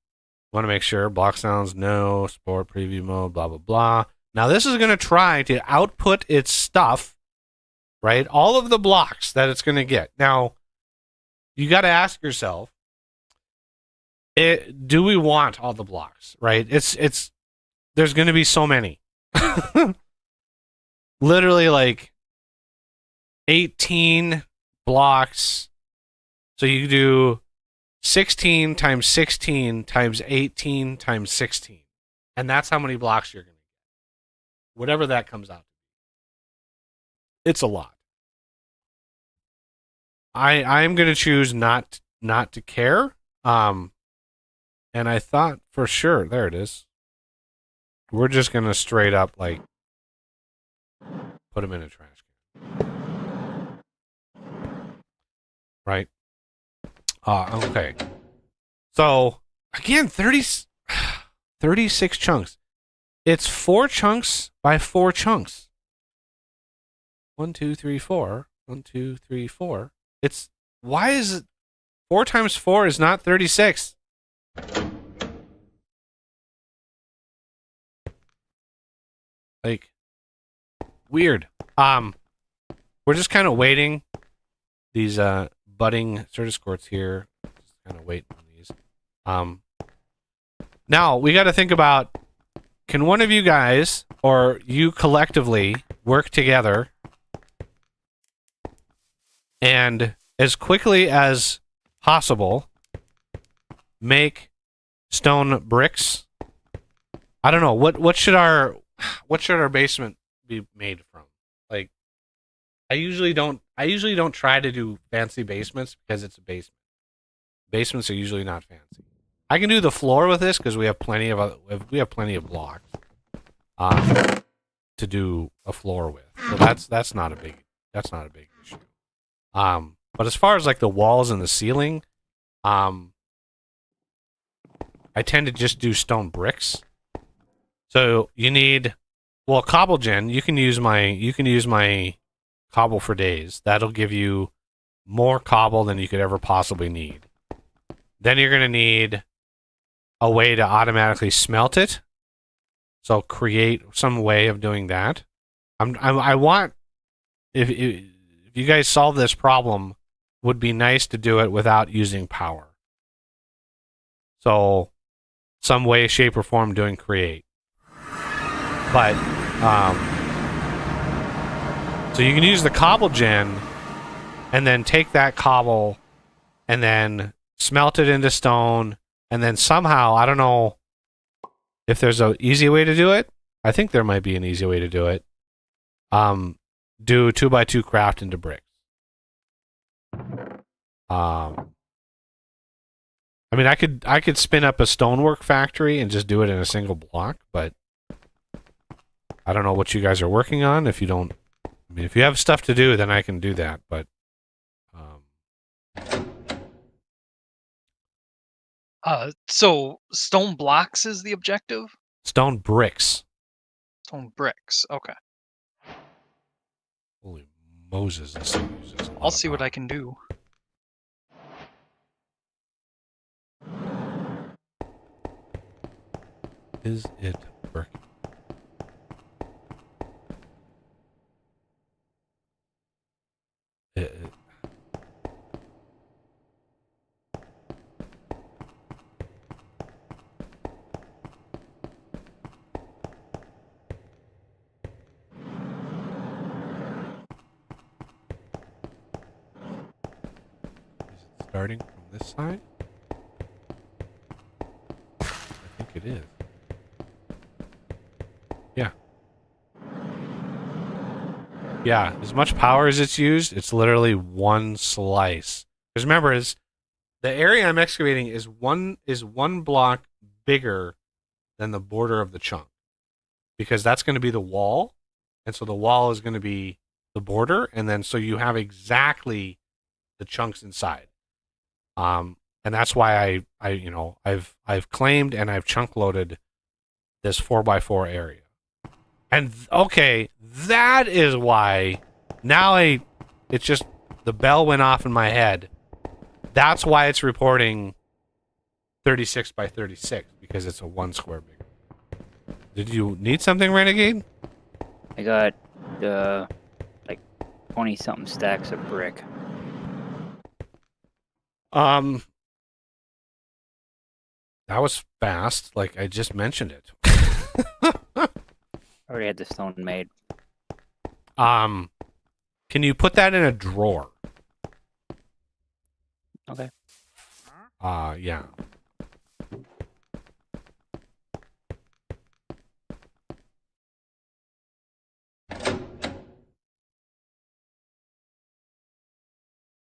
want to make sure block sounds, no, sport preview mode, blah, blah, blah. Now, this is going to try to output its stuff, right? All of the blocks that it's going to get. Now, you got to ask yourself, do we want all the blocks, right? There's going to be so many. Literally like 18 blocks. So you do 16 times 16 times 18 times 16. And that's how many blocks you're going to get. Whatever that comes out to be. It's a lot. I'm going to choose not to care. And I thought for sure, there it is. We're just going to straight up like put them in a trash can. Right? Okay. So, again, 36 chunks. It's 4 chunks by 4 chunks. 1, 2, 3, 4. 1, 2, 3, 4. Why is it 4 times 4 is not 36? Like, weird. We're just kind of waiting. These budding Certus quartz here. Just kind of waiting on these. Now we got to think about: can one of you guys or you collectively work together and as quickly as possible make stone bricks? I don't know what should our basement be made from? Like, I usually don't try to do fancy basements because it's a basement. Basements are usually not fancy. I can do the floor with this because we have plenty of blocks to do a floor with. So that's not a big issue. But as far as like the walls and the ceiling, I tend to just do stone bricks. So you need, well, cobble gen. You can use my cobble for days. That'll give you more cobble than you could ever possibly need. Then you're gonna need a way to automatically smelt it. So create some way of doing that. I want, if you guys solve this problem, would be nice to do it without using power. So some way, shape, or form doing create. But so you can use the cobble gen and then take that cobble and then smelt it into stone, and then somehow, I don't know if there's an easy way to do it. I think there might be an easy way to do it. Do 2x2 craft into bricks. I mean, I could spin up a stonework factory and just do it in a single block, but I don't know what you guys are working on. If you don't, I mean, if you have stuff to do, then I can do that. But so stone blocks is the objective? stone bricks. Stone bricks. Okay. Holy Moses! This thing uses a lot I'll of see what power. I can do. Is it working? It- Is it starting from this side? I think it is. Yeah. Yeah, as much power as it's used, it's literally one slice. Because remember, the area I'm excavating is one block bigger than the border of the chunk. Because that's going to be the wall. And so the wall is going to be the border, and then so you have exactly the chunks inside. And that's why I've claimed and I've chunk loaded this 4x4 area. And okay, that is why now it's just the bell went off in my head. That's why it's reporting 36 by 36 because it's a 1 square bigger. Did you need something, Renegade? I got like 20 something stacks of brick. That was fast. Like I just mentioned it. I already had the stone made. Can you put that in a drawer? Okay. Yeah.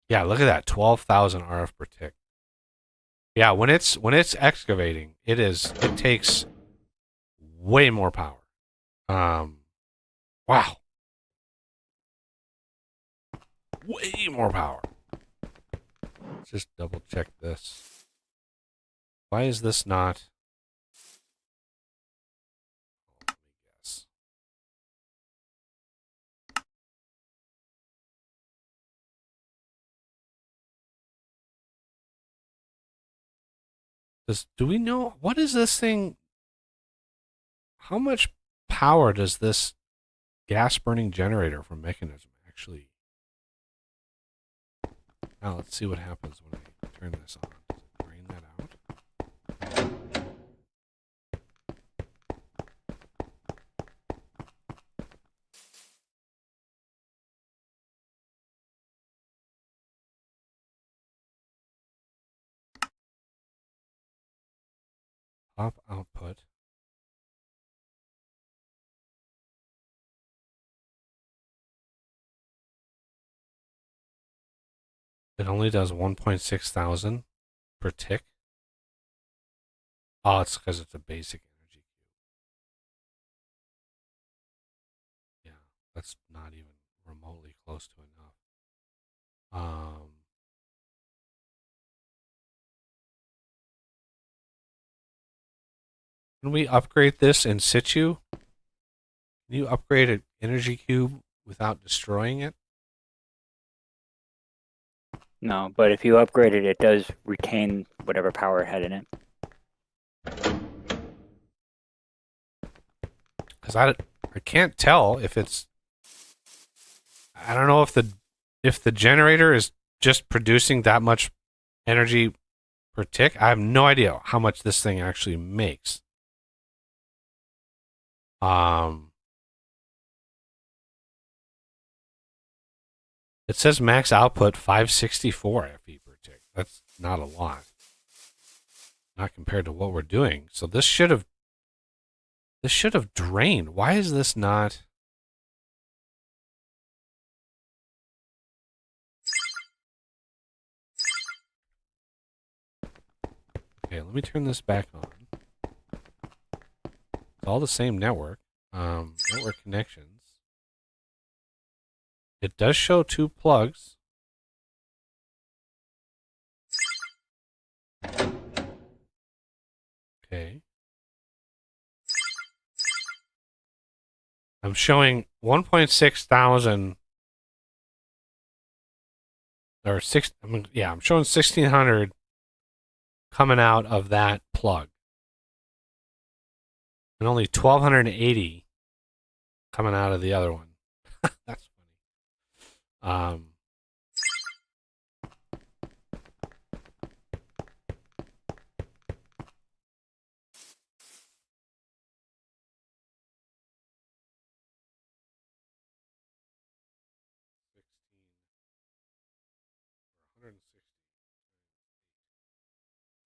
Yeah, look at that. 12,000 RF per tick. Yeah, when it's excavating, it takes way more power. Wow. Way more power. Let's just double check this. Why is this not? Let me guess. Do we know what is this thing? How much power does this gas burning generator from Mechanism actually? Now let's see what happens when I turn this on. Does it drain that out? Pop output. It only does 1.6 thousand per tick. Oh, it's because it's a basic energy cube. Yeah, that's not even remotely close to enough. Can we upgrade this in situ? Can you upgrade an energy cube without destroying it? No, but if you upgrade it, it does retain whatever power it had in it. Because I can't tell if it's. I don't know if the generator is just producing that much energy per tick. I have no idea how much this thing actually makes. It says max output 564 FE per tick. That's not a lot. Not compared to what we're doing. So this should have drained. Why is this not? Okay, let me turn this back on. It's all the same network. Network connections. It does show 2 plugs. Okay. I'm showing 1.6 thousand or six. I'm showing 1,600 coming out of that plug. and only 1,280 coming out of the other one. That's funny.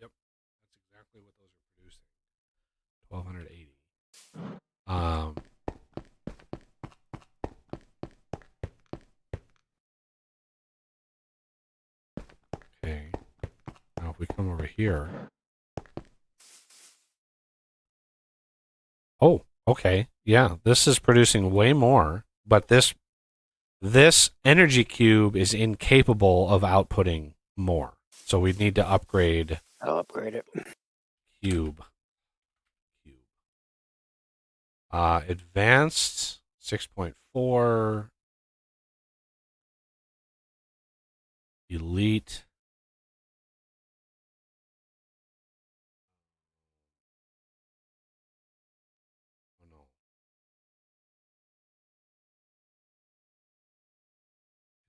Yep, that's exactly what those are producing. 1,280. Okay. Now if we come over here. Oh, okay. Yeah, this is producing way more, but this energy cube is incapable of outputting more. So we need to upgrade I'll upgrade it. cube. Advanced 6.4. Elite. Oh no.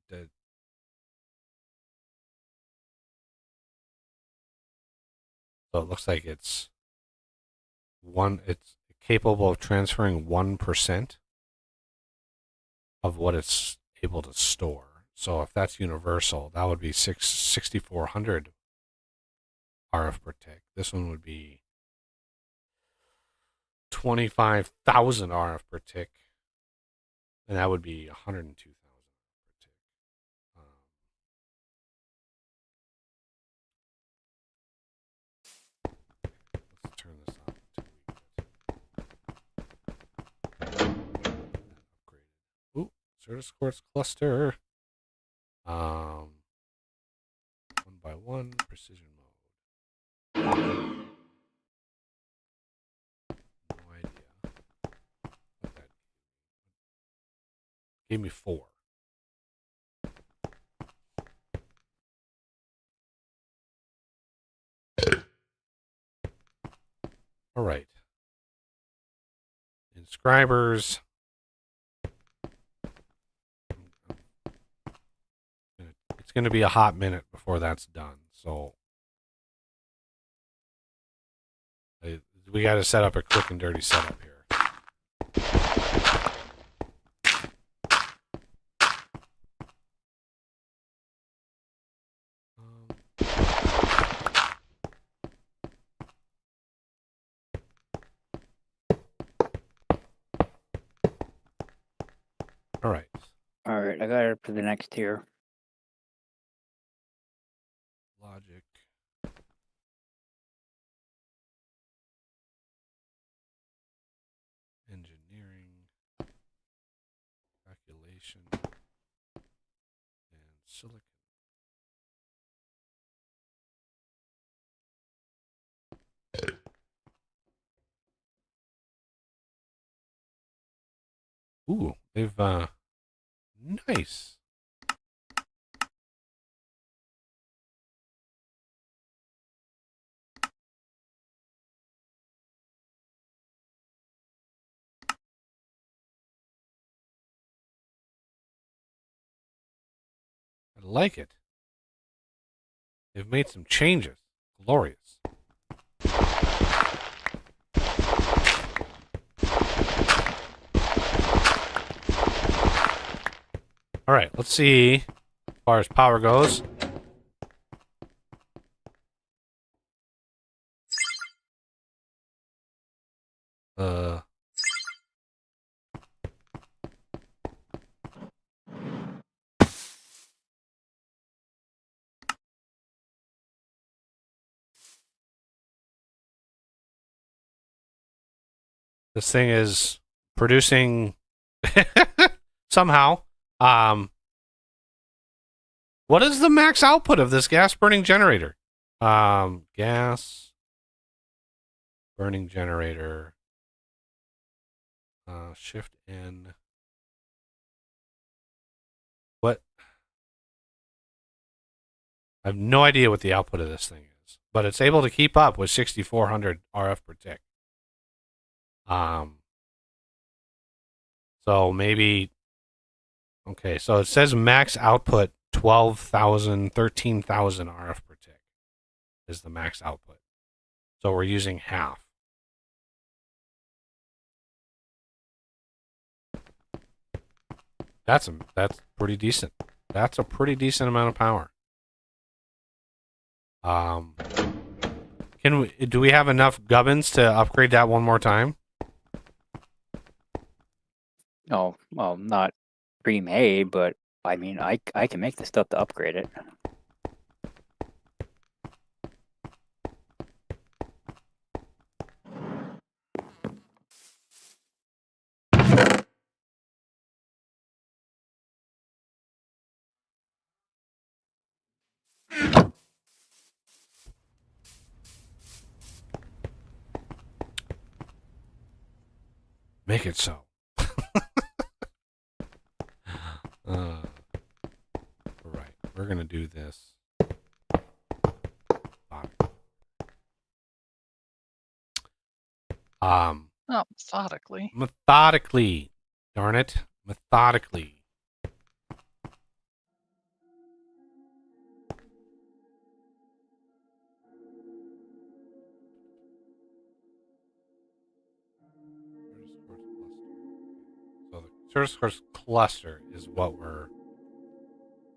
The, so it looks like it's capable of transferring 1% of what it's able to store. So if that's universal, that would be 6,400 RF per tick. This one would be 25,000 RF per tick, and that would be 102,000 per tick. Let's turn this on until we get that upgraded. Ooh, Certus Quartz cluster. 1x1 precision mode. No idea what that gave me 4. All right. Inscribers. It's going to be a hot minute before that's done. So we got to set up a quick and dirty setup here. All right. All right, I got it up to the next tier. Logic. Engineering. Calculation. And silicon. Ooh, they've nice. I like it. They've made some changes. Glorious. All right, let's see as far as power goes. This thing is producing somehow. What is the max output of this gas burning generator? Gas burning generator. Shift N. What? I have no idea what the output of this thing is, but it's able to keep up with 6,400 RF per tick. So maybe, okay, so it says max output 12,000, 13,000 RF per tick is the max output. So we're using half. That's pretty decent. That's a pretty decent amount of power. Do we have enough gubbins to upgrade that one more time? Oh, well, not pre-made, but I mean, I can make the stuff to upgrade it. Make it so. Right, we're gonna do this. Oh, methodically. Methodically. Darn it. Methodically. So the surface course cluster is what we're.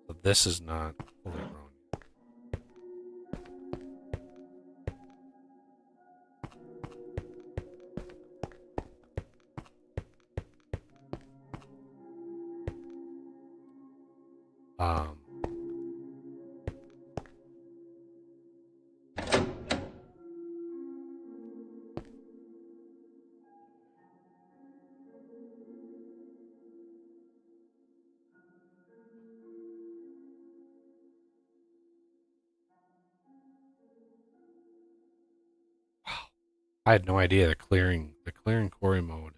So this is not fully grown. Um, I had no idea the clearing quarry mode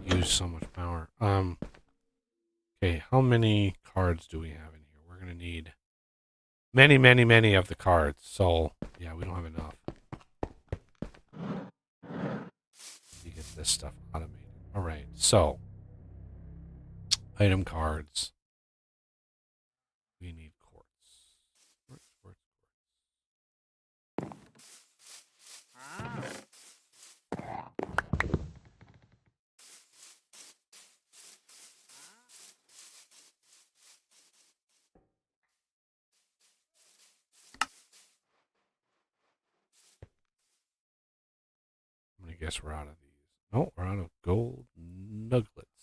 used so much power. Okay, how many cards do we have in here? We're gonna need many, many, many of the cards. So yeah, we don't have enough to get this stuff automated. All right, so item cards. We need quartz. Quartz. I'm gonna guess we're out of these. No, we're out of gold nuggets. Redstone.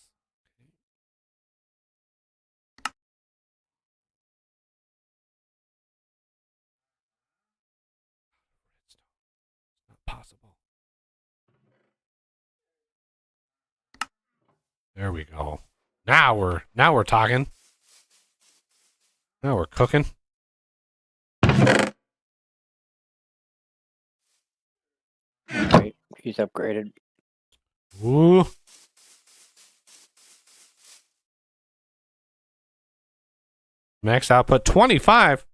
Not possible. There we go. Now we're talking. Now we're cooking. Right, she's upgraded. Woo. Max output 25.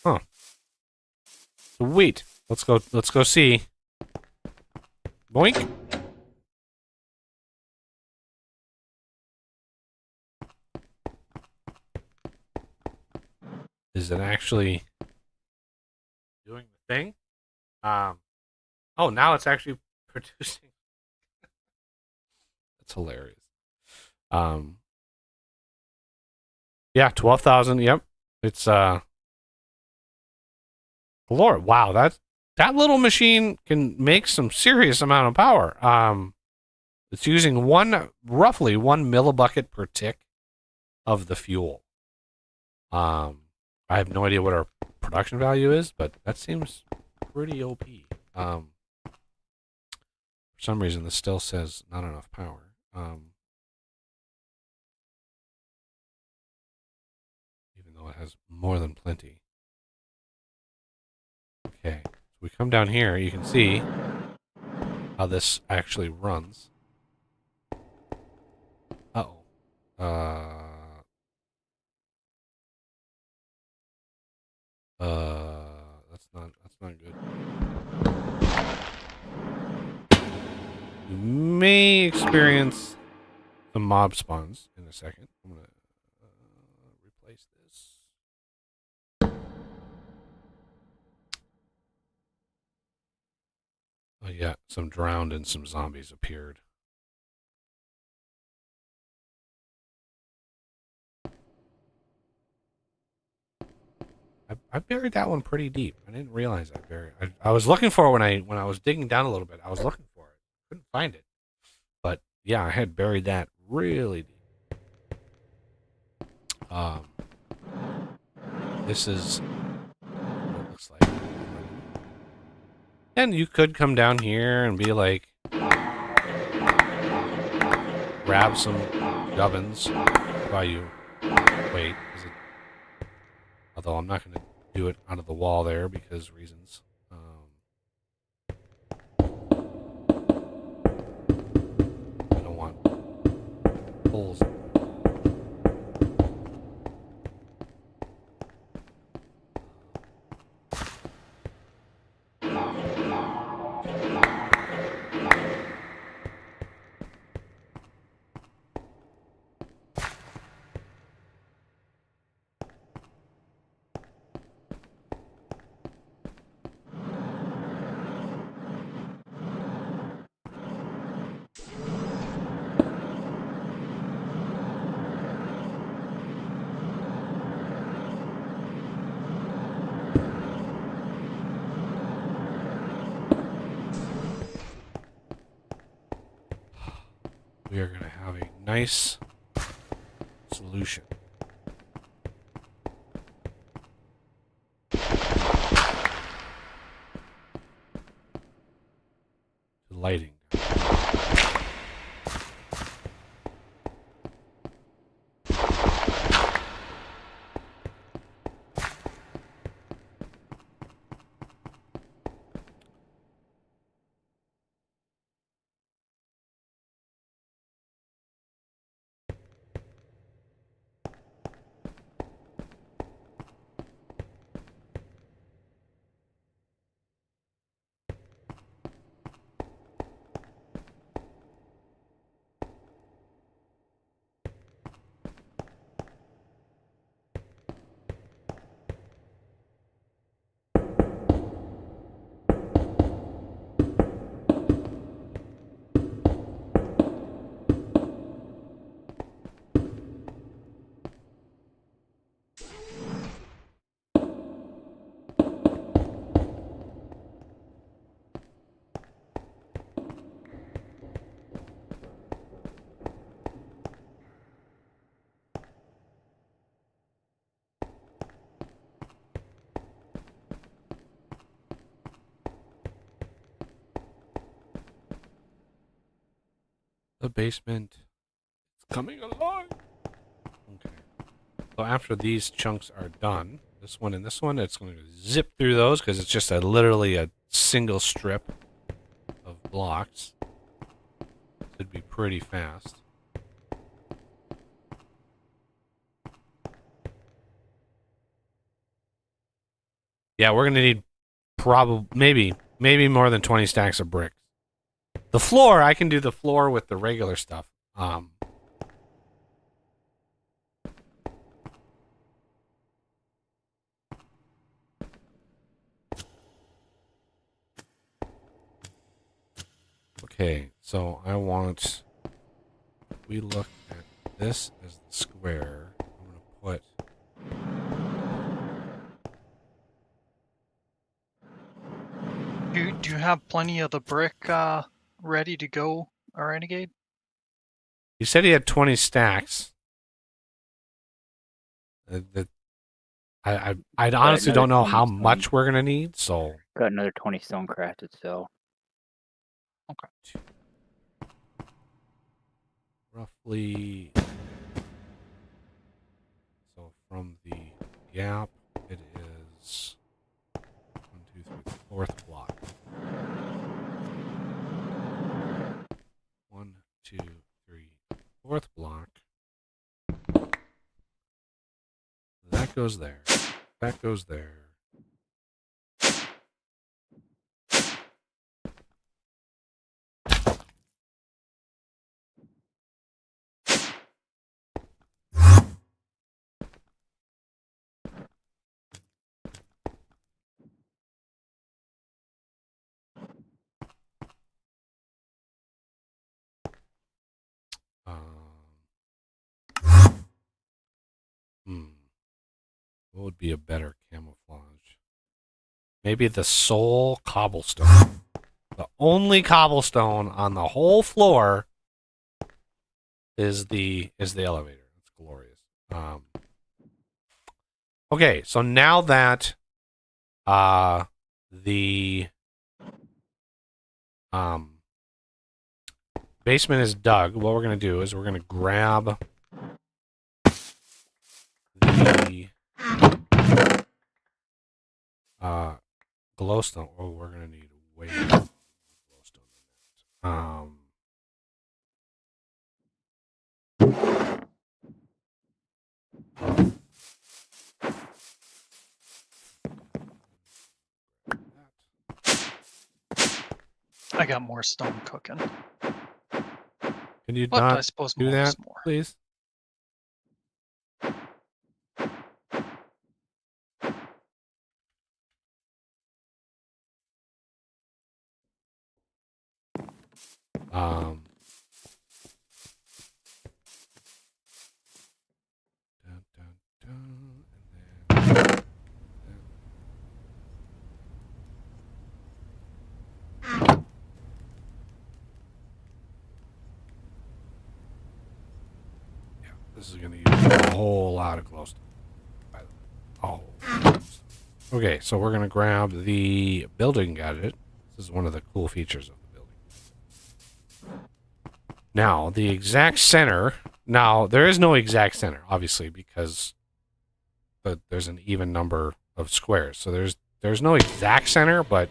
Huh. Sweet. Let's go see. Boink. Is it actually doing the thing? Oh, now it's actually producing. That's hilarious. Yeah, 12,000. Yep. It's Lord, wow, that little machine can make some serious amount of power. It's using roughly 1 millibucket per tick of the fuel. I have no idea what our production value is, but that seems pretty OP. For some reason, this still says not enough power. Even though it has more than plenty. Okay, so we come down here. You can see how this actually runs. Uh-oh. That's not good. You may experience some mob spawns in a second. I'm gonna replace this. Oh yeah, some drowned and some zombies appeared. I buried that one pretty deep. I didn't realize I buried. I was looking for it when I was digging down a little bit. I was looking for it, couldn't find it. But yeah, I had buried that really deep. This is what it looks like. And you could come down here and be like, grab some gubbins while you wait. Although I'm not going to do it out of the wall there because reasons. I don't want holes. We are going to have a nice solution. To lighting. The basement is coming along. Okay. So after these chunks are done, this one and this one, it's going to zip through those because it's just literally a single strip of blocks. Should be pretty fast. Yeah, we're going to need maybe more than 20 stacks of bricks. The floor, I can do the floor with the regular stuff. Okay, so we look at this as the square. I'm going to put Do you have plenty of the brick ready to go, Renegade? He said he had 20 stacks. I honestly don't know how much we're gonna need. So Got another 20 stone crafted, so. Okay. Roughly. So from the gap, it is 1, 2, 3, fourth block. 1, 2, 3, fourth block. That goes there. That goes there. What would be a better camouflage? Maybe the sole cobblestone. The only cobblestone on the whole floor is the elevator. It's glorious. Okay, so now that the basement is dug, what we're gonna do is we're gonna grab the glowstone. Oh, we're gonna need way more glowstone than that. I got more stone cooking. Can you But I not suppose do more that, is more. please? Dun, dun, dun, and then, yeah, this is gonna use a whole lot of glowstone. By the way, a whole lot of glowstone. Okay, so we're gonna grab the building gadget. This is one of the cool features of the building. Now, the exact center. Now, there is no exact center, obviously, because there's an even number of squares. So there's no exact center, but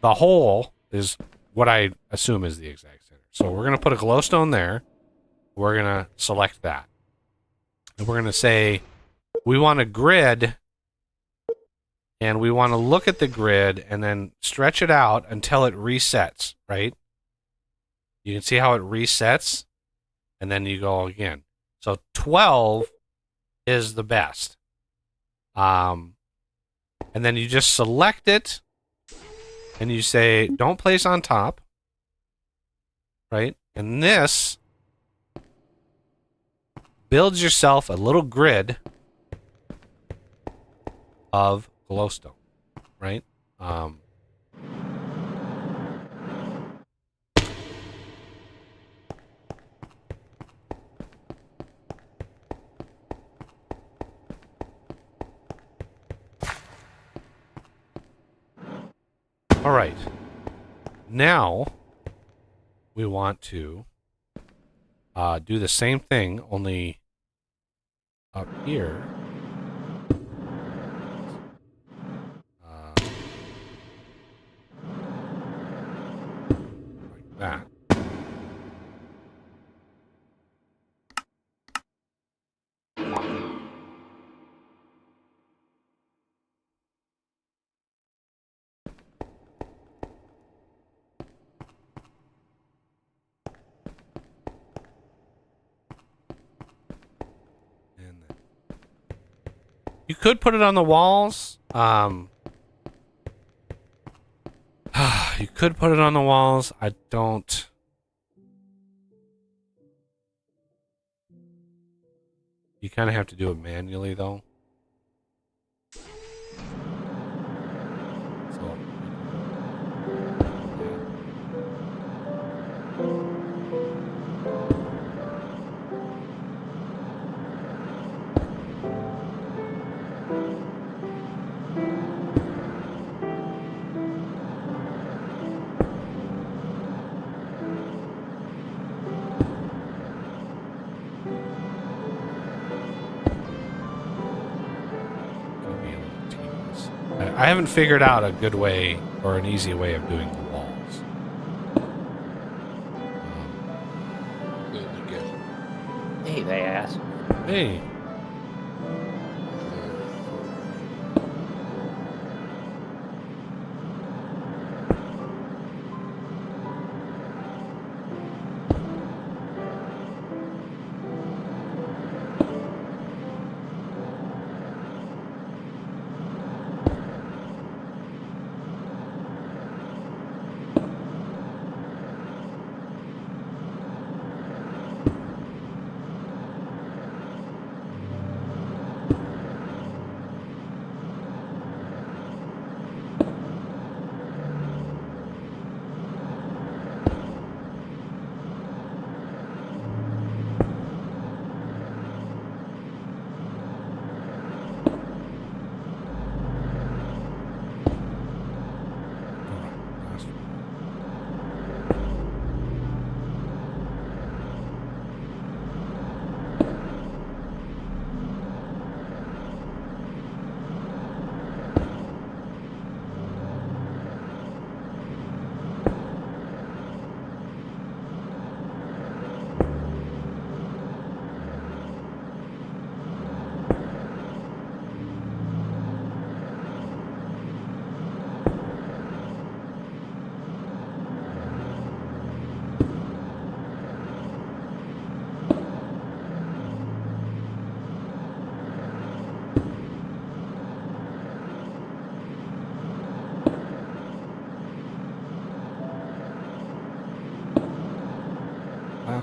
the hole is what I assume is the exact center. So we're gonna put a glowstone there. We're gonna select that, and we're gonna say we want a grid. And we want to look at the grid and then stretch it out until it resets, right? You can see how it resets, and then you go again. So 12 is the best. And then you just select it, and you say, don't place on top, right? And this builds yourself a little grid of glowstone, right? All right. Now we want to do the same thing, only up here. Like that. And then you could put it on the walls. You could put it on the walls. I don't. You kind of have to do it manually, though. So. Gonna be a little tedious. I haven't figured out a good way or an easy way of doing the walls. Hey, they ass. Hey.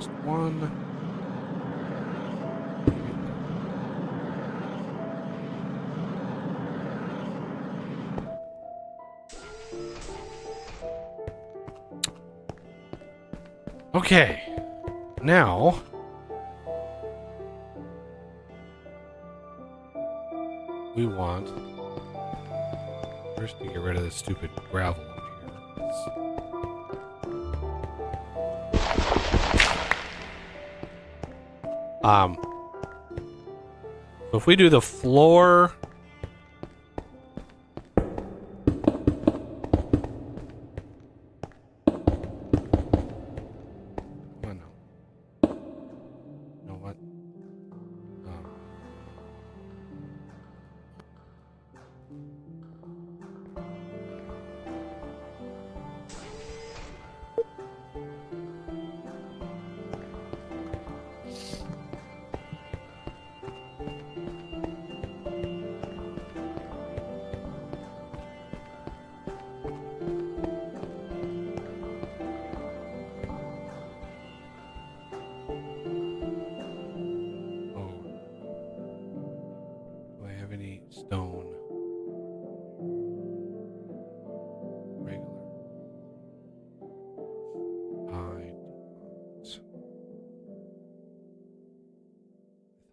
last one. Okay, now we want first to get rid of this stupid gravel up here. So if we do the floor, oh no, you know what? Do I have any stone? Regular.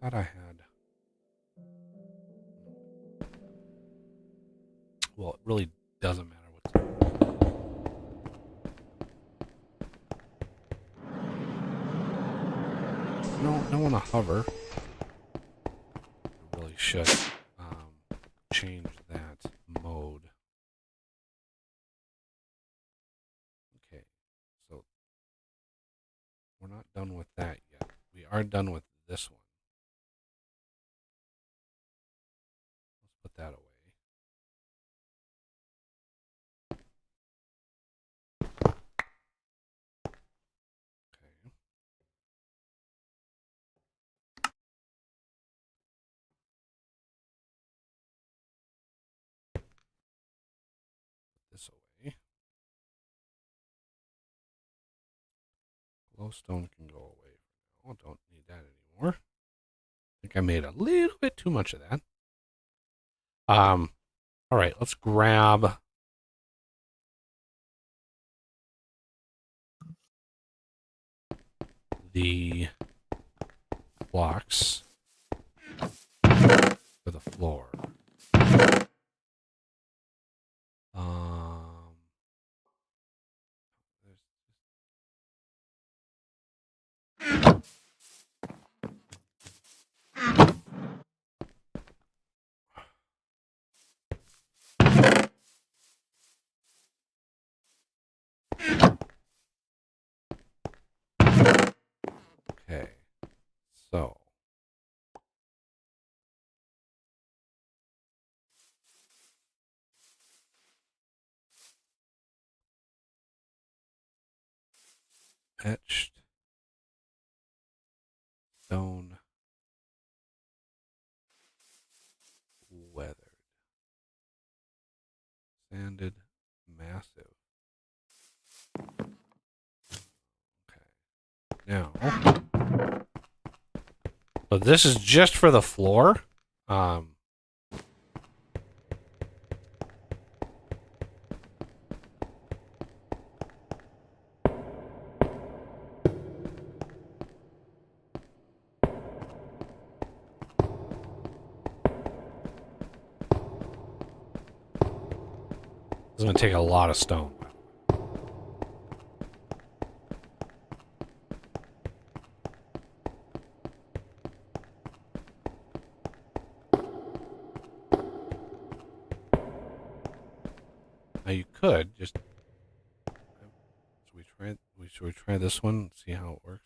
I thought I had. Well, it really doesn't matter what's. No, don't want to hover. I really should change that mode. Okay, so we're not done with that yet. We are done with this one. Let's put that away. Okay. Put this away. Glowstone can go away for now. Don't need that anymore. I think I made a little bit too much of that. All right, let's grab the blocks for the floor. Okay, so etched stone weathered sanded massive. Okay, now so this is just for the floor. It's going to take a lot of stone. Now you could just. Should we try this one and see how it works?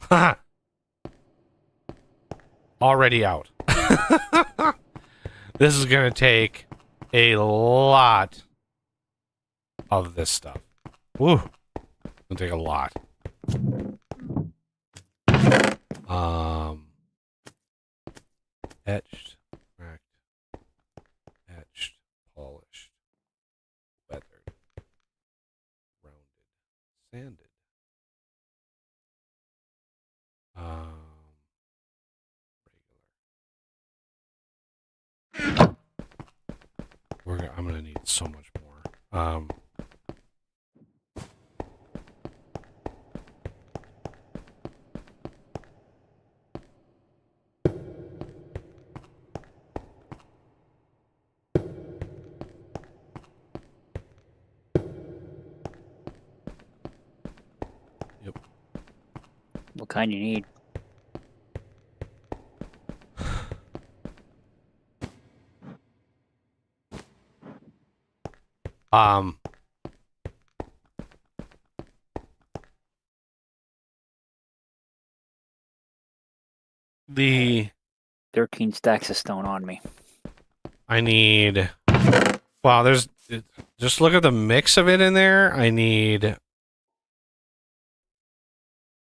Haha. Already out. This is going to take a lot of this stuff. Woo. It's going to take a lot. Etched, cracked, etched, polished. I'm gonna need so much more. What kind you need? Um, the 13 stacks of stone on me. I need. Wow, just look at the mix of it in there. I need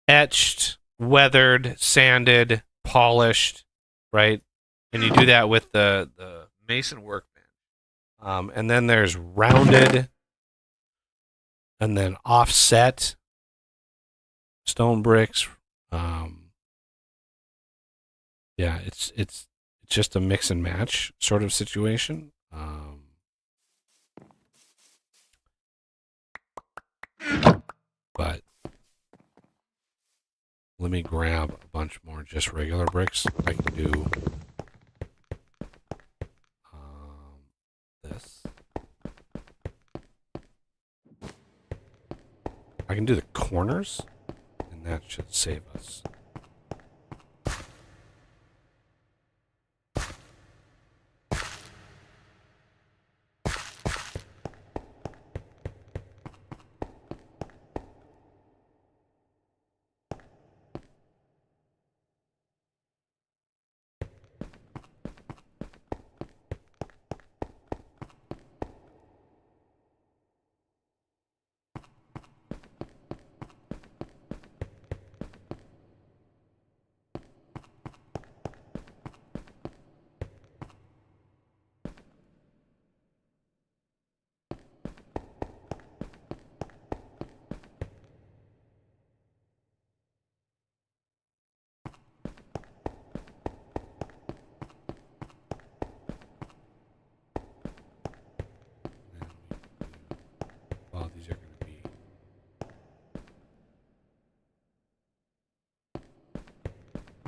etched, weathered, sanded, polished, right? And you do that with the mason workbench. And then there's rounded, and then offset stone bricks. Yeah, it's just a mix and match sort of situation. But let me grab a bunch more just regular bricks. I can do this. I can do the corners, and that should save us. Well, these are going to be.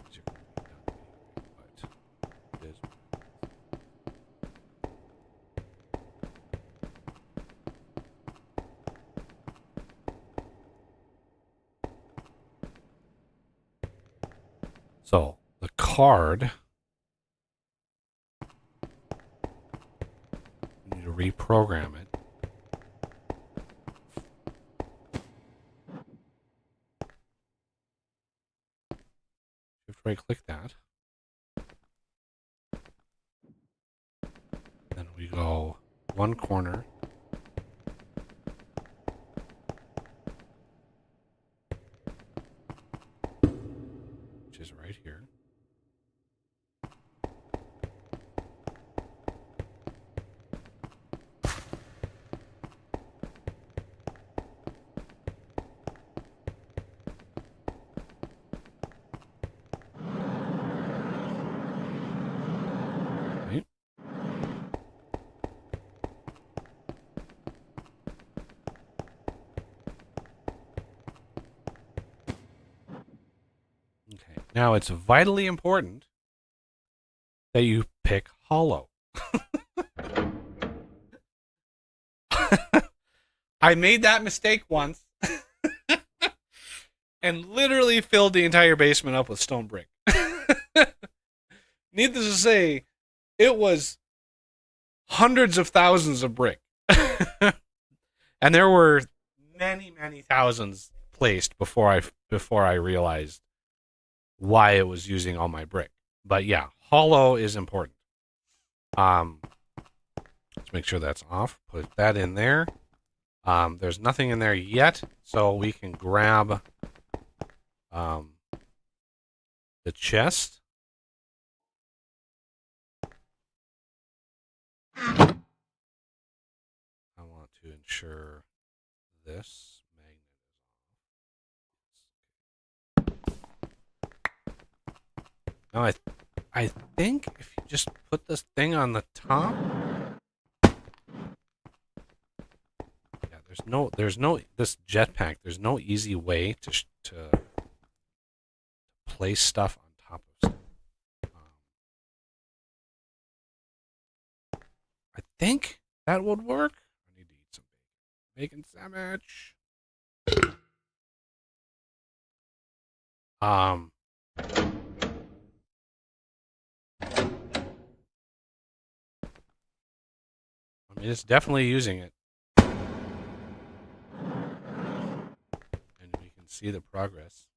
These are going to be done anyway, but it is. So the card. I need to reprogram it. Shift right click that. Then we go one corner. Which is right here. Right. Okay. Now it's vitally important that you pick hollow. I made that mistake once and literally filled the entire basement up with stone brick. Needless to say, it was hundreds of thousands of brick. And there were many, many thousands placed before I realized why it was using all my brick. But yeah, hollow is important. Let's make sure that's off. Put that in there. There's nothing in there yet, so we can grab the chest. I want to ensure this magnet is off. Now I think if you just put this thing on the top, there's no this jetpack. There's no easy way to place stuff on top of stuff. I think that would work. I need to eat some bacon sandwich. I mean, it's definitely using it, and we can see the progress.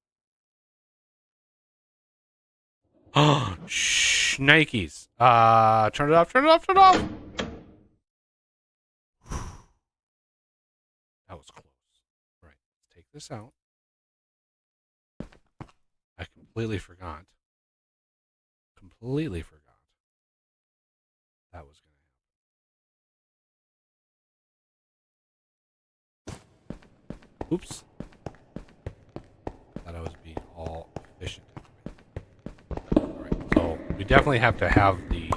Oh, shnikes! Turn it off! Turn it off! Turn it off! That was close. All right, let's take this out. I completely forgot. Completely forgot. That was going to happen. Oops. Thought I was being all efficient. Alright, so we definitely have to have the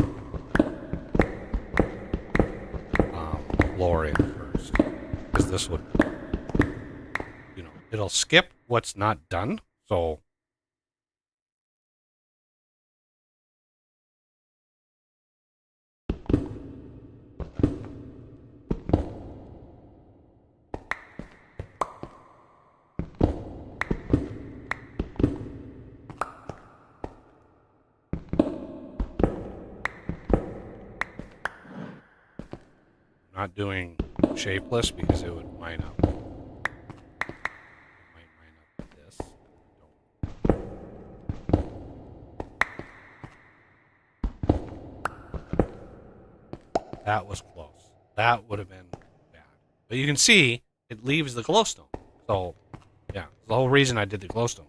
floor in first. Because this would, it'll skip what's not done. So I'm not doing shapeless because it would line up. It might line up with this. That was close. That would have been bad. But you can see it leaves the glowstone. So, yeah, the whole reason I did the glowstone.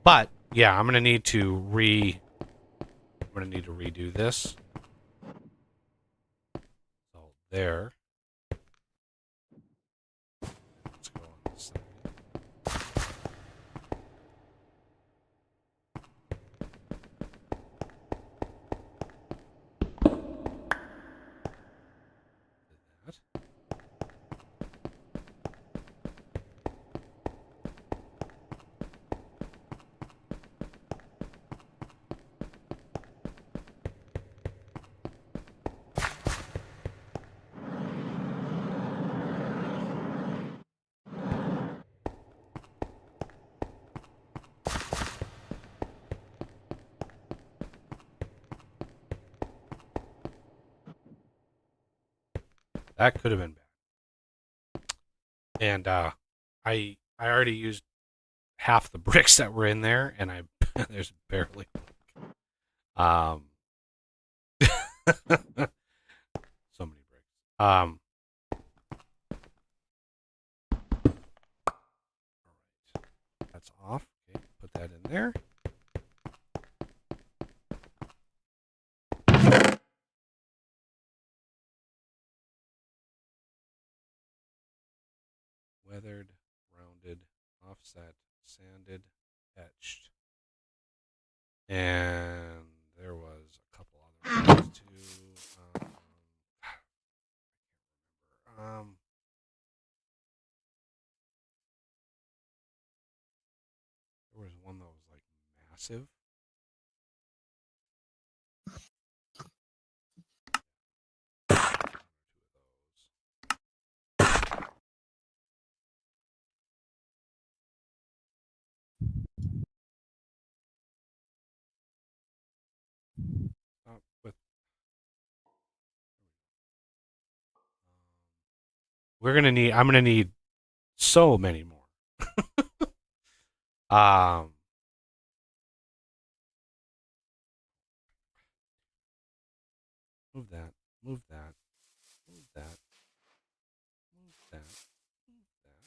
But yeah, I'm gonna need to redo this. So there. Let's go on this side. Did that. That could have been bad. And I already used half the bricks that were in there, and there's barely. So many bricks. All right. That's off. Okay, put that in there. Weathered, rounded, offset, sanded, etched. And there was a couple other ones too. There was one that was like massive. With I'm gonna need so many more. Move that, move that, move that, move that, move that.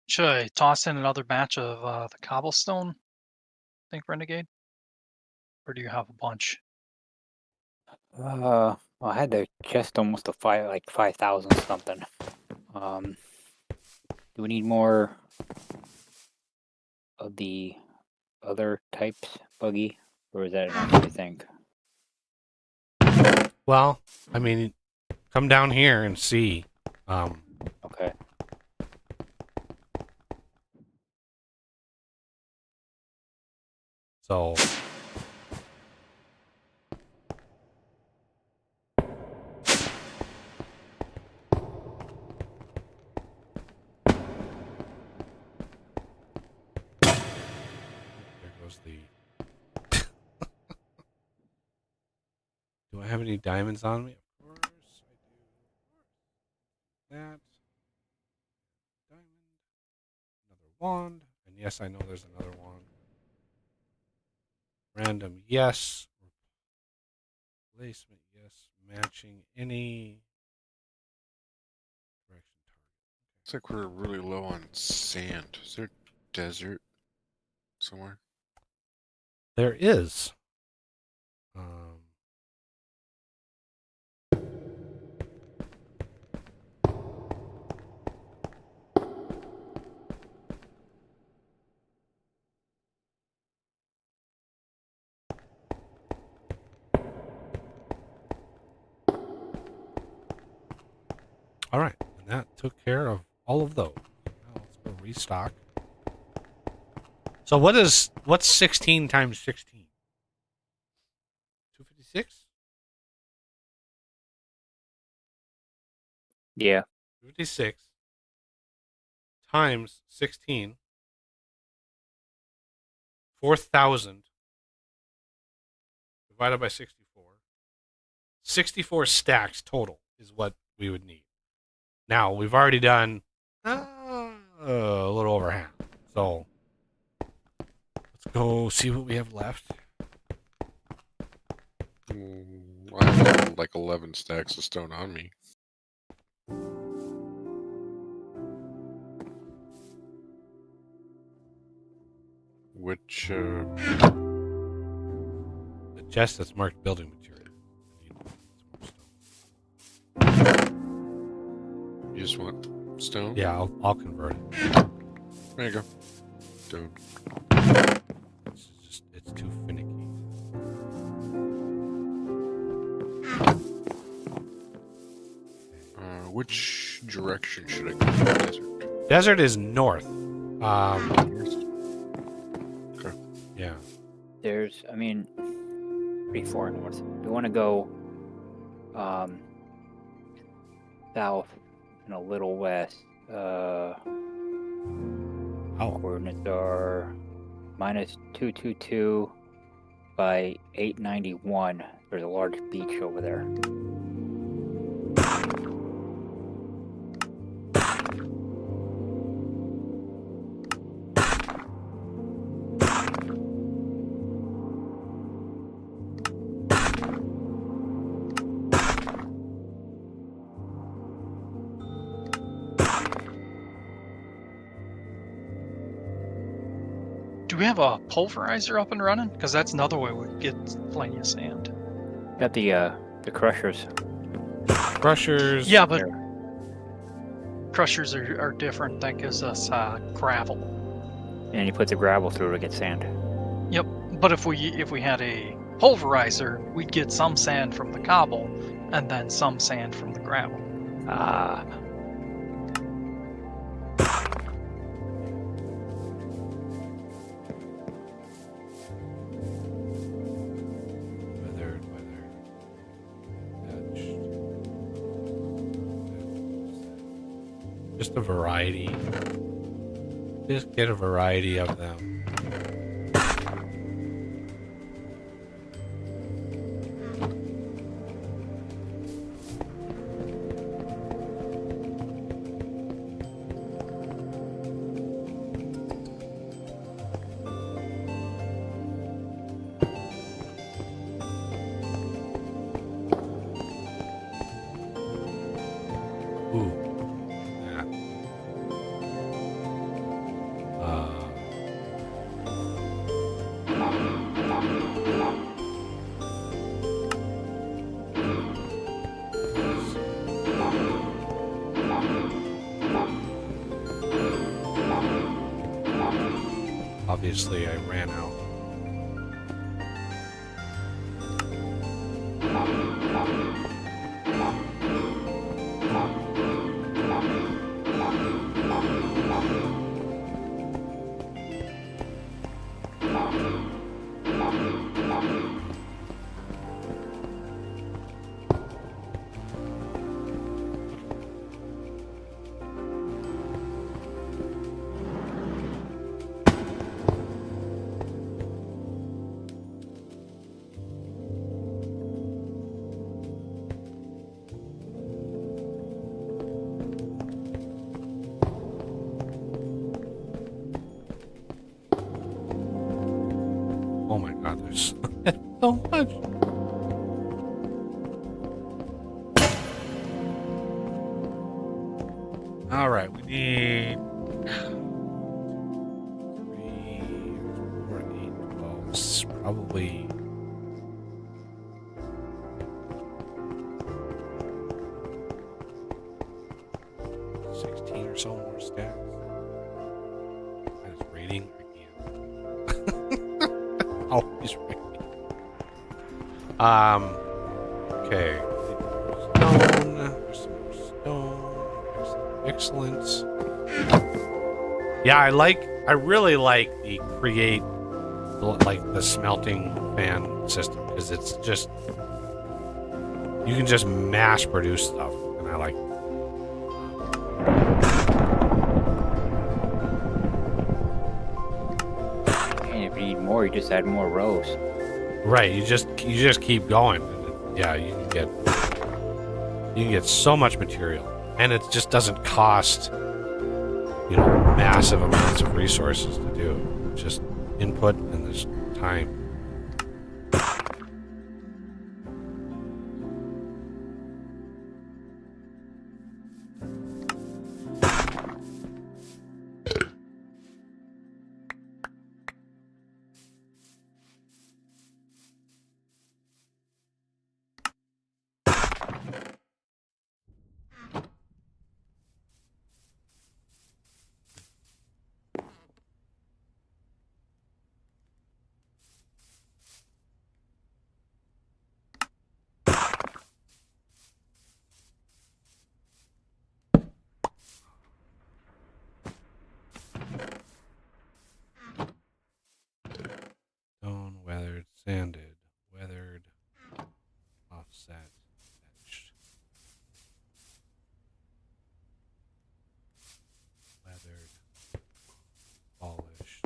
Should I toss in another batch of the cobblestone? Think Renegade? Or do you have a bunch? Well, I had the chest almost to 5,000 something. Do we need more of the other types buggy, or is that enough? You think? Well, I mean, come down here and see. Okay. So there goes the. Do I have any diamonds on me? Of course I do. That diamond, another wand, and yes, I know there's another wand. Random, yes. Replacement, yes. Matching any direction target. Looks like we're really low on sand. Is there desert somewhere? There is. All right, and that took care of all of those. Now let's go restock. So what's 16 times 16? 256? Yeah. 56 times 16. 4,000 divided by 64. 64 stacks total is what we would need. Now, we've already done a little over half. So, let's go see what we have left. I have like 11 stacks of stone on me. Which, The chest that's marked building material. I need some more stone. you just want stone? Yeah, I'll convert it. There you go. Stone. It's too finicky. Which direction should I go for the desert? Desert is north. Okay. Yeah. There's, I mean, pretty far north. We want to go south and a little west. Coordinates are -222 by 891. There's a large beach over there. Do we have a pulverizer up and running? Because that's another way we get plenty of sand. Got the crushers. Crushers. Yeah, but crushers are different. That gives us gravel. And you put the gravel through to get sand. Yep. But if we had a pulverizer, we'd get some sand from the cobble, and then some sand from the gravel. Ah. Just a variety. Just get a variety of them. Obviously, I ran out. Oh my god, there's so much. All right, we need 3, 4, 8, 12, probably 16 or so more stacks. I was rating again. Always rating. Okay. Stone. There's some more stone. Excellent. Yeah, I really like the create, like the smelting fan system, because it's just, you can just mass produce stuff, and I like it. And if you need more, you just add more rows. Right, you just keep going. Yeah, you can get so much material, and it just doesn't cost, massive amounts of resources to do. It's just input and there's time. Stone, weathered, sanded, weathered, offset, etched, weathered, polished,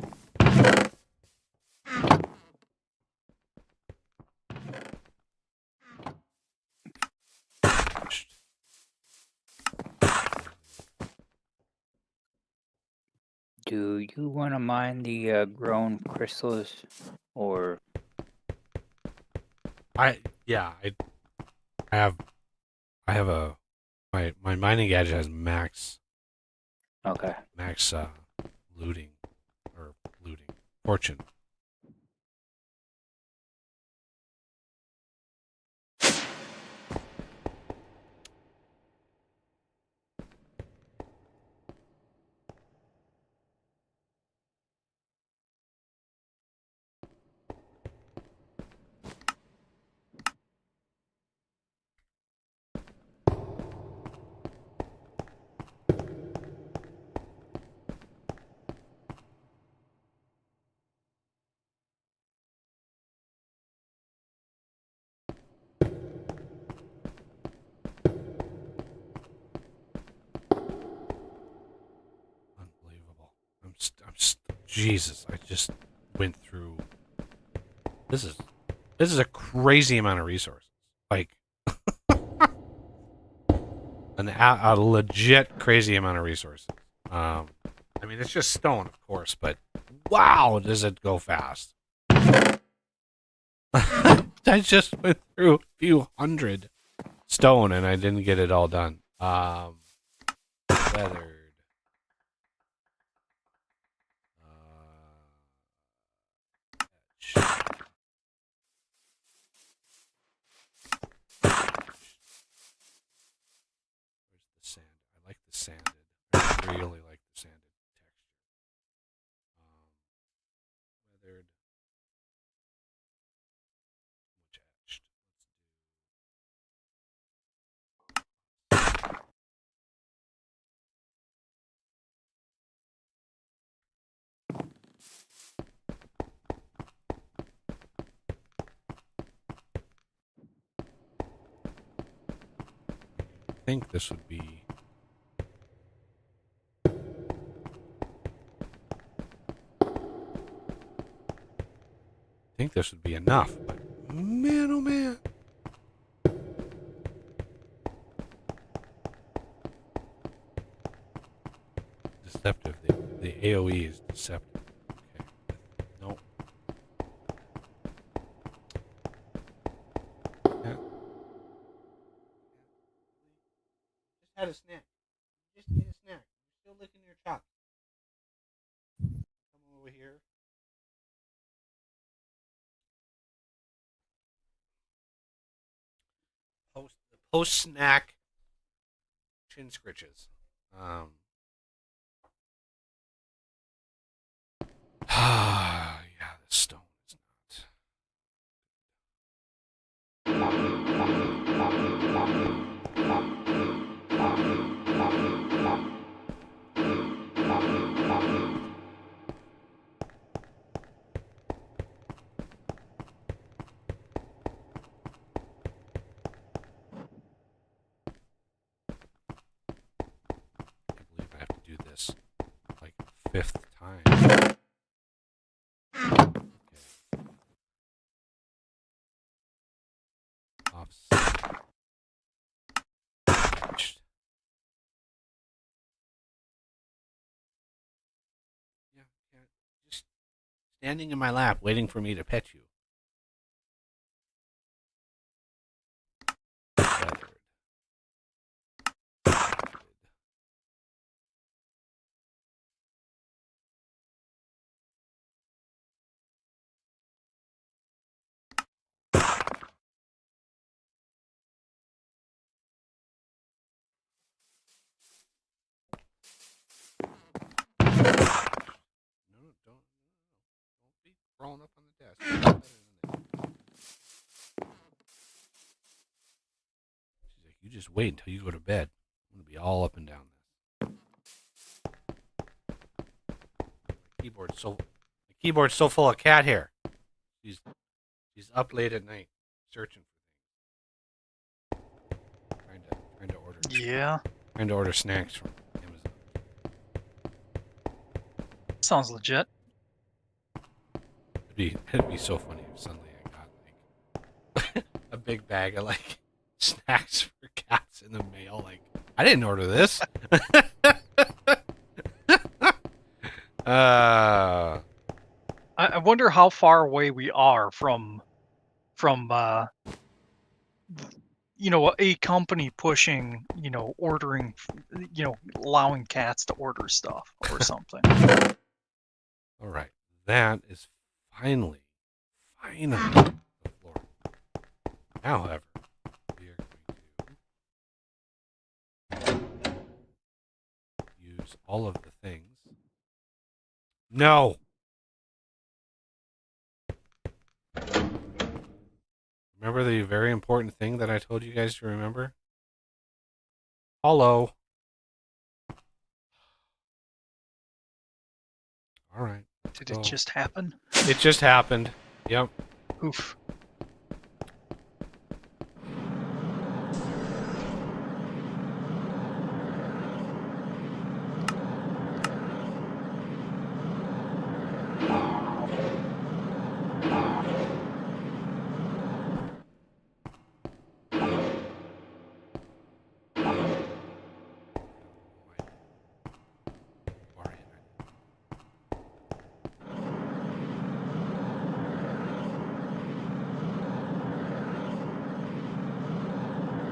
etched. Do you want to mine the grown crystals, or I have my mining gadget has max okay? looting fortune. Unbelievable. Jesus, I just went through. This is a crazy amount of resources. Like a legit crazy amount of resources. I mean, it's just stone, of course, but wow, does it go fast? I just went through a few hundred stone and I didn't get it all done. Weathered. Etched. Where's the sand? I like the sanded. I really like the sanded texture. think this would be. I think this would be enough, but man, oh man. Deceptive. The AoE is deceptive. Okay. Nope. Yeah. Just had a snack. Just ate a snack. You're still licking your chops. Come over here. Post snack chin scritches. Yeah, the stone is not. I can't believe I have to do this like fifth time. Okay. Offset. Yeah, yeah. Just standing in my lap, waiting for me to pet you. Feathered. No, don't be crawling up on the desk. She's like, you just wait until you go to bed. I'm gonna be all up and down this. My keyboard's so full of cat hair. She's up late at night searching for things. Trying to order snacks from Amazon. Sounds legit. It'd be so funny if suddenly I got like a big bag of like snacks for cats in the mail. Like, I didn't order this. I wonder how far away we are from a company pushing, ordering, allowing cats to order stuff or something. All right, that is finally the floor. Now, however, we are going to use all of the things. No. Remember the very important thing that I told you guys to remember? Hollow. All right. Did it just happen? It just happened. Yep. Oof.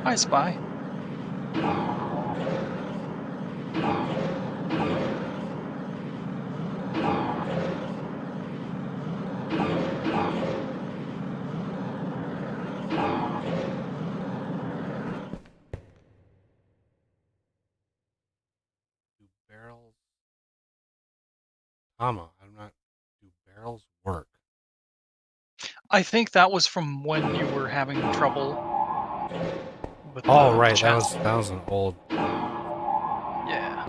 Hi, Spy. Do barrels... I'm not... Do barrels work? I think that was from when you were having trouble with Oh, the right. chest. That was an old... Yeah.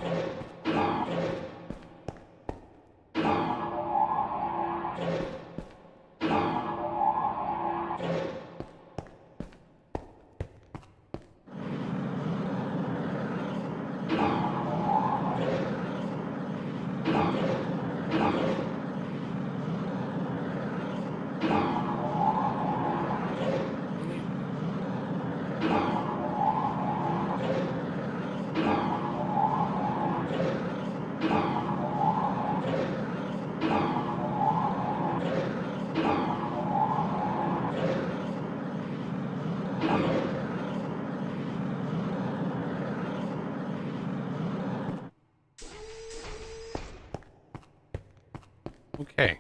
Okay.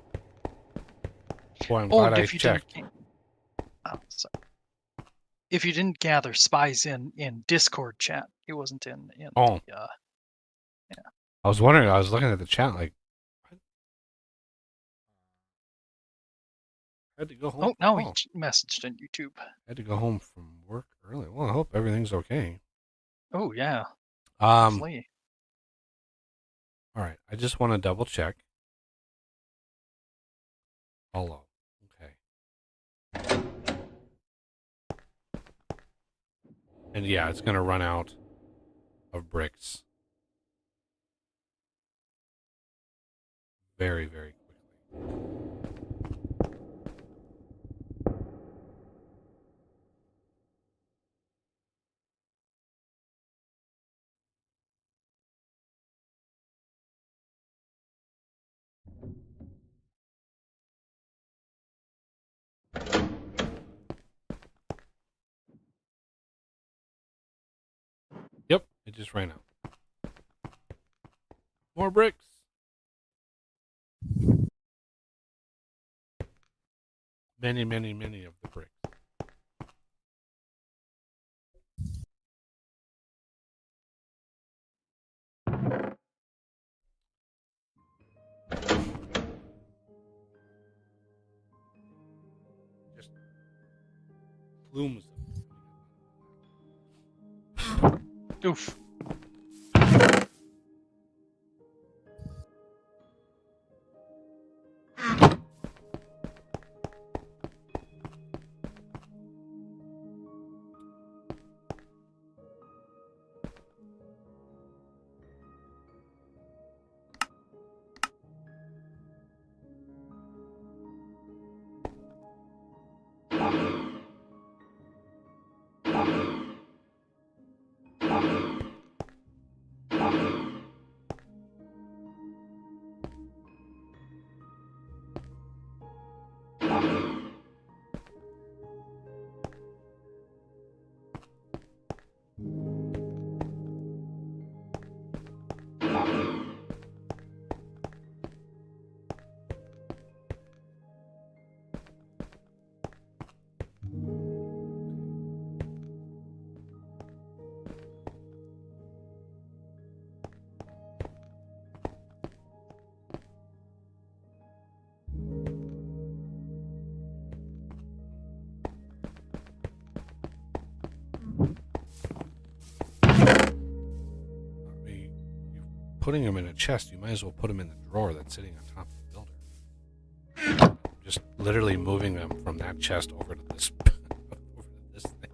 Boy, I'm Oh, glad and I if you checked. didn't, sorry. If you didn't gather spies in Discord chat, he wasn't in Oh, the. I was wondering. I was looking at the chat like, what? I had to go home. Oh, now he Oh, messaged in YouTube. I had to go home from work early. Well, I hope everything's okay. Oh yeah, Um. hopefully. All right. I just want to double check. Hello. Okay. And yeah, it's gonna run out of bricks very, very quickly. Yep, it just ran out. More bricks. Many, many, many of the bricks. Just plumes of them. Oof. I mean, you're putting them in a chest. You might as well put them in the drawer that's sitting on top of the builder. Just literally moving them from that chest over to this, over to this thing.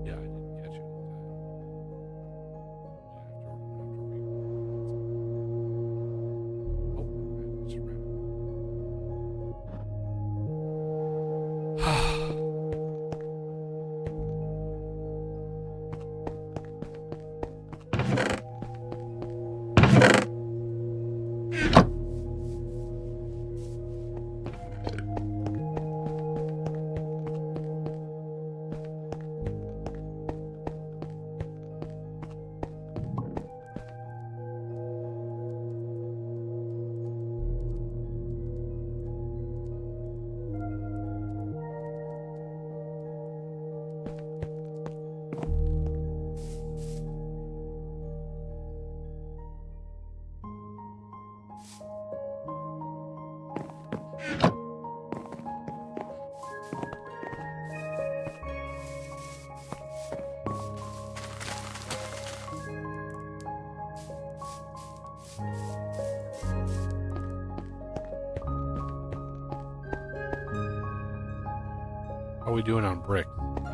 Yeah, I didn't catch it in time. Oh, I just ran it. How are we doing on brick?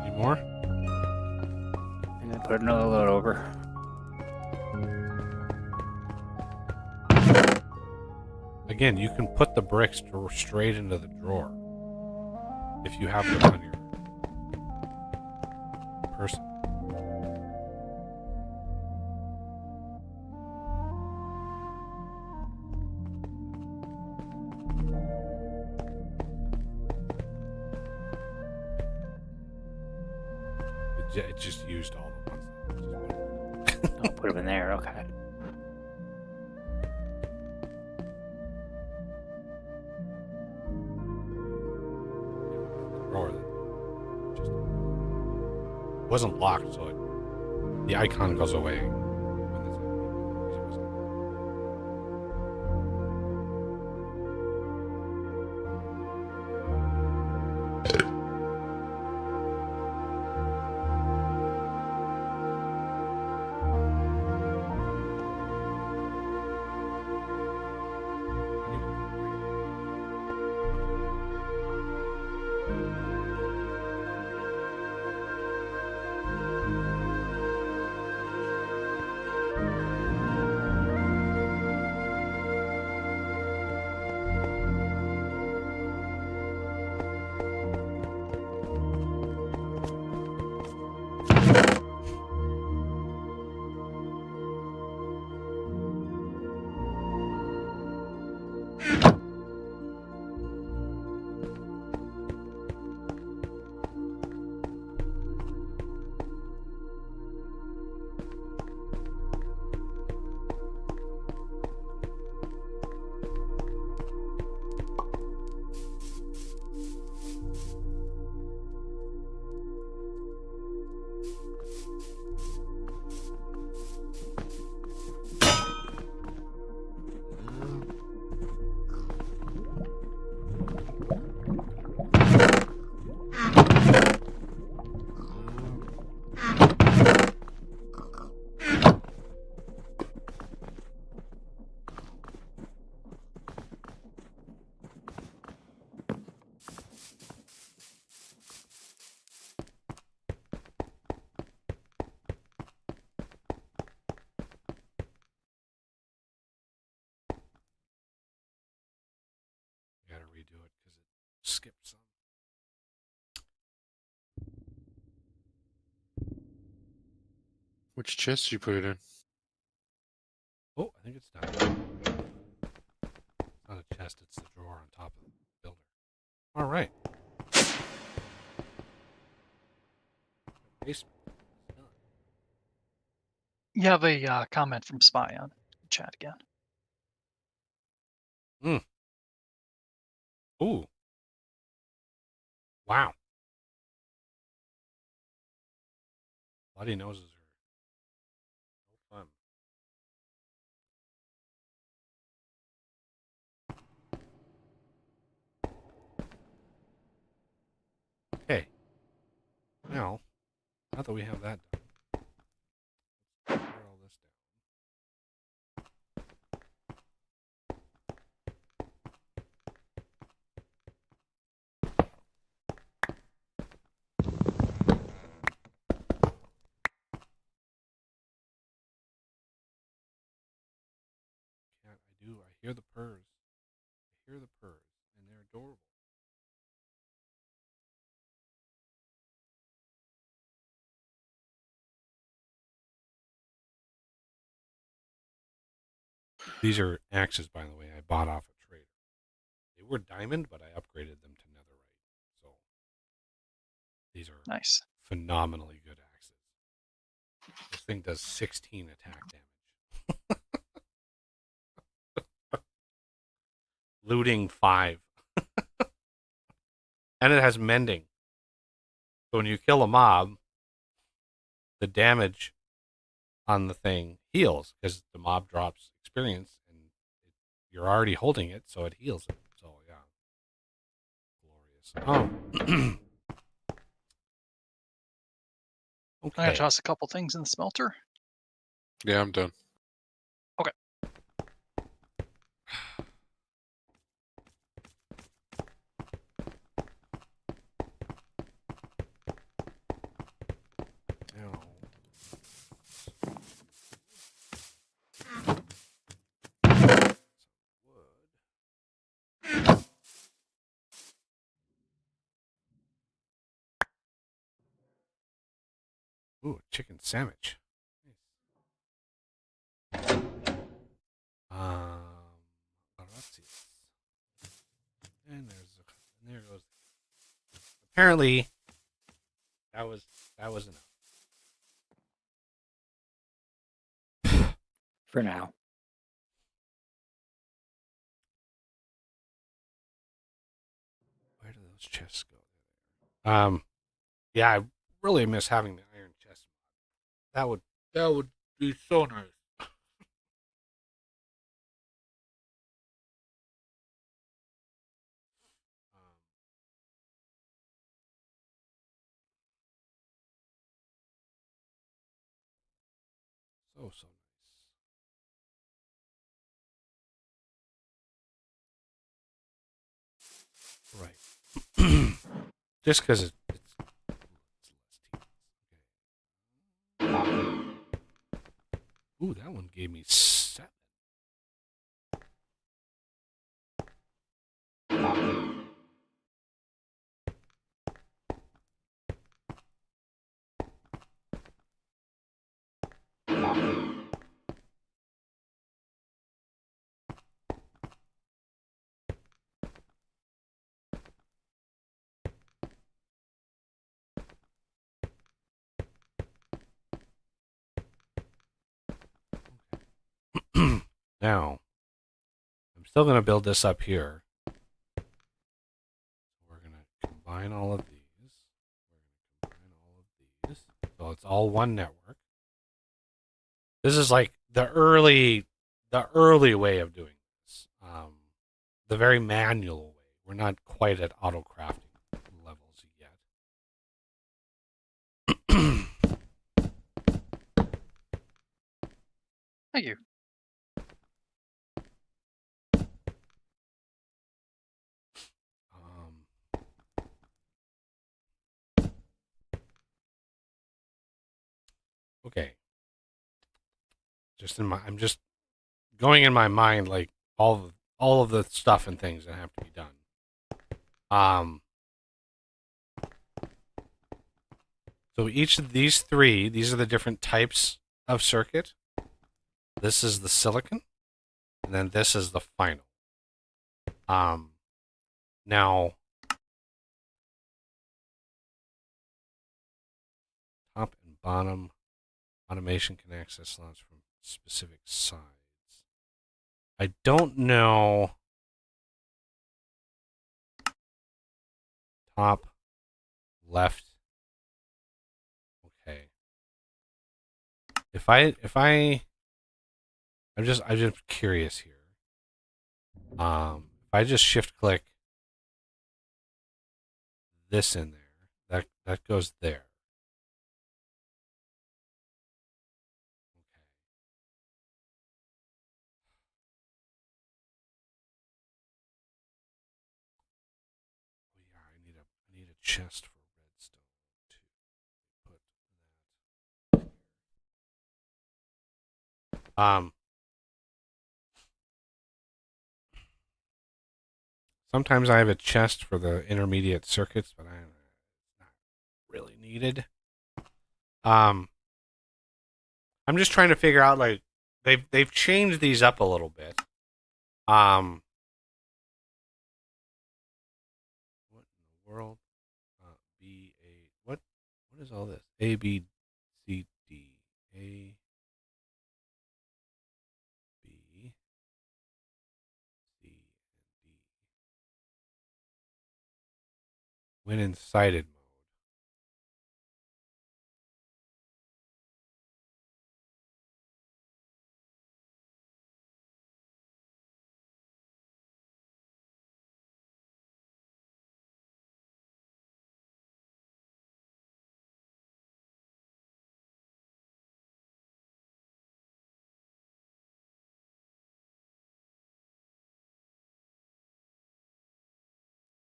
Any more? And then put another load over. Again, you can put the bricks straight into the drawer if you have them on your. person. It just used all the ones. I'll put them in there. Okay. Drawer that just wasn't locked, so the icon goes away when this happens. It wasn't. I gotta redo it because it skipped some. Which chest did you put it in? Oh, I think it's done. It's not a chest, it's the drawer on top of the builder. All right. Basement. It's done. You have a comment from Spy on chat again. Ooh. Wow. Bloody noses are no fun. Okay. Now that we have that done, let's tear all this down. I hear the purrs. I hear the purrs, and they're adorable. These are axes, by the way, I bought off a trader. They were diamond, but I upgraded them to netherite. So these are Nice. phenomenally good axes. This thing does 16 attack damage. Looting 5. And it has mending. So when you kill a mob, the damage on the thing heals because the mob drops experience and you're already holding it, so it heals it. So, yeah. Glorious. I'm gonna Okay. toss a couple things in the smelter. Yeah, I'm done. Ooh, chicken sandwich. Gracias. And there goes. Apparently, that was enough. For now. Where do those chests go? Yeah, I really miss having the iron chest. That would be so nice. Um, so nice. Right. Just because it's less tedious. Ooh, that one gave me 7. Now, I'm still going to build this up here. We're going to combine all of these. So it's all one network. This is like the early way of doing this. The very manual way. We're not quite at auto crafting levels yet. Thank you. Okay. I'm just going in my mind like all of the stuff and things that have to be done. So each of these three, these are the different types of circuit. This is the silicon, and then this is the final. Now top and bottom automation can access slots from specific sides. I don't know. Top, left. Okay. I'm just curious here. If I just shift click this in there, that goes there. Oh yeah, I need a chest for redstone to put that. Sometimes I have a chest for the intermediate circuits, but it's not really needed. I'm just trying to figure out like they've changed these up a little bit. What in the world? What is all this? A B C D A B C and D. When in sighted mode.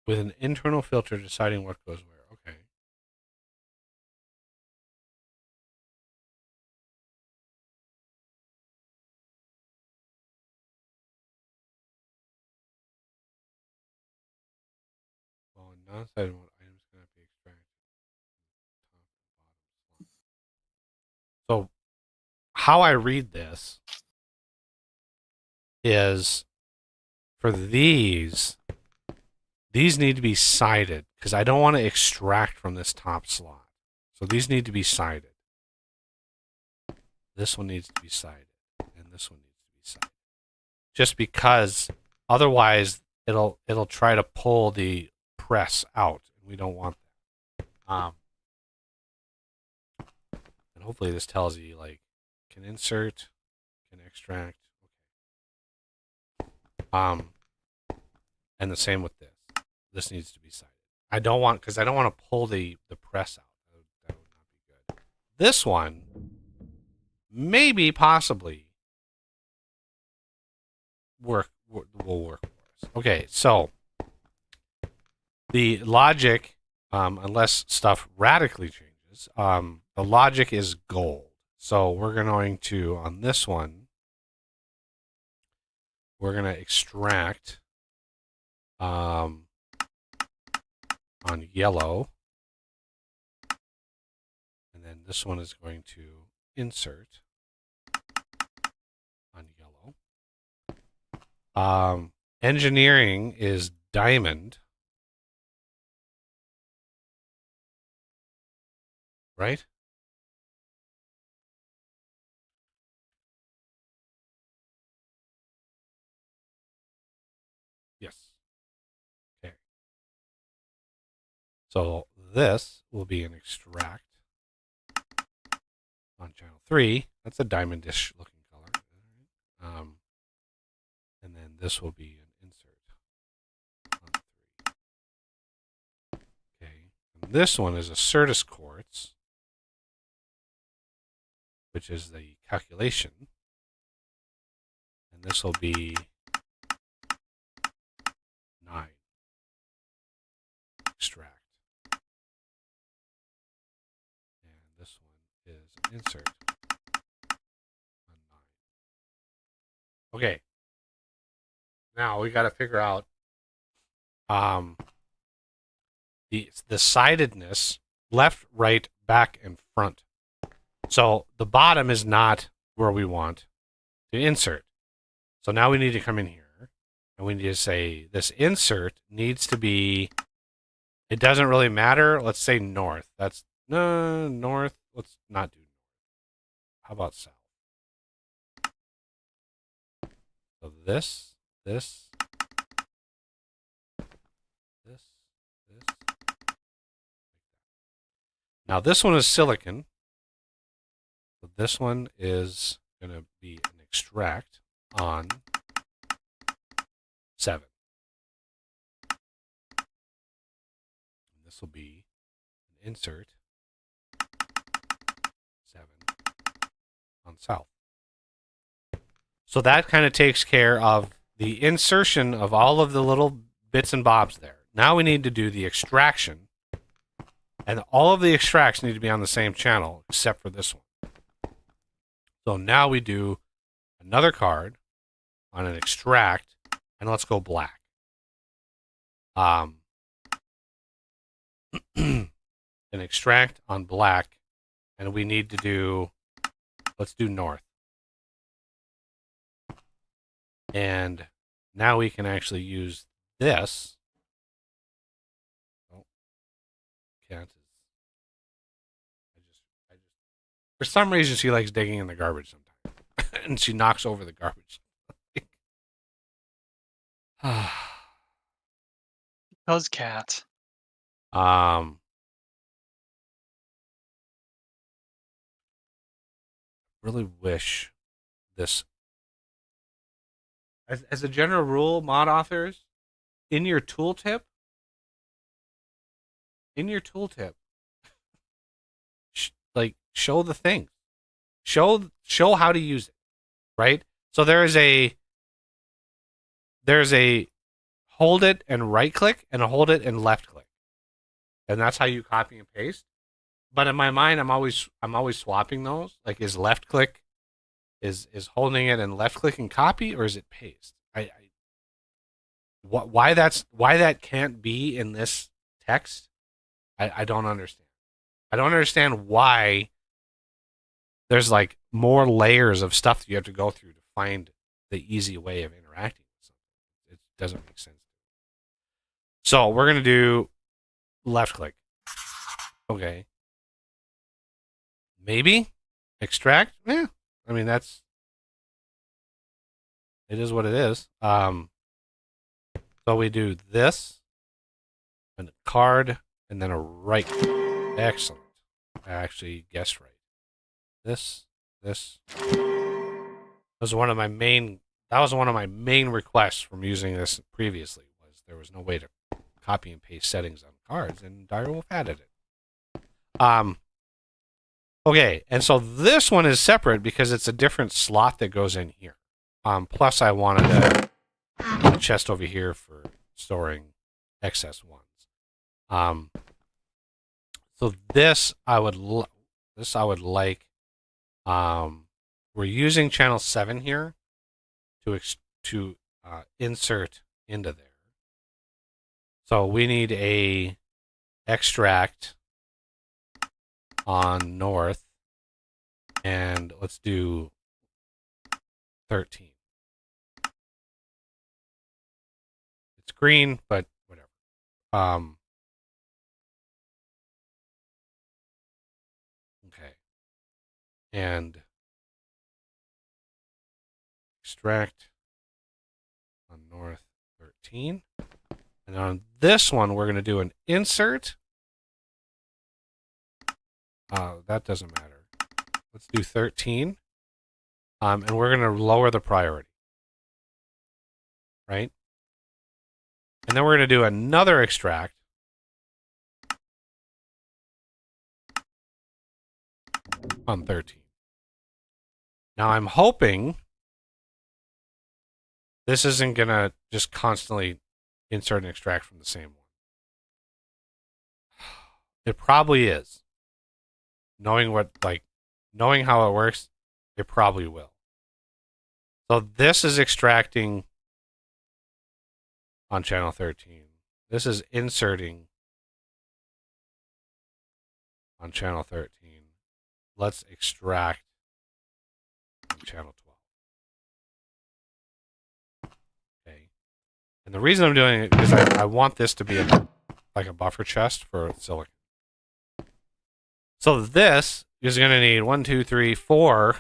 With an internal filter deciding what goes where. Okay. Well, in non-sighted mode, items cannot be extracted. Top and bottom slot. So how I read this is for these need to be sided because I don't want to extract from this top slot. So these need to be sided. This one needs to be sided, and this one needs to be sided. Just because otherwise it'll try to pull the press out, and we don't want that. And hopefully this tells you like can insert, can extract. And the same with this. This needs to be sided. I don't want to pull the press out. That would not be good. This one, maybe possibly will work for us. Okay, so the logic, unless stuff radically changes, the logic is gold. So we're going to on this one, we're going to extract on yellow, and then this one is going to insert on yellow. Engineering is diamond, right? Yes. Okay. So this will be an extract on channel 3. That's a diamondish looking color. And then this will be an insert on 3. Okay. And this one is a Certus quartz, which is the calculation. And this will be 9. Extract. And this one is an insert on 9. Okay. Now we got to figure out the sidedness, left, right, back, and front. So the bottom is not where we want to insert. So now we need to come in here and we need to say this insert needs to be, it doesn't really matter. Let's say north. That's no north. Let's not do north. How about south? So this. Now this one is silicon. So this one is going to be an extract on 7. And this will be an insert 7 on south. So that kind of takes care of the insertion of all of the little bits and bobs there. Now we need to do the extraction. And all of the extracts need to be on the same channel except for this one. So now we do another card on an extract, and let's go black. An extract on black, and we need to do, let's do north. And now we can actually use this. Oh, can't. For some reason, she likes digging in the garbage sometimes. And she knocks over the garbage. Because cat. Really wish this. As a general rule, mod authors, in your tooltip, like show the things, show how to use it, right? So there's a hold it and right click and a hold it and left click, and that's how you copy and paste. But in my mind, I'm always swapping those. Like, is left click is holding it and left click and copy, or is it paste? Why that can't be in this text? I don't understand. I don't understand why there's like more layers of stuff that you have to go through to find the easy way of interacting with something. It doesn't make sense. So we're going to do left click. Okay. Maybe extract. Yeah. I mean, it is what it is. So we do this, and a card, and then a right. Excellent. I actually guessed right. This. Was one of my main. That was one of my main requests from using this previously. Was there was no way to copy and paste settings on cards, and Direwolf added it. Okay, and so this one is separate because it's a different slot that goes in here. Plus, I wanted a chest over here for storing excess ones. So this I would like. We're using channel 7 here to insert into there. So we need a extract on north, and let's do 13. It's green, but whatever. Okay. And extract on north 13. And on this one, we're going to do an insert. That doesn't matter. Let's do 13. And we're going to lower the priority. Right? And then we're going to do another extract on 13. Now I'm hoping this isn't going to just constantly insert and extract from the same one. It probably is. Knowing how it works, it probably will. So this is extracting on channel 13. This is inserting on channel 13. Let's extract on channel 12. Okay. And the reason I'm doing it is I want this to be like a buffer chest for silicon. So this is going to need 1, 2, 3, 4,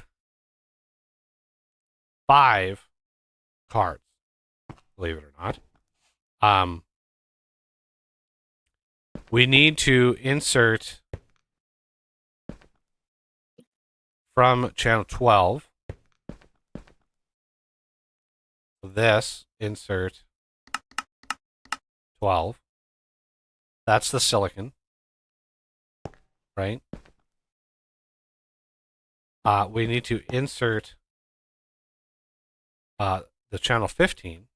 5 cards. Believe it or not. We need to insert from channel 12. This insert 12. That's the silicon, right? We need to insert the channel 15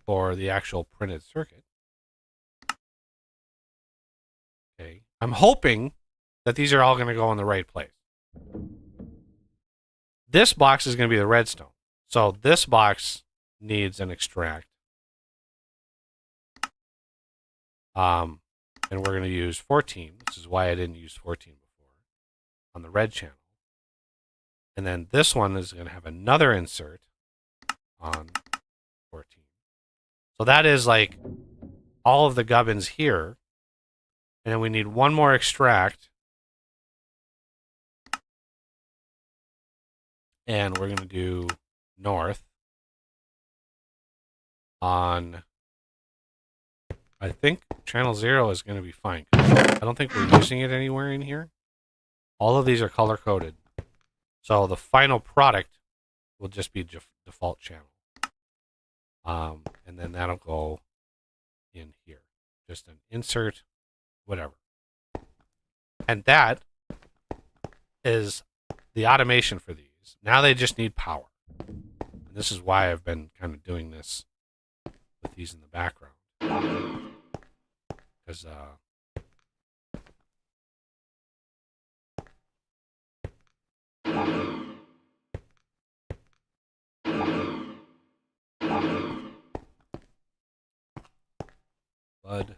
for the actual printed circuit. Okay. I'm hoping that these are all going to go in the right place. This box is going to be the redstone. So this box needs an extract. And we're going to use 14. This is why I didn't use 14 before on the red channel. And then this one is going to have another insert on 14. So that is like all of the gubbins here. And then we need one more extract. And we're going to do north on, I think channel 0 is going to be fine. I don't think we're using it anywhere in here. All of these are color coded. So the final product will just be default channel. And then that'll go in here. Just an insert, whatever. And that is the automation for these. Now they just need power. And this is why I've been kind of doing this with these in the background. Because Bud.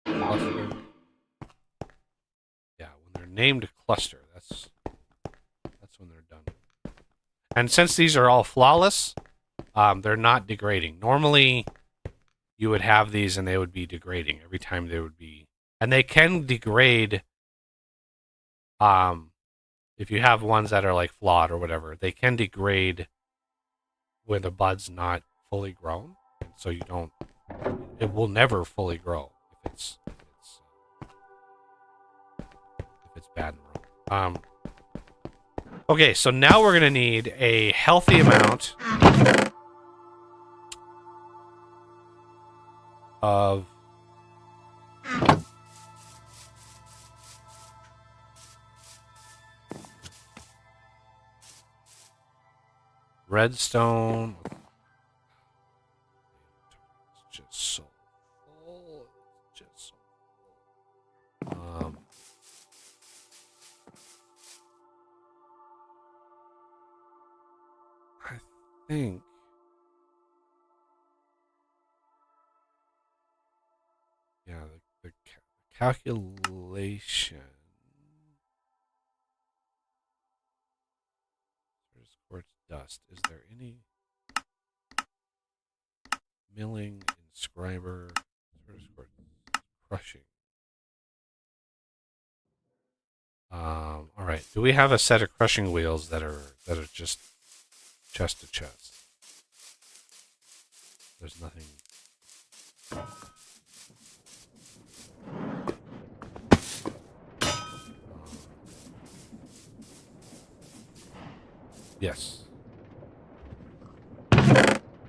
Cluster. Yeah, when they're named cluster. That's when they're done. And since these are all flawless, they're not degrading. Normally, you would have these and they would be degrading every time they would be. And they can degrade if you have ones that are like flawed or whatever. They can degrade when the bud's not fully grown. So you don't, it will never fully grow if it's bad and wrong. Okay, so now we're going to need a healthy amount of redstone. It's just so full. It's just so full. I think. Yeah, the calculation. There's quartz dust. Is there any milling, inscriber, crushing? All right. Do we have a set of crushing wheels that are just chest to chest? There's nothing. Yes.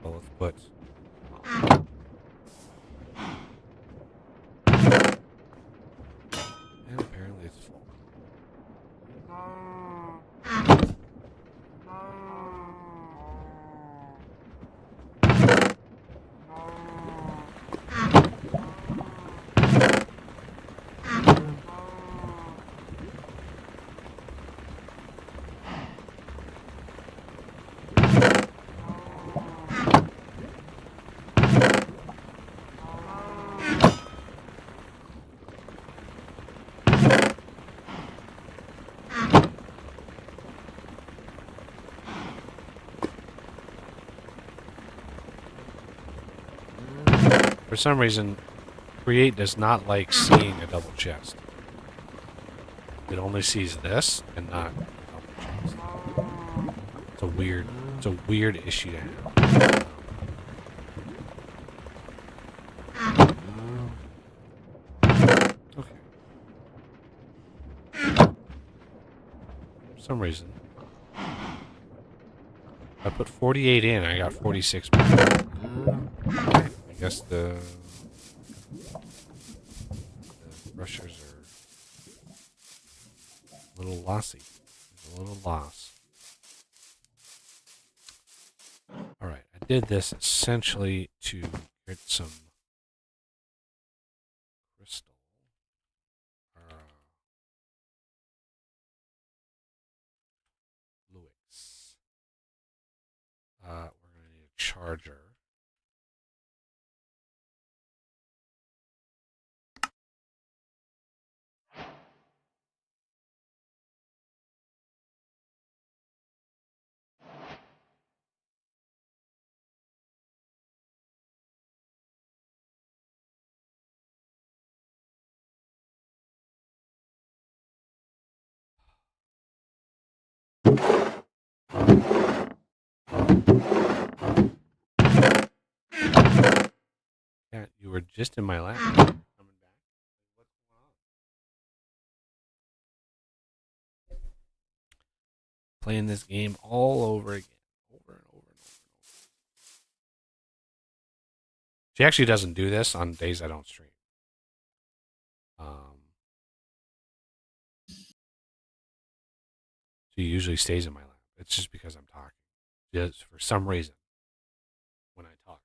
Well, let's put. And apparently it's full. For some reason, Create does not like seeing a double chest. It only sees this and not a double chest. It's a weird issue to have. Okay. For some reason, I put 48 in, I got 46 back. I guess the brushers are a little lossy. There's a little loss. Alright, I did this essentially to get some crystal. Luix. We're going to need a charger. Yeah, you were just in my lap. Coming back. What's going on? Playing this game all over again. Over and over and over and over. She actually doesn't do this on days I don't stream. She usually stays in my lap. It's just because I'm talking. She does, for some reason, when I talk.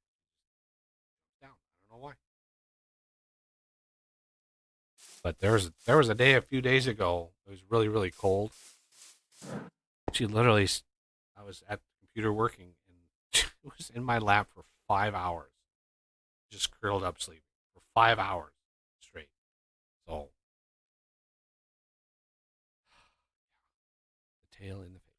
Down. I don't know why. But there was a day a few days ago. It was really, really cold. She literally, I was at the computer working, and she was in my lap for 5 hours, just curled up sleeping for 5 hours straight. So tail in the face.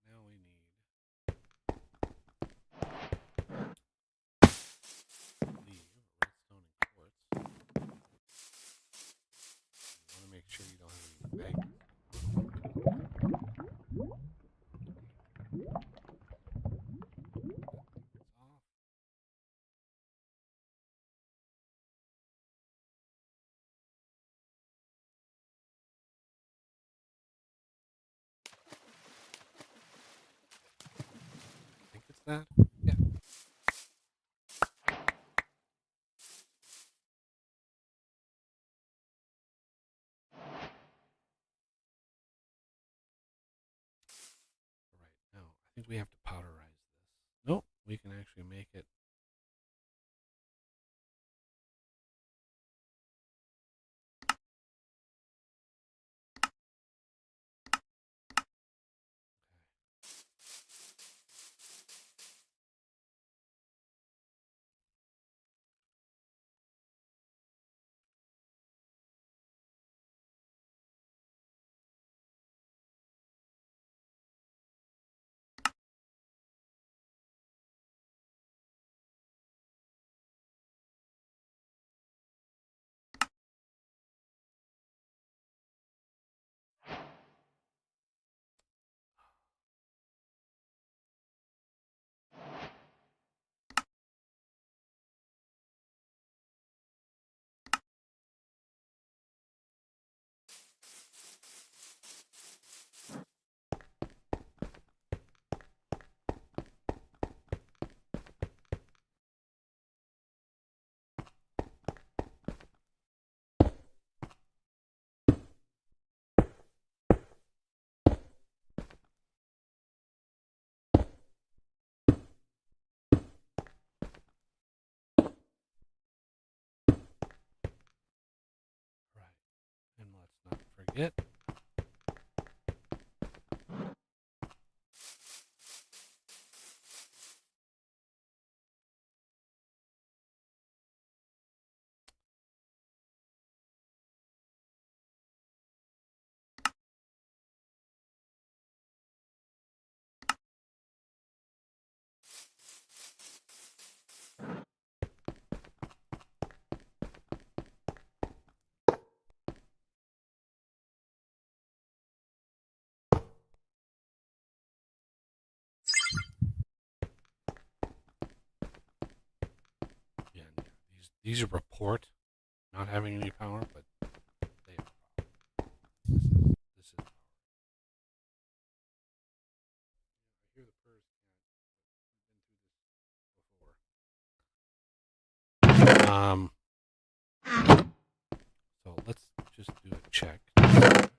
Now we need redstone and quartz. You want to make sure you don't have any maggots. Off. I think it's that. Yeah. All right. Now I think we have to powderize this. Nope. We can actually make it. Right. And let's not forget. Yeah, these report not having any power, but they have power. This is power. I hear the purrs. Yeah, we've been through this before. So let's just do a check. Excellent.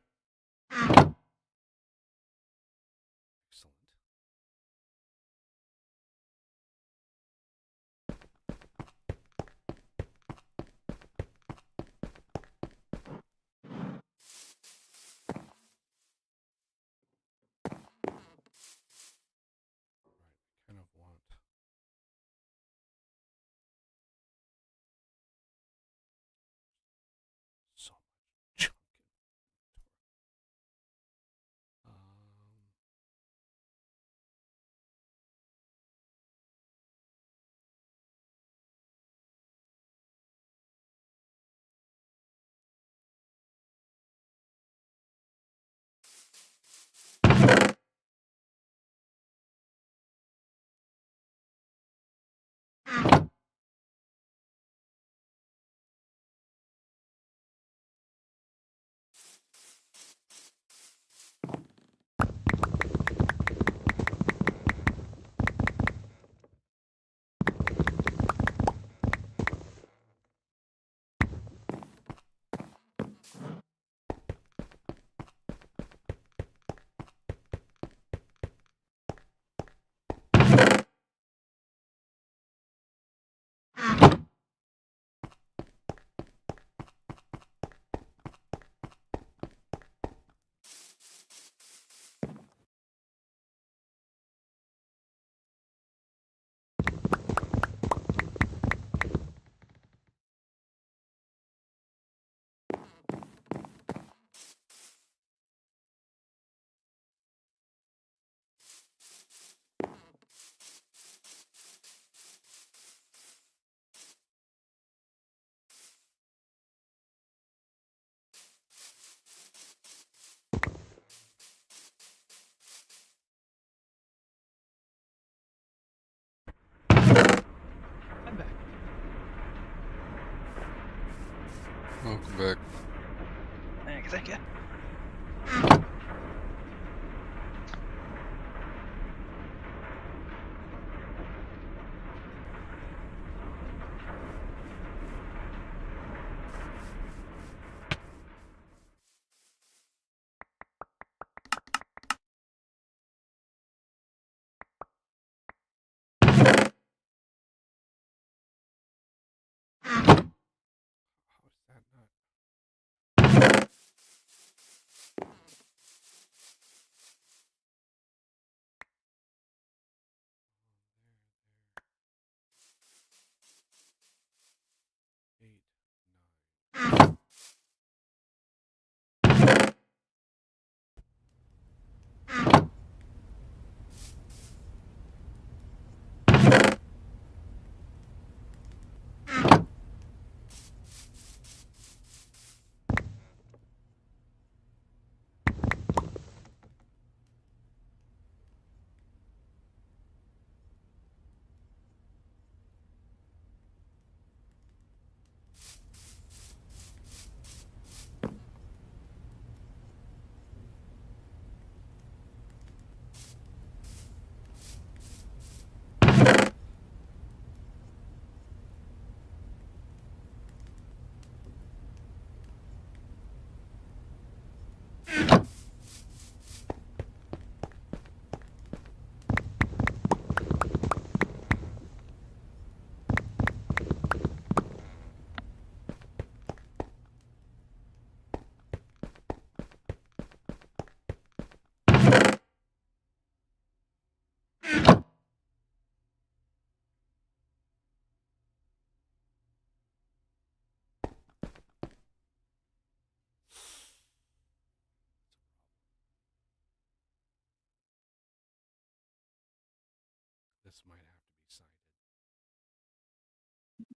back. Thank you. How is that not? Eight, nine. This might have to be cited. D.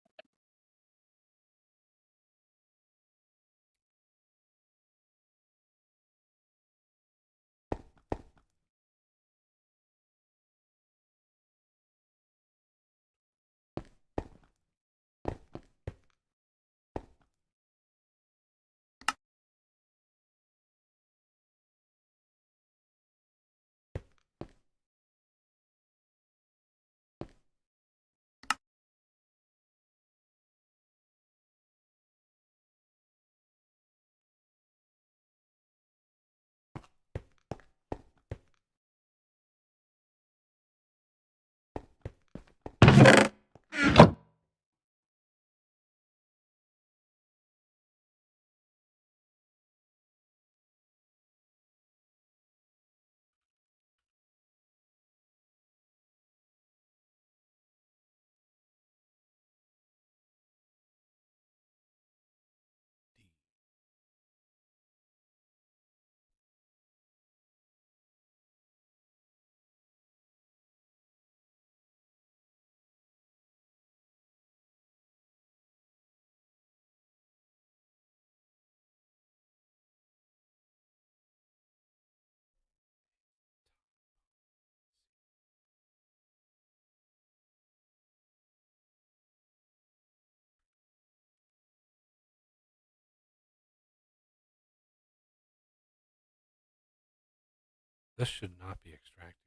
This should not be extracting.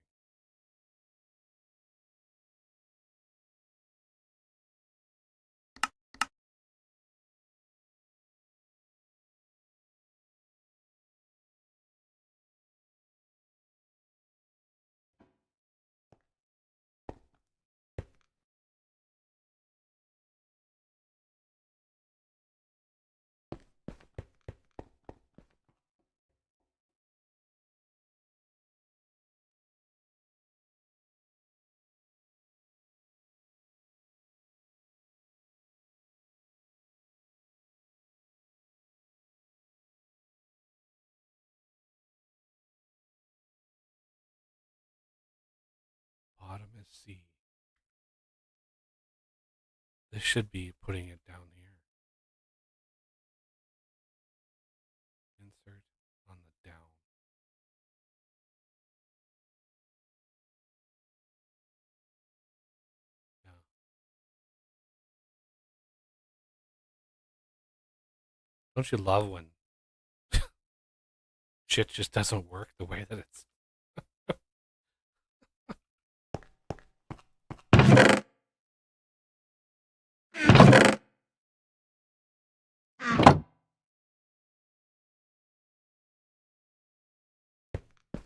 Bottom is C. This should be putting it down here. Insert on the down. Yeah. Don't you love when shit just doesn't work the way that it's.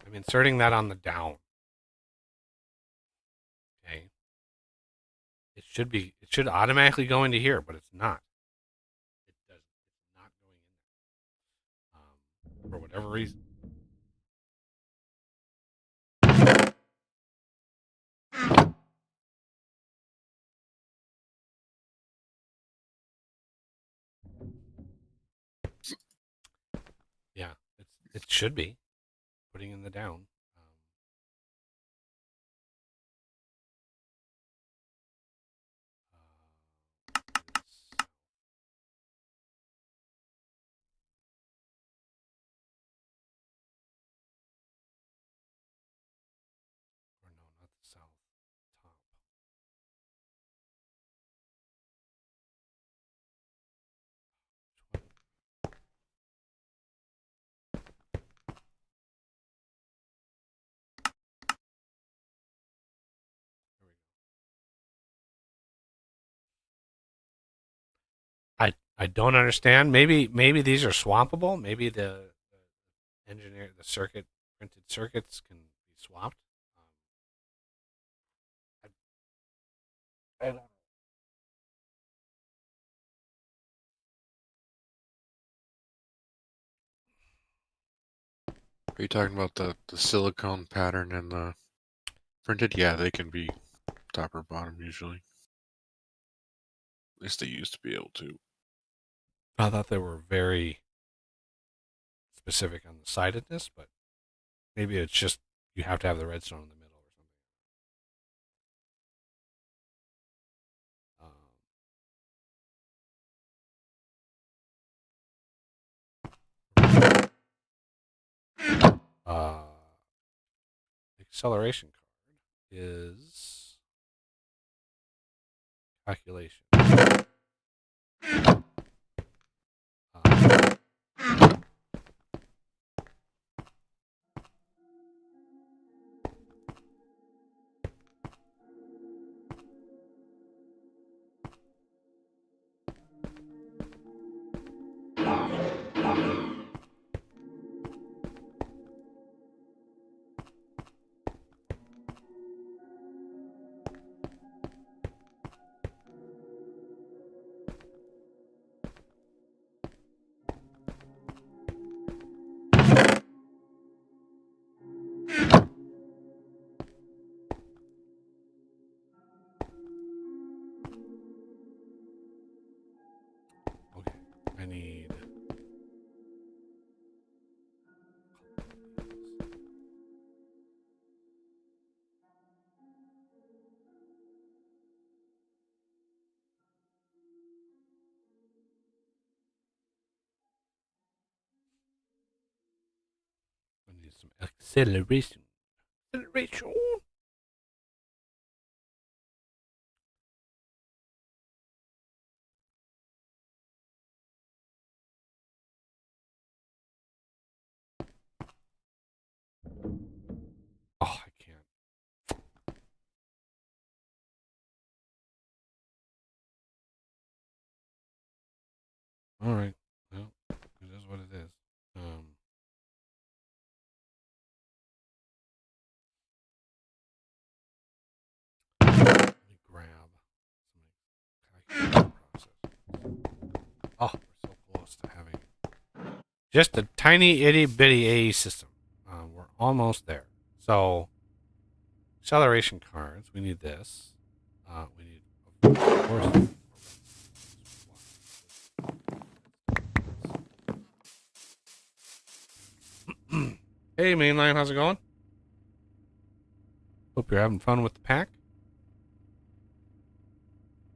I'm inserting that on the down. Okay. It should automatically go into here, but it's not. It doesn't. It's not going in there. For whatever reason. Yeah, it should be putting in the down. This- or no, not the south. Top. Which one? There we go. I don't understand. Maybe these are swappable. Maybe the printed circuits can be swapped. I don't know. Are you talking about the silicone pattern and the printed? Yeah, they can be top or bottom usually. At least they used to be able to. I thought they were very specific on the sidedness, but maybe it's just you have to have the redstone in the middle or something. Acceleration card is calculation. Uh, okay, I need. I need some acceleration. Acceleration. Oh, I can't. All right. Well, it is what it is. Let me grab some calculation process. Oh, we're so close to having just a tiny itty bitty A system. We're almost there. So, acceleration cards. We need this. We need, of course. Hey, Mainline, how's it going? Hope you're having fun with the pack.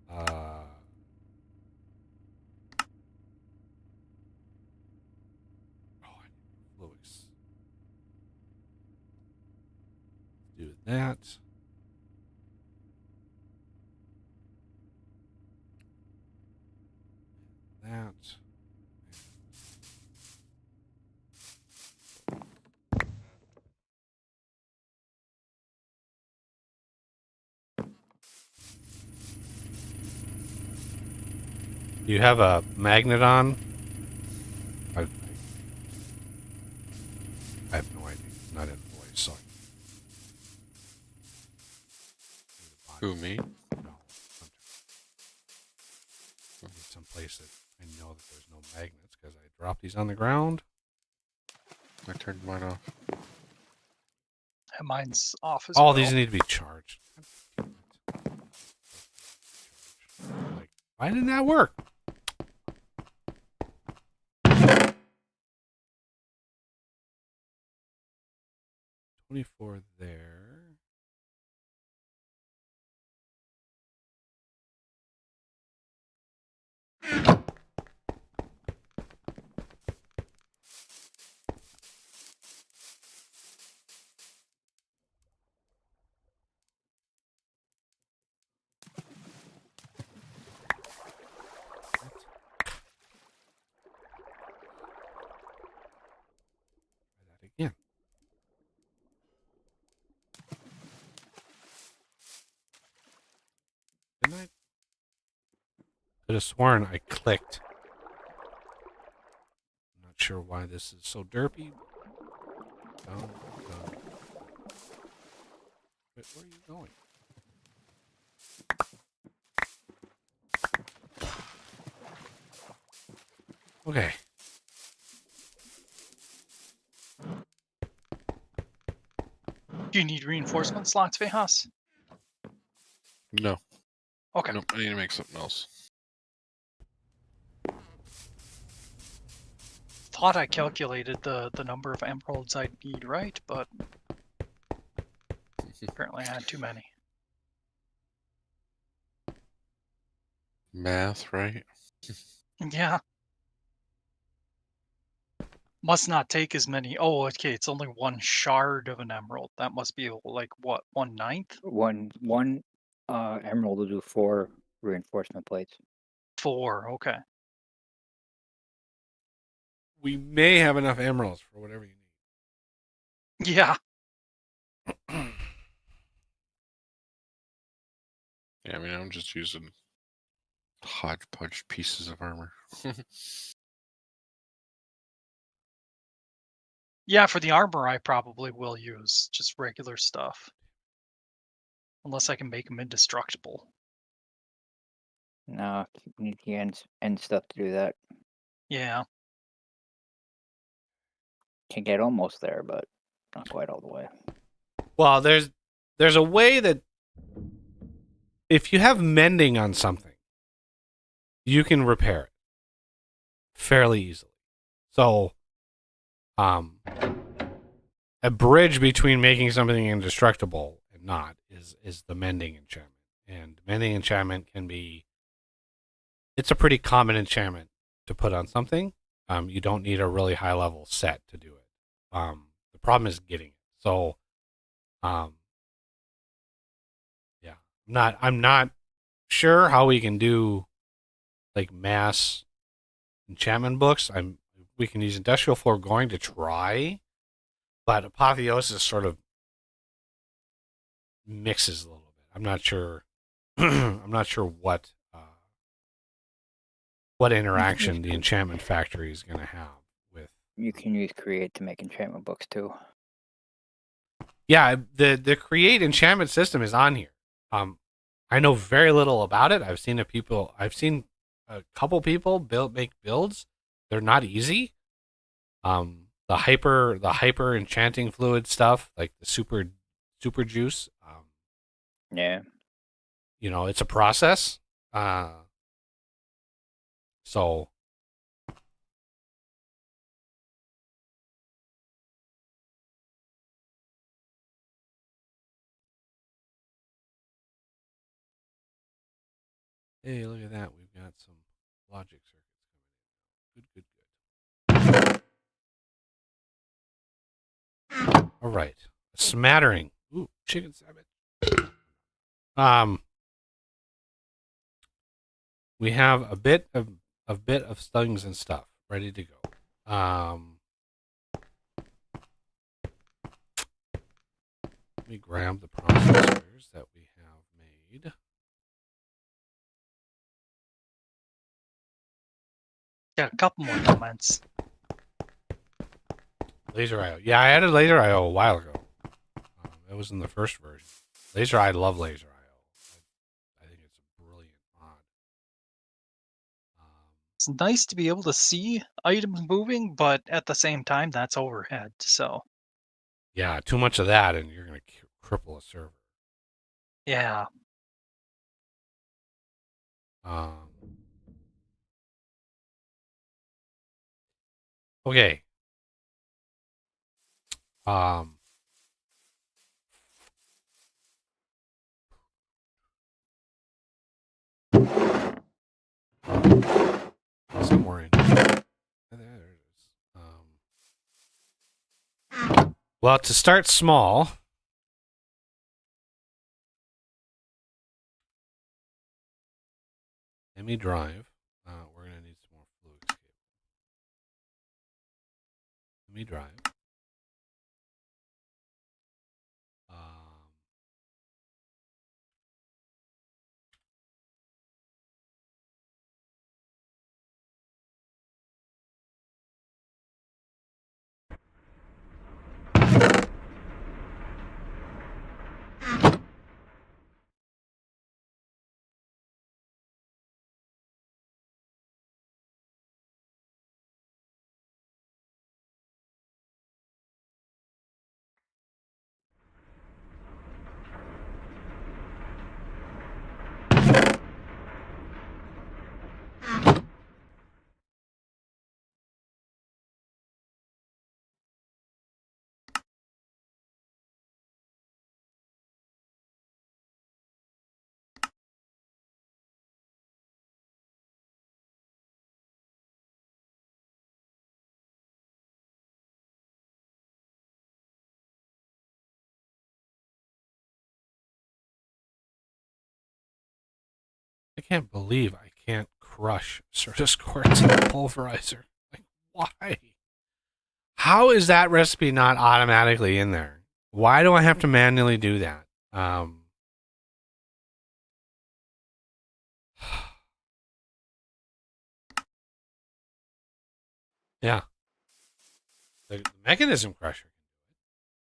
I need Lewis. Do that. That. Do you have a magnet on? I have no idea. Not in voice, so. Who, me? No. I need some place that I know that there's no magnets because I dropped these on the ground. I turned mine off. And mine's off as All well. these need to be charged. Like, why didn't that work? $24 there. Try that again. Didn't I? Could have sworn I clicked. I'm not sure why this is so derpy. Done. Wait, where are you going? Okay. Do you need reinforcement slots, Vejas? No. Okay. Nope, I need to make something else. Thought I calculated the number of emeralds I'd need right, but apparently I had too many. Math, right? Yeah. Must not take as many. Oh, okay. It's only one shard of an emerald. That must be like what, 1/9? One emerald will do 4 reinforcement plates. 4. Okay. We may have enough emeralds for whatever you need. Yeah. Yeah, I mean, I'm just using hodgepodge pieces of armor. Yeah, for the armor, I probably will use just regular stuff. Unless I can make them indestructible. No, you need the end stuff to do that. Yeah. Can get almost there, but not quite all the way. Well, there's a way that if you have mending on something, you can repair it fairly easily. So, a bridge between making something indestructible and not is the mending enchantment. And mending enchantment can be, it's a pretty common enchantment to put on something. You don't need a really high level set to do it. The problem is getting it. So, yeah, I'm not sure how we can do like mass enchantment books. We can use industrial floor going to try, but apotheosis sort of mixes a little bit. I'm not sure. I'm not sure what interaction the enchantment factory is going to have with. You can use create to make enchantment books too. Yeah, the create enchantment system is on here. I know very little about it. I've seen a couple people make builds. They're not easy. The hyper enchanting fluid stuff, like the super juice. Yeah. You know, it's a process. So hey, look at that. We've got some logic circuits coming in. Good. All right. A smattering. Ooh, chicken sandwich. We have a bit of things and stuff ready to go. Let me grab the processors that we have made. Got a couple more comments. Laser IO. Yeah, I added Laser IO a while ago. It was in the first version. I love Laser IO. I think it's a brilliant mod. It's nice to be able to see items moving, but at the same time, that's overhead. So Yeah, too much of that, and you're going to cripple a server. yeah, Okay. Um, somewhere in here. There it is. Well, to start small, ME drive. We're going to need some more fluid cable. ME drive. I can't believe I can't crush Certus quartz in a pulverizer. Like, why? How is that recipe not automatically in there? Why do I have to manually do that? Yeah. The mechanism crusher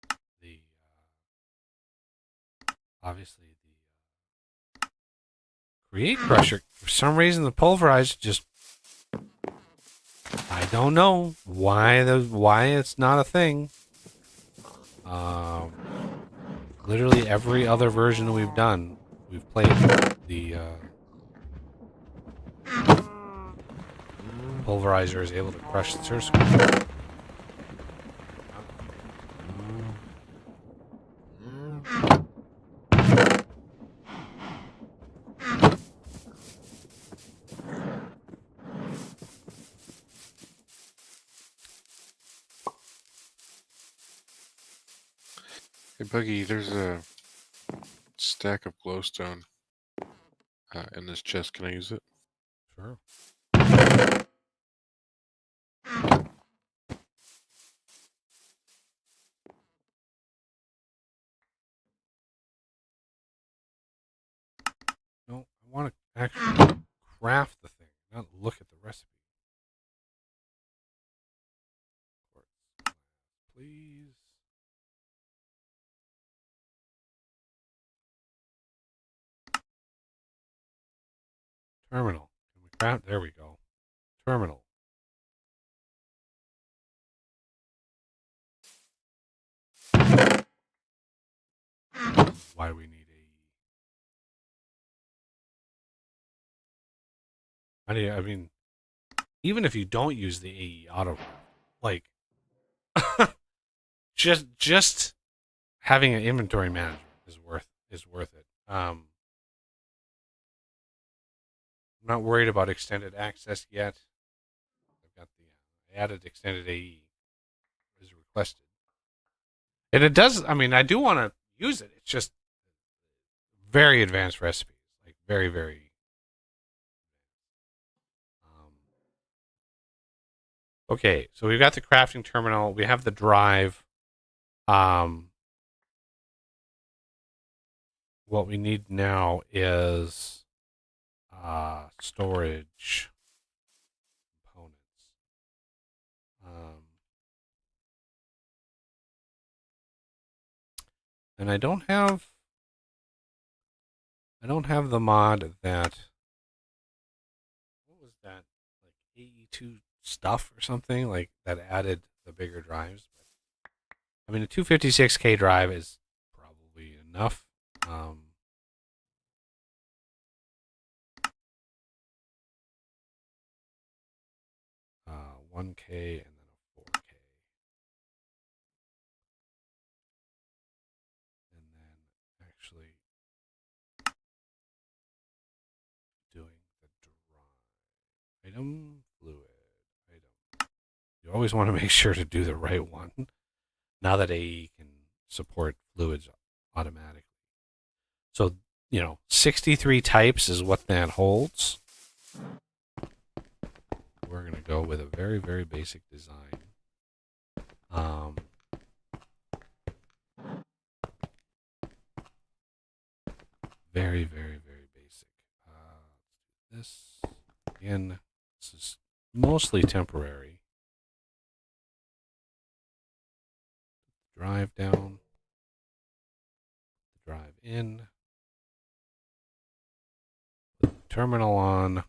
can do it. Obviously the create crusher. For some reason, the pulverizer just. I don't know why it's not a thing. Literally every other version that we've done, we've played the pulverizer is able to crush the source. Hey, Buggy, there's a stack of glowstone in this chest. Can I use it? Sure. No, I want to actually craft the thing, not look at the recipe. Please. Terminal. Can we craft? There we go. Terminal. Why do we need AE? I mean, even if you don't use the AE auto, like, just having an inventory manager is worth it. I'm not worried about extended access yet. I've got the added extended AE as requested, and it does. I mean, I do want to use it. It's just very advanced recipes, like very, very. Okay, so we've got the crafting terminal. We have the drive. What we need now is storage components. And I don't have the mod that, what was that, like AE2 stuff or something like that added the bigger drives. But I mean, a 256K drive is probably enough. 1K and then a 4K. And then actually doing the drive. Item, fluid, item. You always want to make sure to do the right one. Now that AE can support fluids automatically. So, 63 types is what that holds. We're going to go with a very, very basic design. Very, very, very basic. This, again, this is mostly temporary. Drive down, drive in, put the terminal on,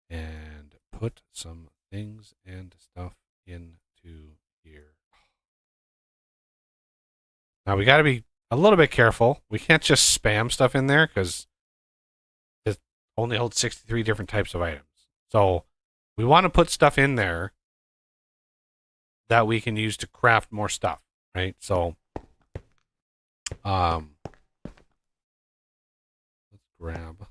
and put some things and stuff into here. Now we got to be a little bit careful. We can't just spam stuff in there because it only holds 63 different types of items. So we want to put stuff in there that we can use to craft more stuff, right? So let's grab.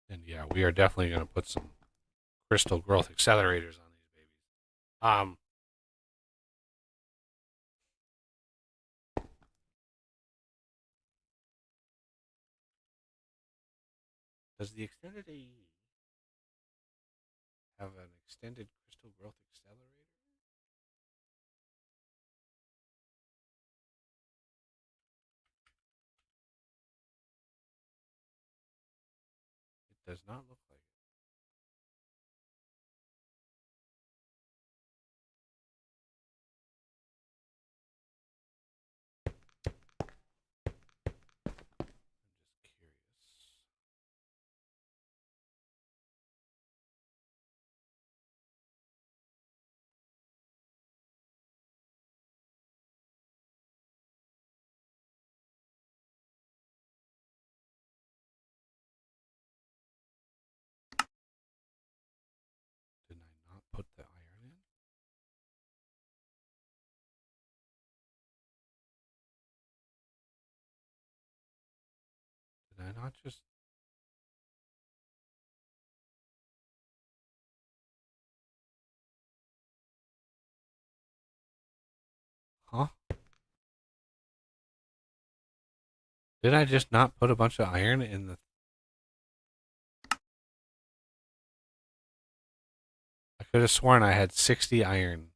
And yeah, we are definitely going to put some crystal growth accelerators on these babies. Does the extended AE have an extended crystal growth accelerator? It does not look like it. I'm just curious. Did I not put the iron in? Did I not just... Huh? Did I just not put a bunch of iron in the... I could have sworn I had 60 iron.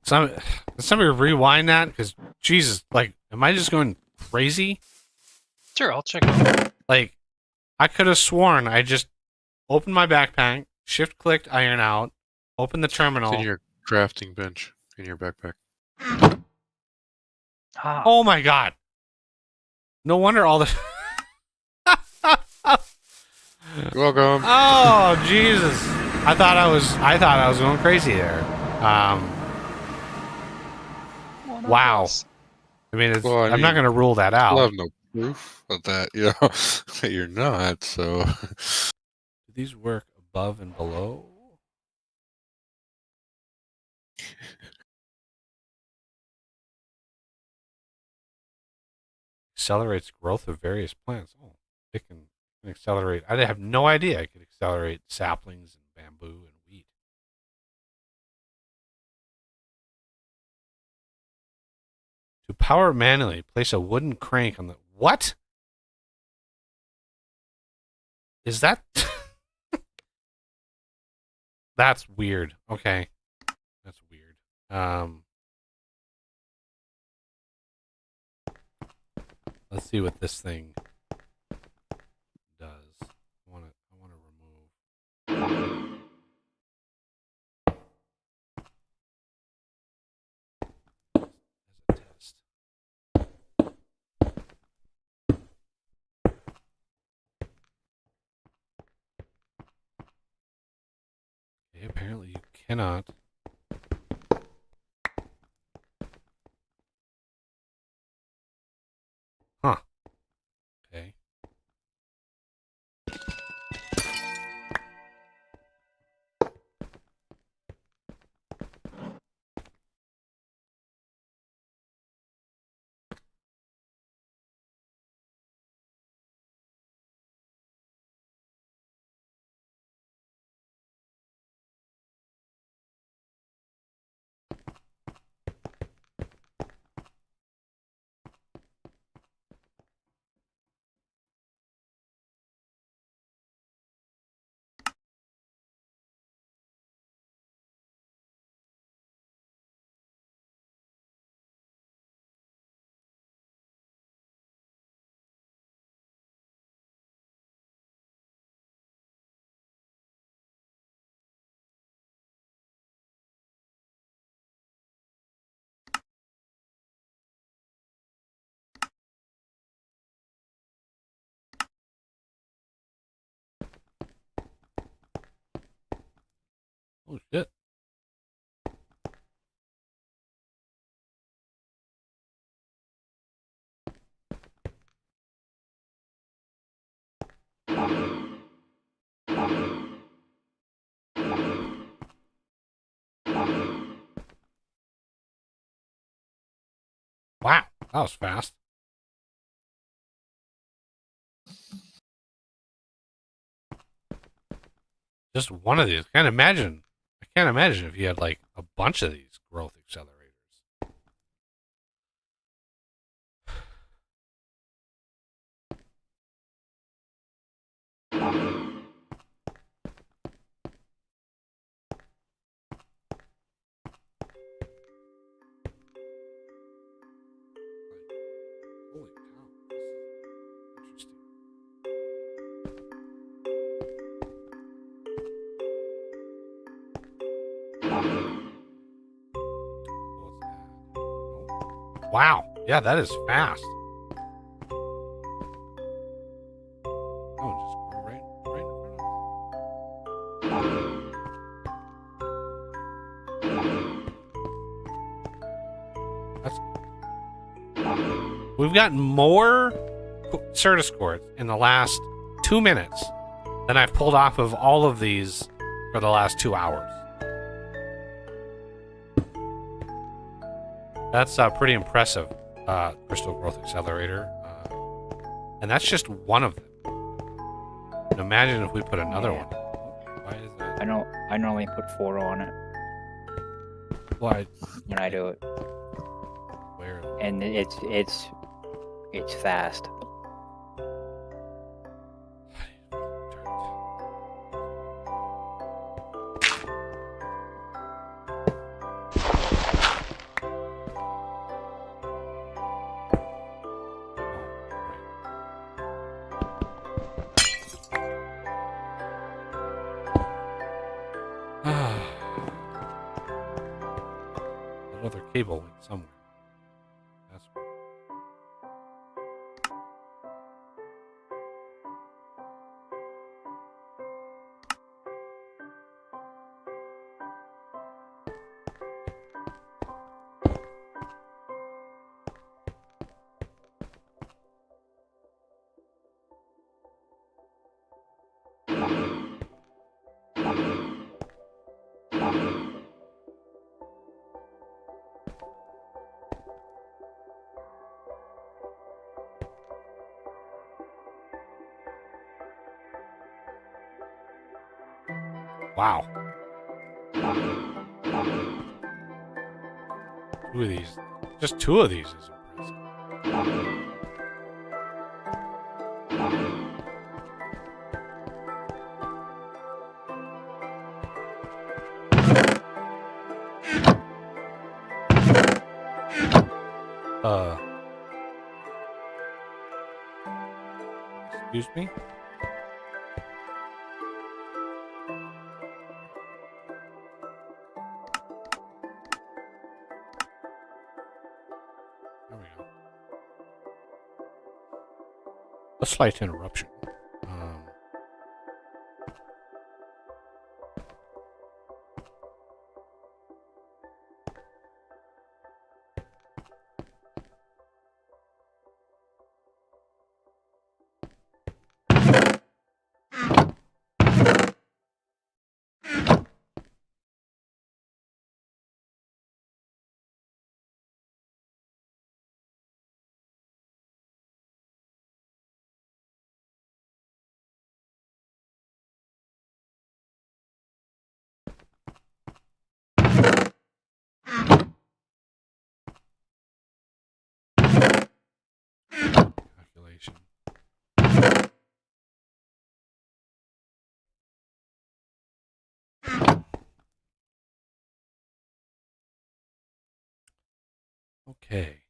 Somebody rewind that? Because, Jesus, like, am I just going crazy? Sure, I'll check it. Like, I could have sworn I just opened my backpack, shift-clicked iron out, opened the It's terminal. in your crafting bench in your backpack. Ah, Oh my god! No wonder all the... You're welcome. Oh Jesus! I thought I was going crazy there. one of Wow. those. I mean, Well, I I'm not mean, going to rule that I out. have no proof of that, that you're not, so. Do these work above and below? Accelerates growth of various plants. Oh, it can accelerate. I have no idea it could accelerate saplings and bamboo and wheat. To power manually, place a wooden crank on the... What? Is that... That's weird. Okay. That's weird. Let's see what this thing does. I want to remove... As a test. Okay, apparently you cannot. Huh. Okay. Oh, shit. Wow, that was fast. Just one of these. I can't imagine if you had like a bunch of these growth accelerators. Holy cow, this is interesting. Wow, yeah, that is fast. Oh, just grew right in front of us. We've gotten more Certus quartz in the last 2 minutes than I've pulled off of all of these for the last 2 hours. That's pretty impressive, crystal growth accelerator. And that's just one of them. And imagine if we put another one. Why is that? I normally put 4 on it Why? when I do it, Where? and it's fast. That other cable went somewhere. That's where. Wow. 2 of these. Just 2 of these is Excuse me? There we go. A slight interruption. Calculation. Okay.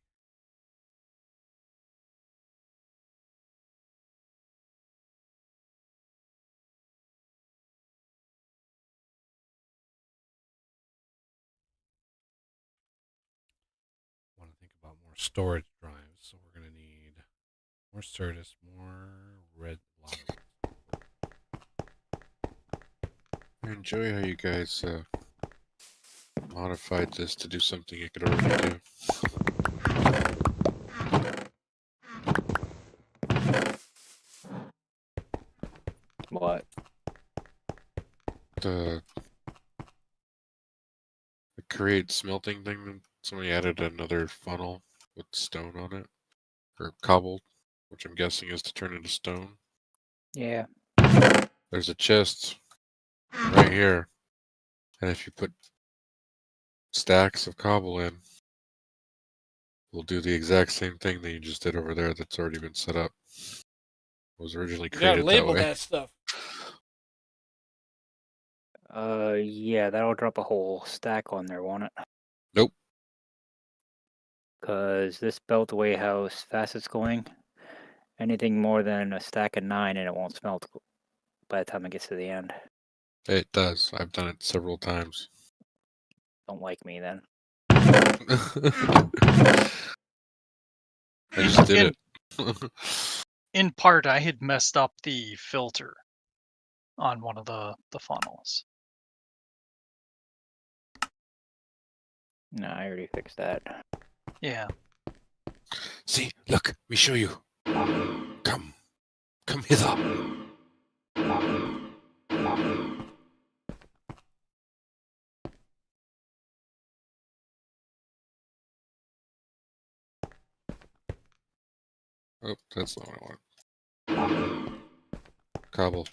Want to think about more storage drives, so we're going to need more Certus, more red lottery. I enjoy how you guys modified this to do something it could already do. What? The create smelting thing, somebody added another funnel with stone on it, or cobbled, which I'm guessing is to turn into stone. Yeah. There's a chest right here, and if you put stacks of cobble in, we'll do the exact same thing that you just did over there that's already been set up. It was originally You gotta created that label way. that stuff. Yeah, that'll drop a whole stack on there, won't it? Nope. Because this beltway house, fast it's going, anything more than a stack of 9 and it won't smelt by the time it gets to the end. It does. I've done it several times. Don't like me then. I just did it. In part, I had messed up the filter on one of the funnels. No, I already fixed that. Yeah. See, look, we show you. Come hither. Oh, that's not what I want. Cobble.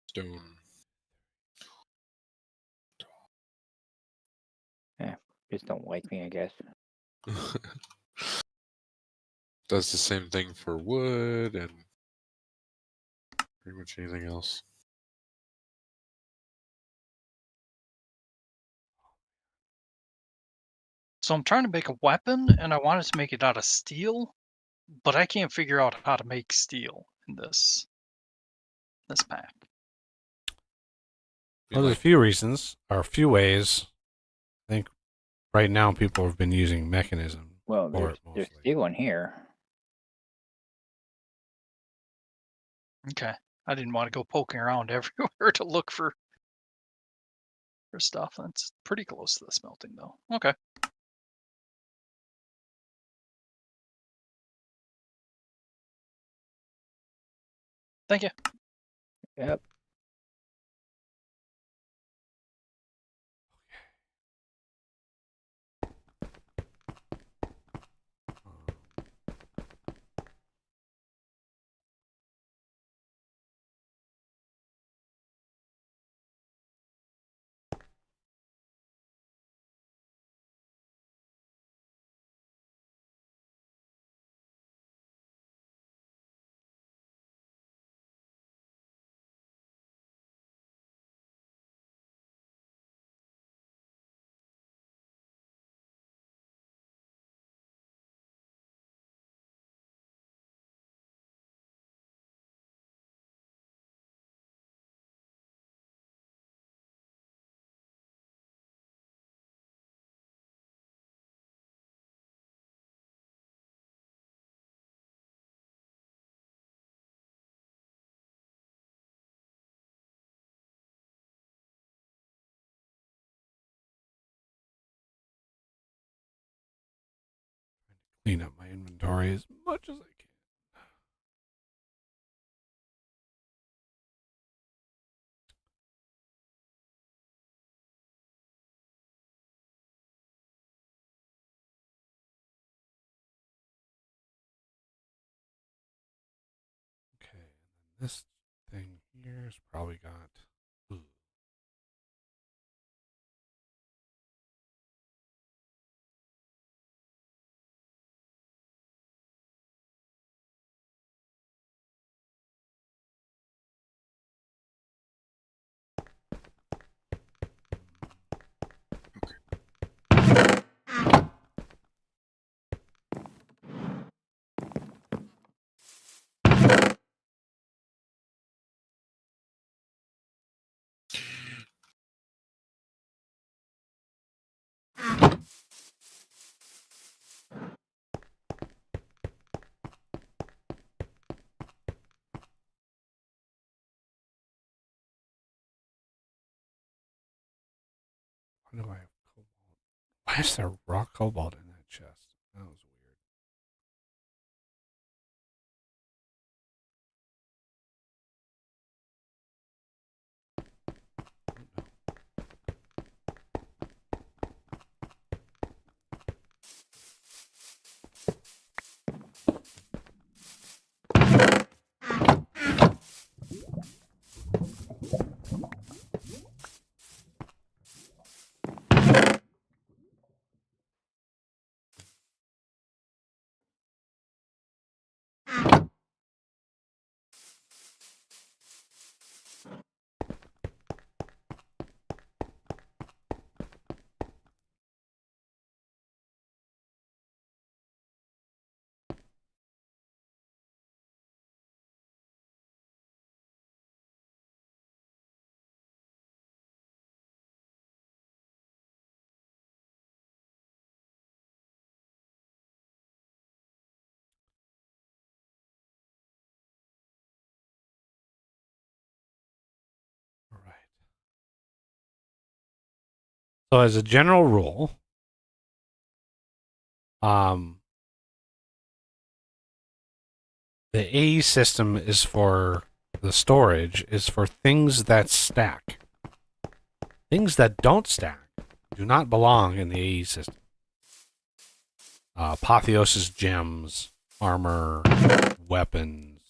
Stone. Just don't like me, I guess. Does the same thing for wood and pretty much anything else. So I'm trying to make a weapon, and I wanted to make it out of steel, but I can't figure out how to make steel in this pack. Well, there's a few reasons, or a few ways. I think right now people have been using mechanism Well, for there's it mostly. steel in here. Okay. I didn't want to go poking around everywhere to look for stuff. That's pretty close to the smelting, though. Okay. Thank you. Yep. clean up my inventory as much as I can. Okay, and then this thing here has probably got. Ooh. Why do I have cobalt? Why is there raw cobalt in that chest? That was weird. All right. So as a general rule, the AE system is for the storage is for things that stack. Things that don't stack do not belong in the AE system. Apotheosis gems, armor, weapons,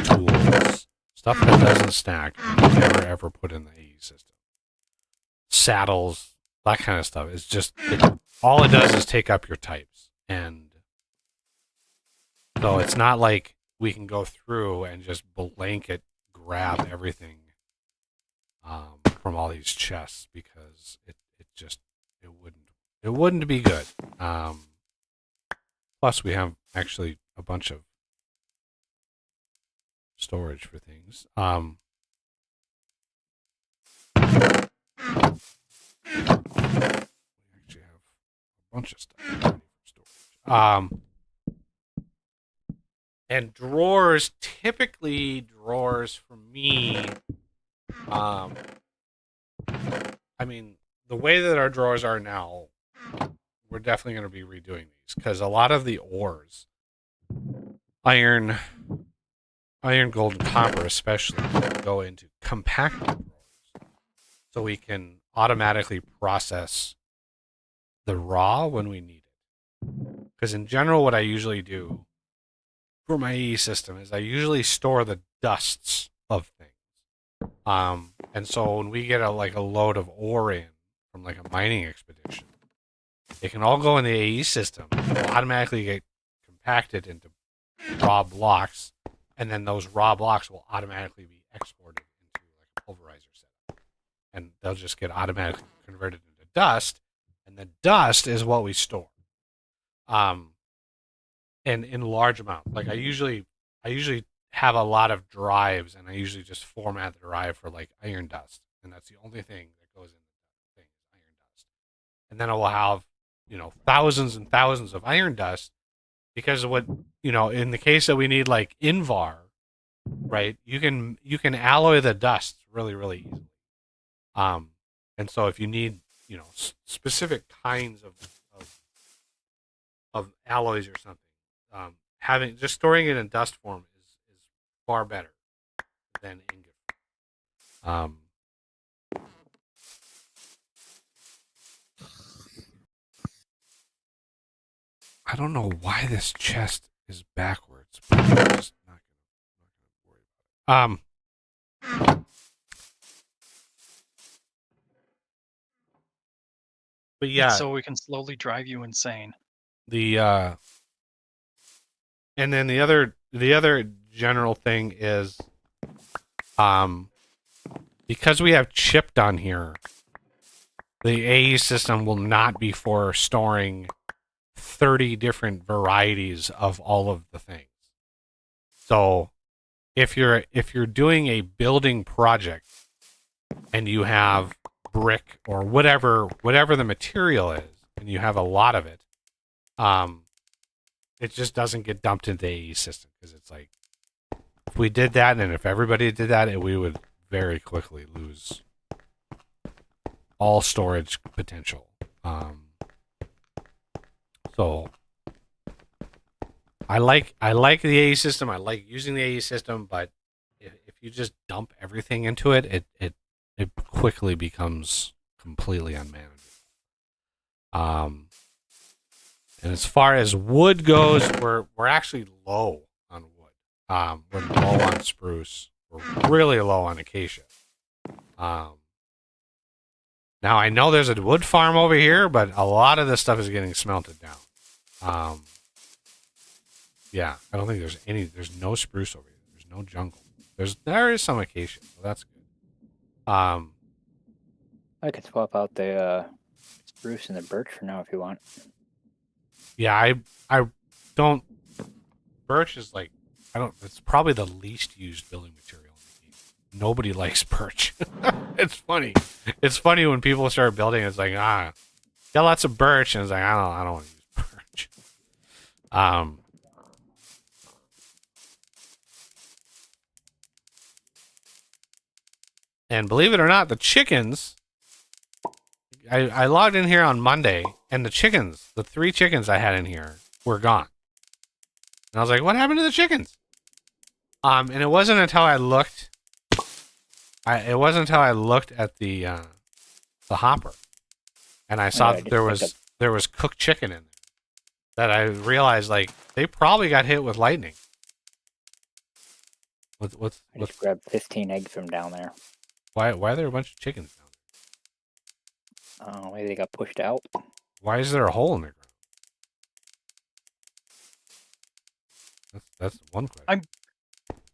tools, stuff that doesn't stack, never ever put in the AE system. Saddles, that kind of stuff. It's just all it does is take up your types, and so it's not like we can go through and just blanket grab everything from all these chests, because it wouldn't be good. Plus, we have actually a bunch of storage for things. We actually have a bunch of stuff ready for storage. And drawers, typically drawers for me, I mean, the way that our drawers are now, we're definitely going to be redoing these, because a lot of the ores, iron, gold, and copper especially, go into compacted drawers. So we can automatically process the raw when we need it. Because in general, what I usually do for my AE system is I usually store the dusts of things. And so when we get a load of ore in from like a mining expedition, it can all go in the AE system. It will automatically get compacted into raw blocks, and then those raw blocks will automatically be exported into like a pulverizer setup, and they'll just get automatically converted into dust, and the dust is what we store. And in large amounts. Like I usually have a lot of drives, and I usually just format the drive for like iron dust, and that's the only thing that goes in the thing, iron dust. And then I will have, thousands and thousands of iron dust, because of what, in the case that we need like Invar, right? You can alloy the dust really, really easily. And so if you need, specific kinds of of alloys or something, having just storing it in dust form is far better than ingot. I don't know why this chest is backwards, but I'm just not gonna worry about it. But yeah, So we can slowly drive you insane. the and then the other general thing is, because we have chipped on here, the AE system will not be for storing 30 different varieties of all of the things. So if you're doing a building project and you have brick or whatever the material is, and you have a lot of it, it just doesn't get dumped into the AE system, because it's like, if we did that and if everybody did that, we would very quickly lose all storage potential. So I like the AE system. I like using the AE system, but if you just dump everything into it, it quickly becomes completely unmanageable. And as far as wood goes, we're actually low on wood. We're low on spruce. We're really low on acacia. Now I know there's a wood farm over here, but a lot of this stuff is getting smelted down. Yeah, I don't think there's no spruce over here. There's no jungle. There is some acacia, so that's good. I could swap out the spruce and the birch for now if you want. Yeah, I don't. Birch is like, it's probably the least used building material in the game. Nobody likes birch. It's funny. It's funny when people start building. It's like, got lots of birch, and it's like, I don't want to use birch. And believe it or not, the chickens. I logged in here on Monday, and the 3 chickens I had in here were gone. And I was like, what happened to the chickens? And it wasn't until I looked. It wasn't until I looked at the hopper, and I saw that there was cooked chicken in there, that I realized, like, they probably got hit with lightning. I just grabbed 15 eggs from down there. Why are there a bunch of chickens down Oh, maybe they got pushed out. there? Why is there a hole in the ground? That's one question.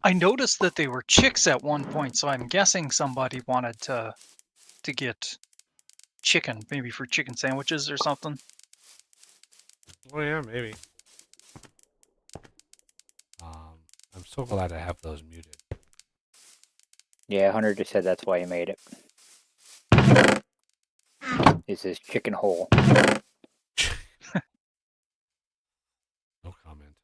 I noticed that they were chicks at one point, so I'm guessing somebody wanted to get chicken, maybe for chicken sandwiches or something. Oh yeah, maybe. I'm so glad I have those muted. Yeah, Hunter just said that's why he made it. It's his chicken hole. No comment.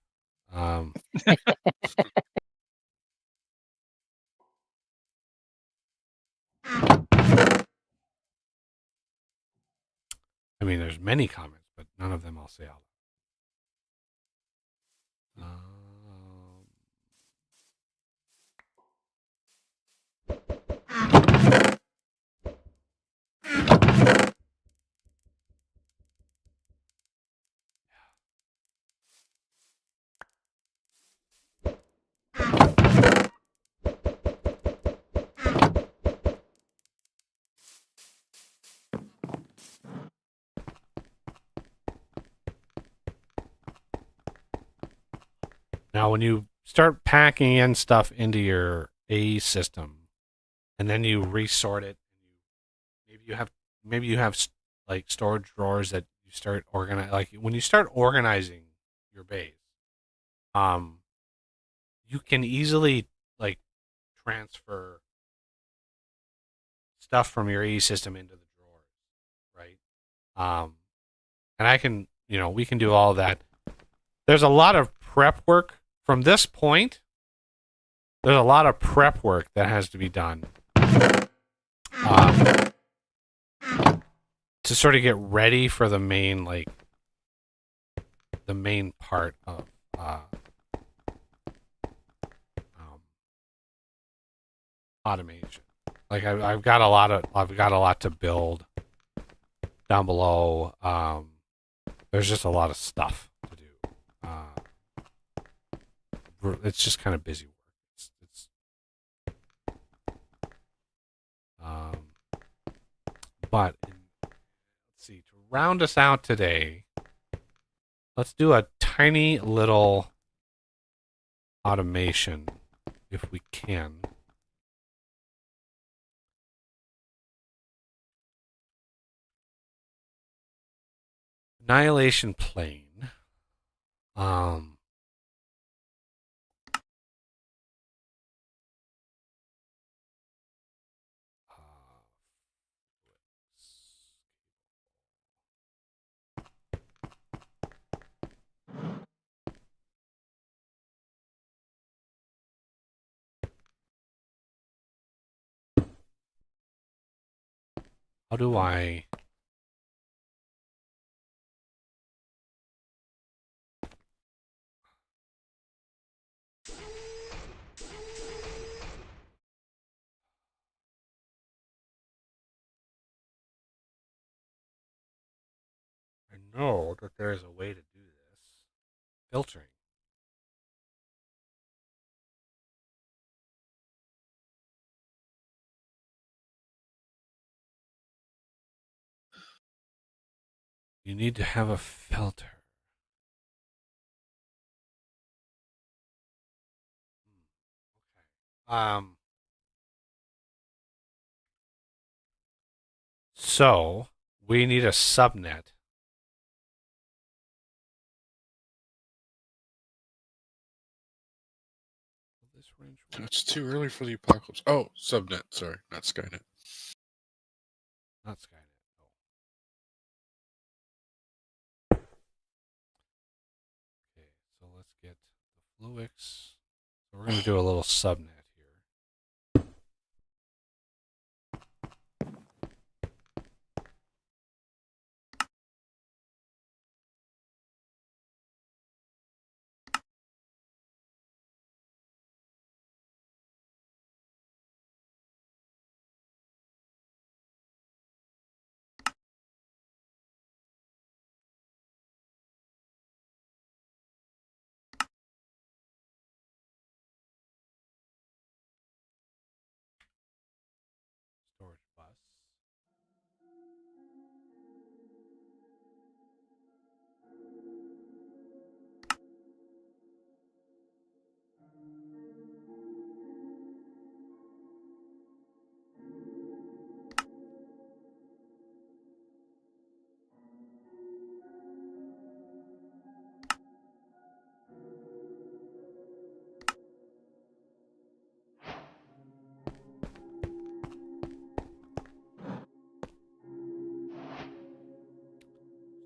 I mean, there's many comments, but none of them I'll say out loud. Now, when you start packing in stuff into your AE system, and then you resort it, maybe you have like storage drawers that you start like when you start organizing your base, you can easily like transfer stuff from your AE system into the drawers, right? And we can do all of that. There's a lot of prep work from this point. There's a lot of prep work that has to be done to sort of get ready for the main, like, the main part of automation. Like I've got a lot to build down below. There's just a lot of stuff to do. It's just kind of busy work. Um, but let's see, to round us out today, let's do a tiny little automation if we can. Annihilation plane. How do I... I know that there is a way to do this. Filtering. You need to have a filter. So we need a subnet. This range. It's too early for the apocalypse. Oh, subnet. Sorry, not Skynet. Not Skynet. Okay, so let's get the Fluix. So we're going to do a little subnet here. Storage bus.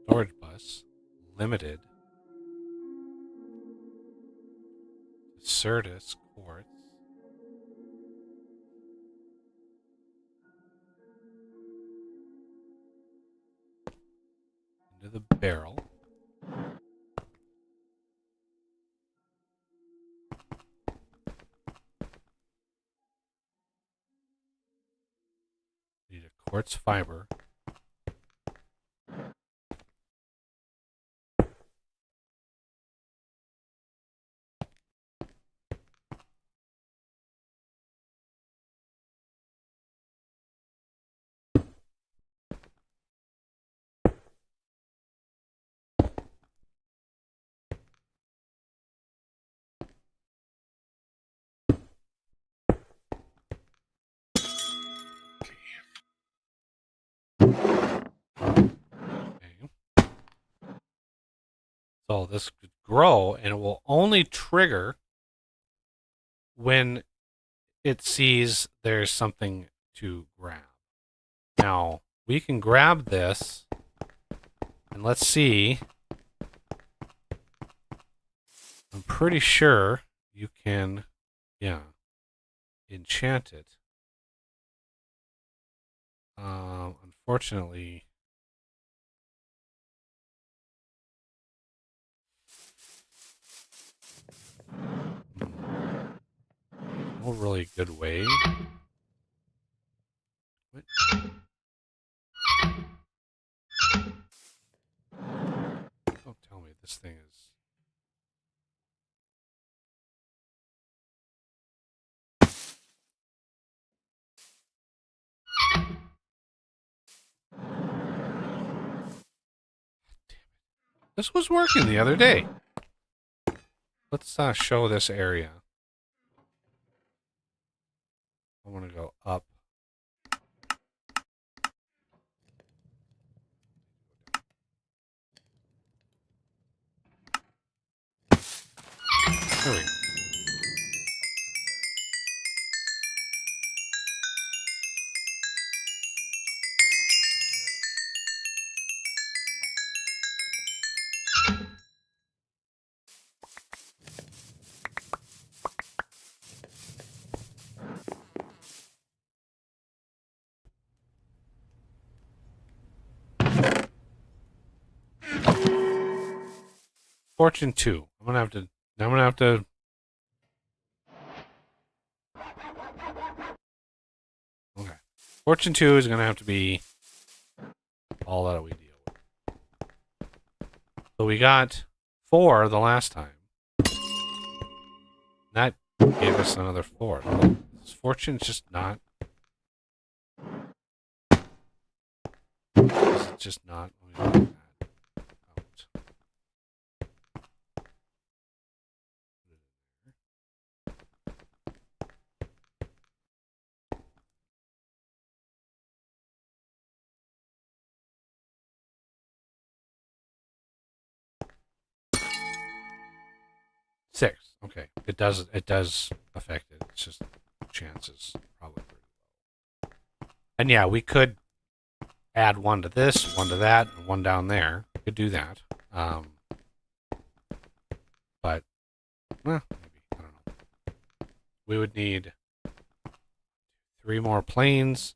Storage bus. Limited. Certus quartz. Into the barrel. Need a quartz fiber. Okay. So this could grow, and it will only trigger when it sees there's something to grab. Now, we can grab this, and let's see. I'm pretty sure you can, yeah, enchant it. Unfortunately, no really good way. What? Don't tell me this thing is. This was working the other day. Let's show this area. I want to go up. There we go. Fortune 2. I'm gonna have to. Okay. Fortune 2 is gonna have to be all that we deal with. So we got 4 the last time. That gave us another 4. This fortune's just not. This is just not. Let me look at that out. 6. Okay. It does affect it. It's just chances probably pretty low. And yeah, we could add 1 to this, 1 to that, and 1 down there. We could do that. But maybe. I don't know. We would need 3 more planes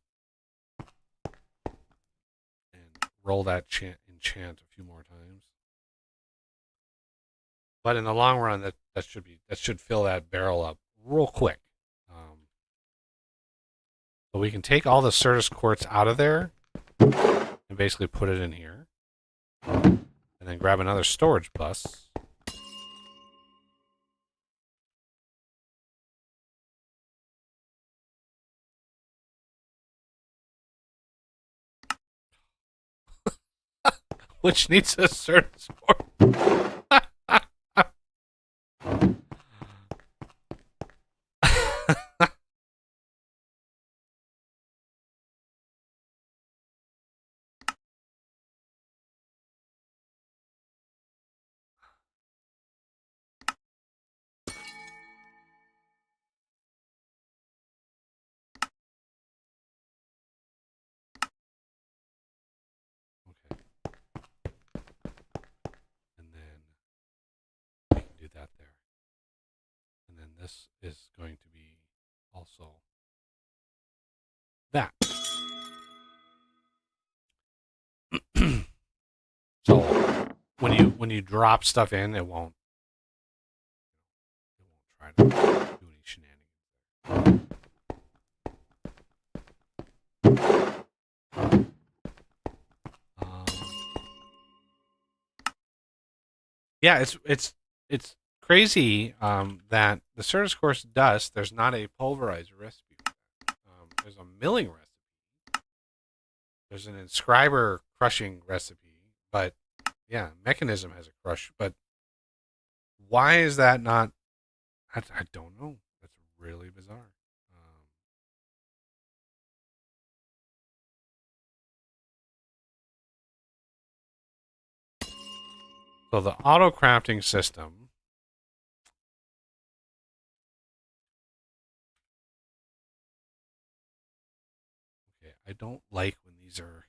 and roll that enchant a few more times. But in the long run, that should fill that barrel up real quick. So we can take all the Certus quartz out of there and basically put it in here, and then grab another storage bus. Which needs a Certus quartz. Okay. And then we can do that there. And then this is going to be also that. So when you drop stuff in, it won't try to do any shenanigans. Yeah, it's crazy that the Certus Course dust. There's not a pulverizer recipe. There's a milling recipe. There's an inscriber crushing recipe, but yeah, mechanism has a crush. But why is that not? I don't know. That's really bizarre. So the auto crafting system. Okay, I don't like when these are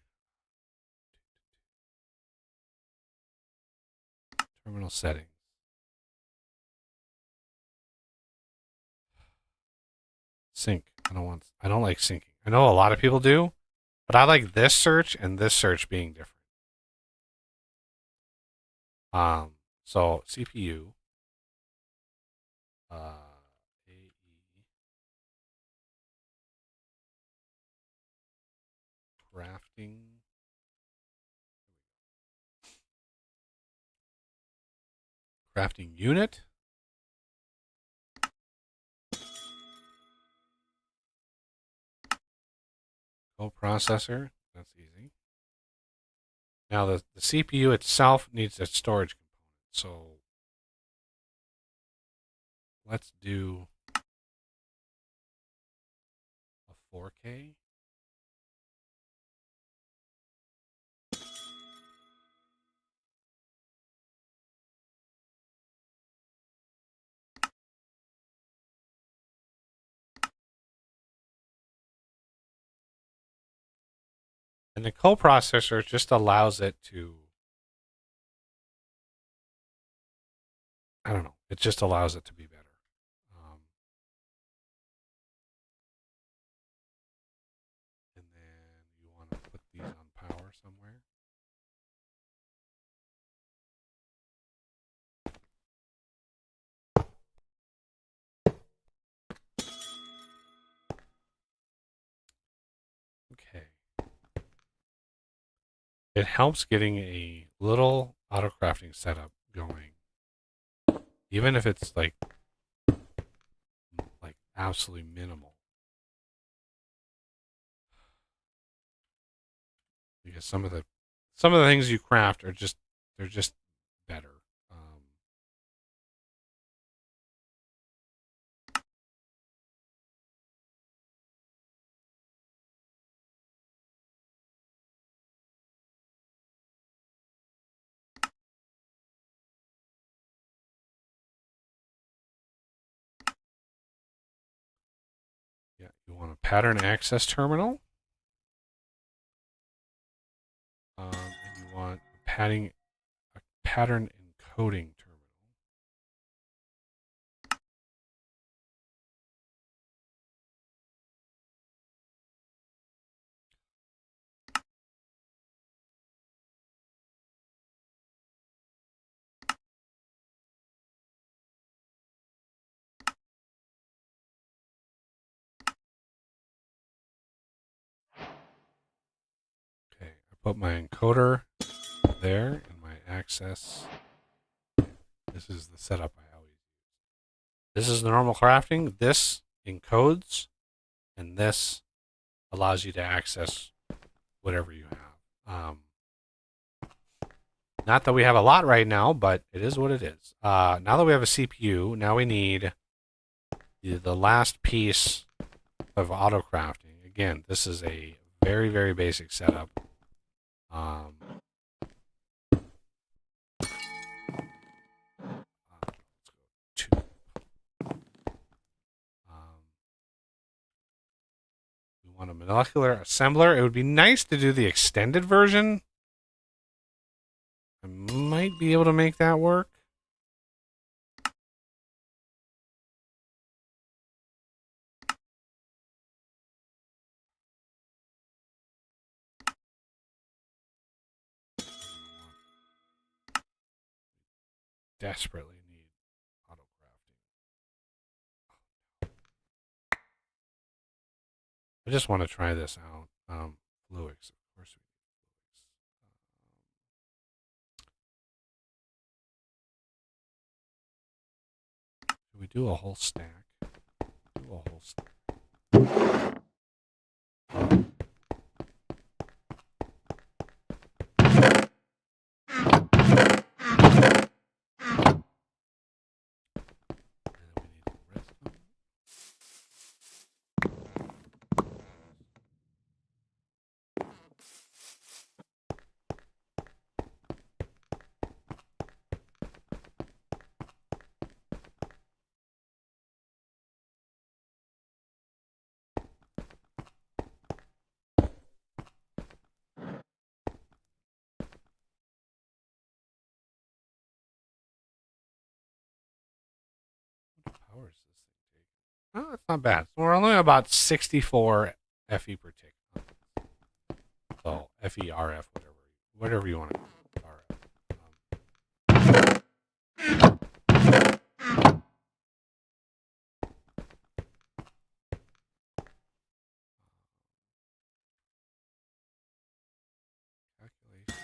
terminal settings. Sync. I don't like syncing. I know a lot of people do, but I like this search and this search being different. So CPU AE Crafting unit. Coprocessor. That's easy. Now the CPU itself needs a storage component. So let's do a 4K. And the coprocessor just allows it to, I don't know, it just allows it to be better. And then you want to put these on power somewhere. Okay. It helps getting a little auto crafting setup going, even if it's like absolutely minimal, because some of the things you craft are just they're just better. Yeah, you want a pattern access terminal, and you want a pattern encoding terminal. Okay, I put my encoder there and my access. This is the setup I always use. This is the normal crafting. This encodes, and this allows you to access whatever you have. Not that we have a lot right now, but it is what it is. Now that we have a CPU, now we need the last piece of auto crafting. Again, this is a very, very basic setup. Let's go 2. We want a molecular assembler. It would be nice to do the extended version. I might be able to make that work. Desperately need auto crafting. I just want to try this out. Fluix, of course we need Fluix. Should we do a whole stack? Do a whole stack. Power does this thing take? Oh, that's not bad. So we're only about 64 FE per tick. So FERF, whatever you want to call it. Calculation.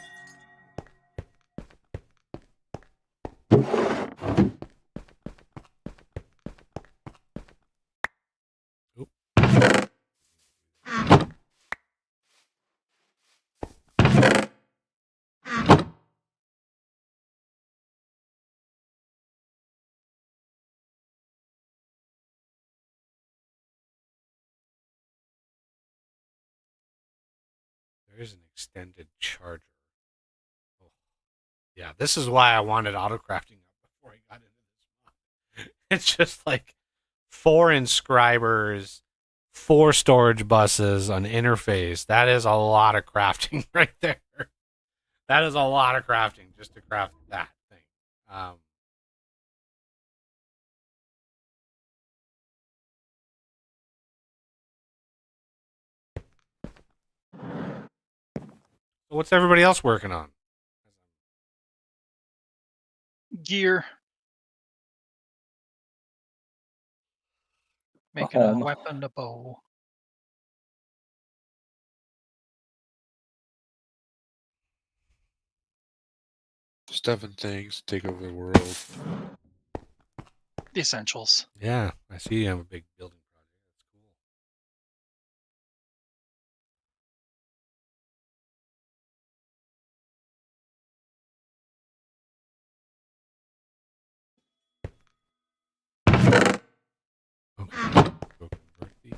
There's an extended charger. Oh. Yeah, this is why I wanted autocrafting up before I got into this mod. It's just like 4 inscribers, 4 storage buses, an interface. That is a lot of crafting right there. That is a lot of crafting just to craft that thing. So what's everybody else working on? Gear. Making a home. weapon, a bow. Stuffing things, take over the world. The essentials. Yeah, I see you have a big building project. That's cool. Okay, go convert these.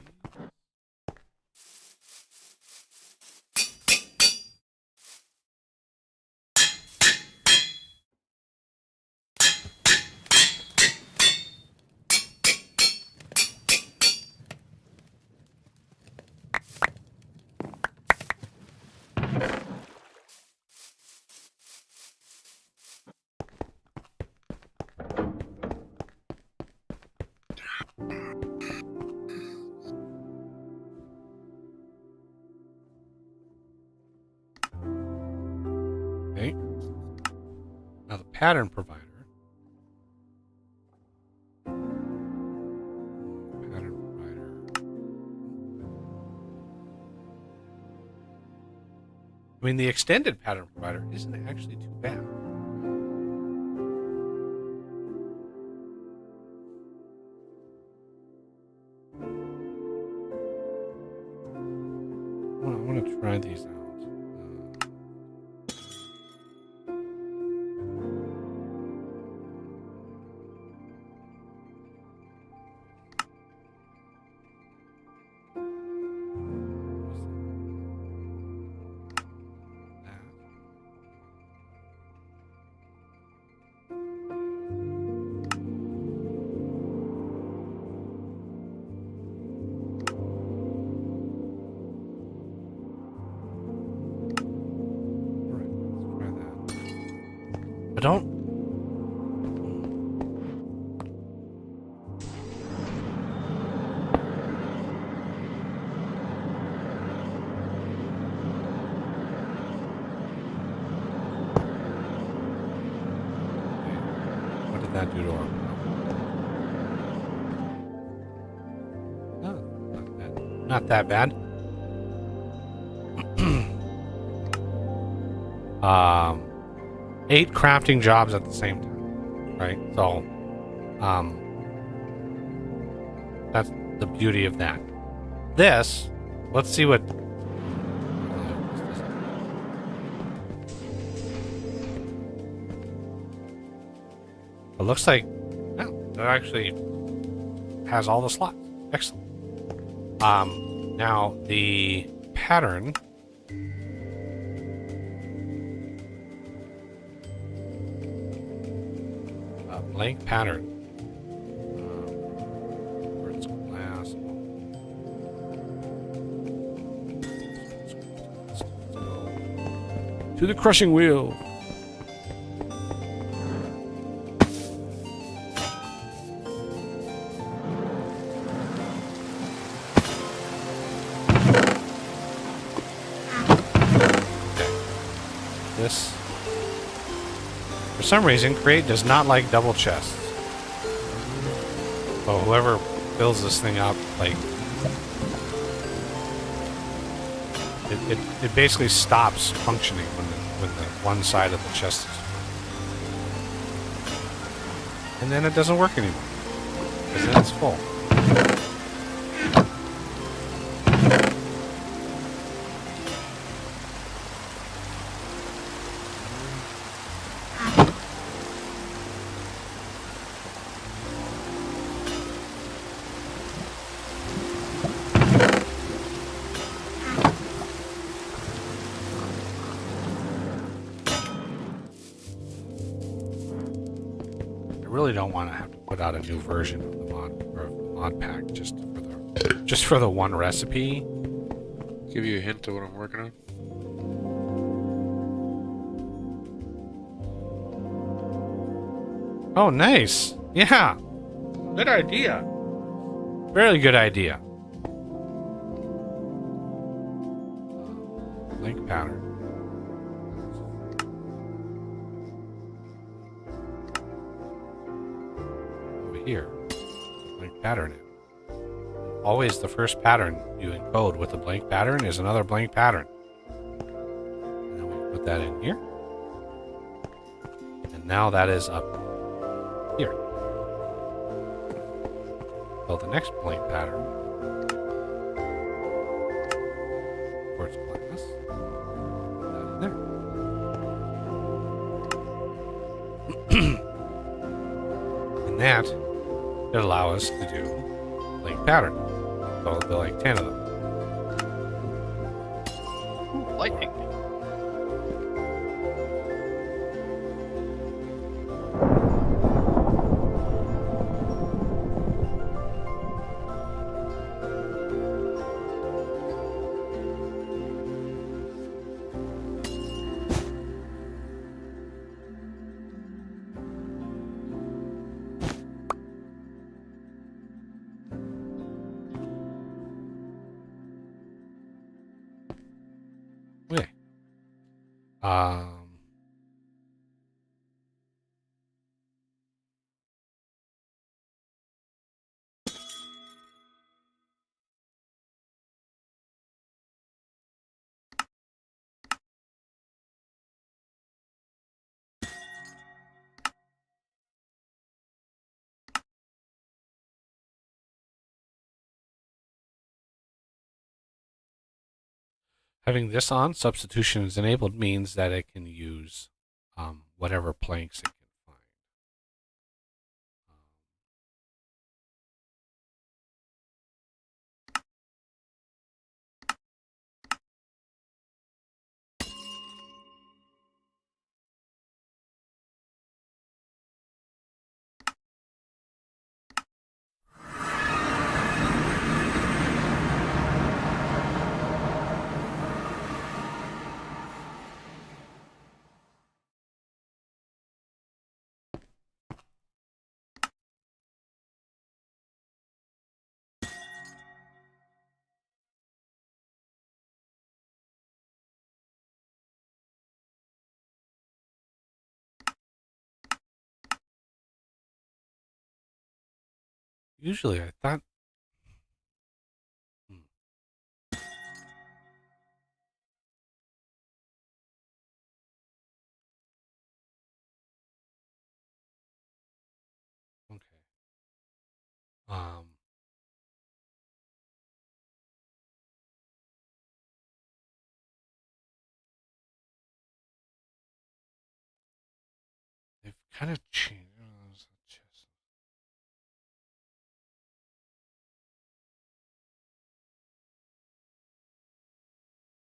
Okay. Now the pattern provider. Pattern provider. I mean, the extended pattern provider isn't actually too bad. I want to try these out. I don't. What did that do to our? No, not bad. Not that bad. 8 crafting jobs at the same time, right? So, that's the beauty of that. This, let's see what. It looks like, oh, it actually has all the slots. Excellent. Now the pattern. Blank pattern. Where it's glass. To the crushing wheel. This. For some reason, Create does not like double chests. So whoever fills this thing up, like, it basically stops functioning when the one side of the chest is full. And then it doesn't work anymore. Because then it's full. really don't want to have to put out a new version of the mod pack just for the one recipe. Give you a hint of what I'm working on. Oh, nice. Yeah. Good idea. Very good idea. Link pattern. Over here. Blank pattern. Always the first pattern you encode with a blank pattern is another blank pattern. And then we put that in here. And now that is up here. So the next blank pattern towards class. Put that in there. And that should allow us to do blank pattern. So there'll be like 10 of them. Ooh, lightning. Okay. Having this on, substitution is enabled, means that it can use whatever planks it can find. Usually, I thought. Okay. They've kind of changed.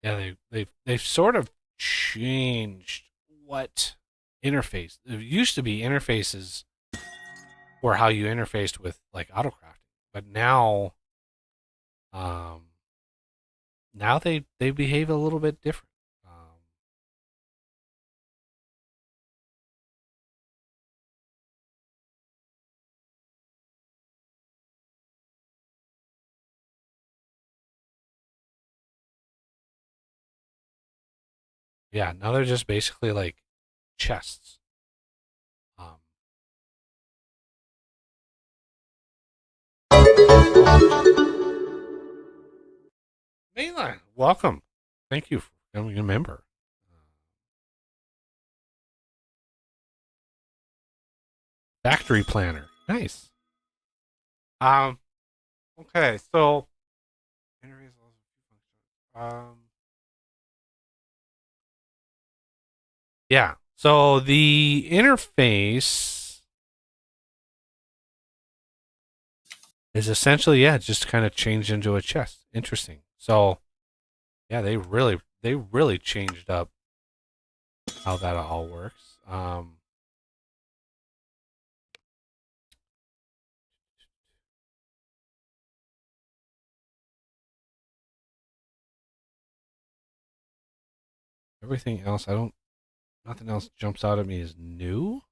Yeah, they've sort of changed what interface. There used to be interfaces for how you interfaced with like autocrafting, but now they behave a little bit different. Yeah, now they're just basically like chests. Mainline, welcome. Thank you for becoming a member. Factory planner, nice. Okay, so yeah, so the interface is essentially just kind of changed into a chest. Interesting. So yeah, they really changed up how that all works. Everything else, nothing else jumps out at me as new.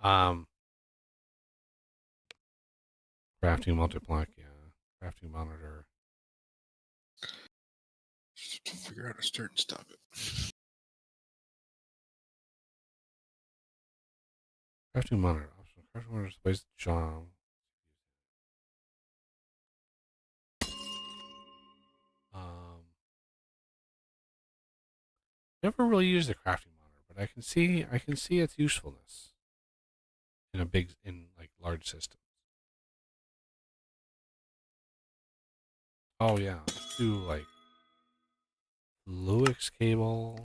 Crafting multi-block, yeah. Crafting monitor. Just have to figure out how to start and stop it. Crafting monitor. Crafting monitor displays the job. Never really used the crafting monitor, but I can see its usefulness in like large systems. Oh yeah, let's do like Luix cable,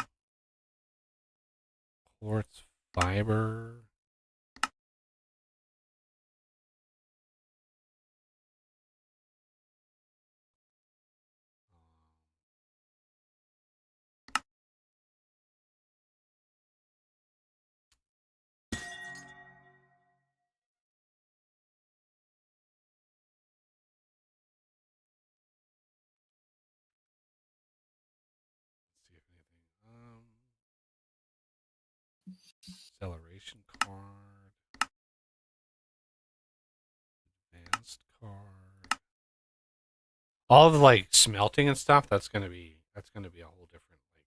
quartz fiber. Let's see if anything. Acceleration card, advanced card. All of like smelting and stuff. That's gonna be a whole different like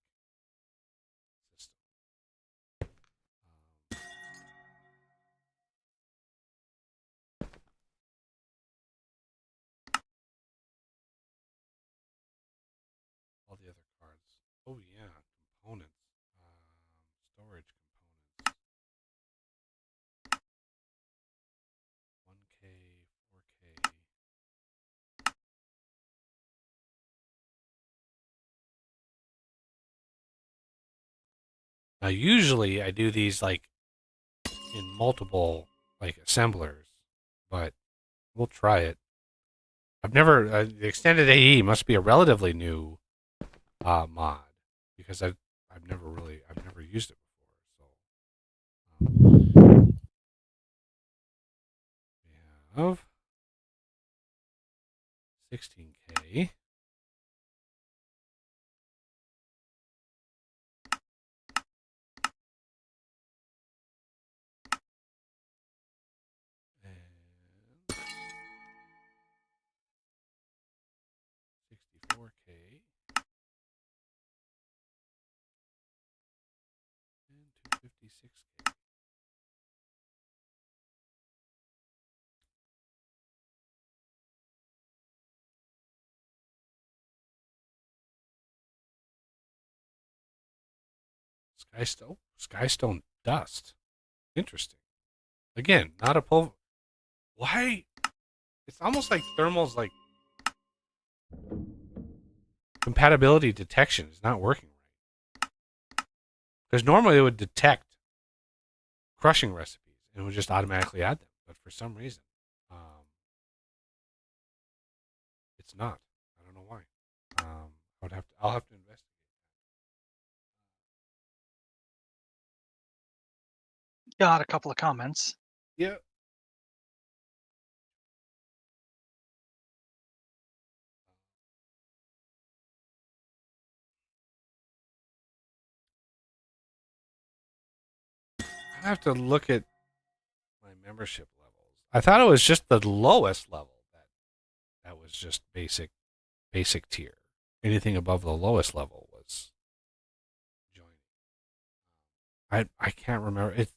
system. All the other cards. Oh yeah, components. Storage components. 1K, 4K. Now usually I do these like in multiple like assemblers, but we'll try it. I've never the extended AE must be a relatively new mod because I've never used it before. So we have 16K. And 64K. And 256K. Skystone dust. Interesting. Again, not a pulver. Why? It's almost like thermal's like compatibility detection is not working right. Because normally it would detect crushing recipes and it would just automatically add them. But for some reason, it's not. I don't know why. I'll have to investigate. Got a couple of comments. Yeah. I have to look at my membership levels. I thought it was just the lowest level that was just basic tier. Anything above the lowest level was joining. I can't remember it.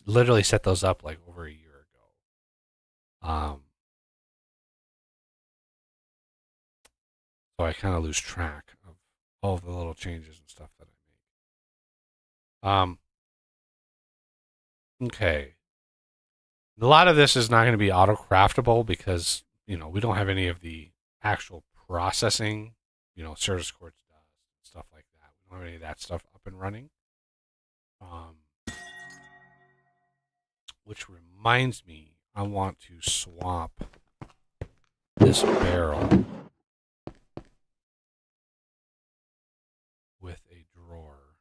Literally set those up like over a year ago. So I kind of lose track of all of the little changes and stuff that I make. Okay. A lot of this is not going to be auto craftable because we don't have any of the actual processing, Certus Quartz does stuff like that. We don't have any of that stuff up and running. Which reminds me, I want to swap this barrel with a drawer.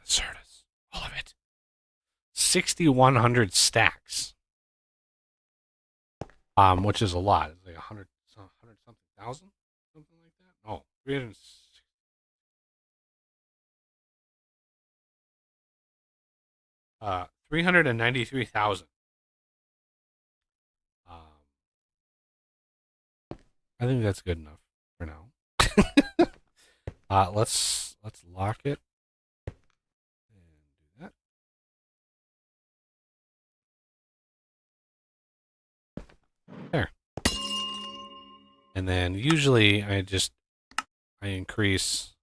Certus. All of it. 6,100 stacks. Which is a lot. It's like 100 something thousand? Something like that? No. 300. 393,000. I think that's good enough for now. Let's lock it and do that. There. And then usually I increase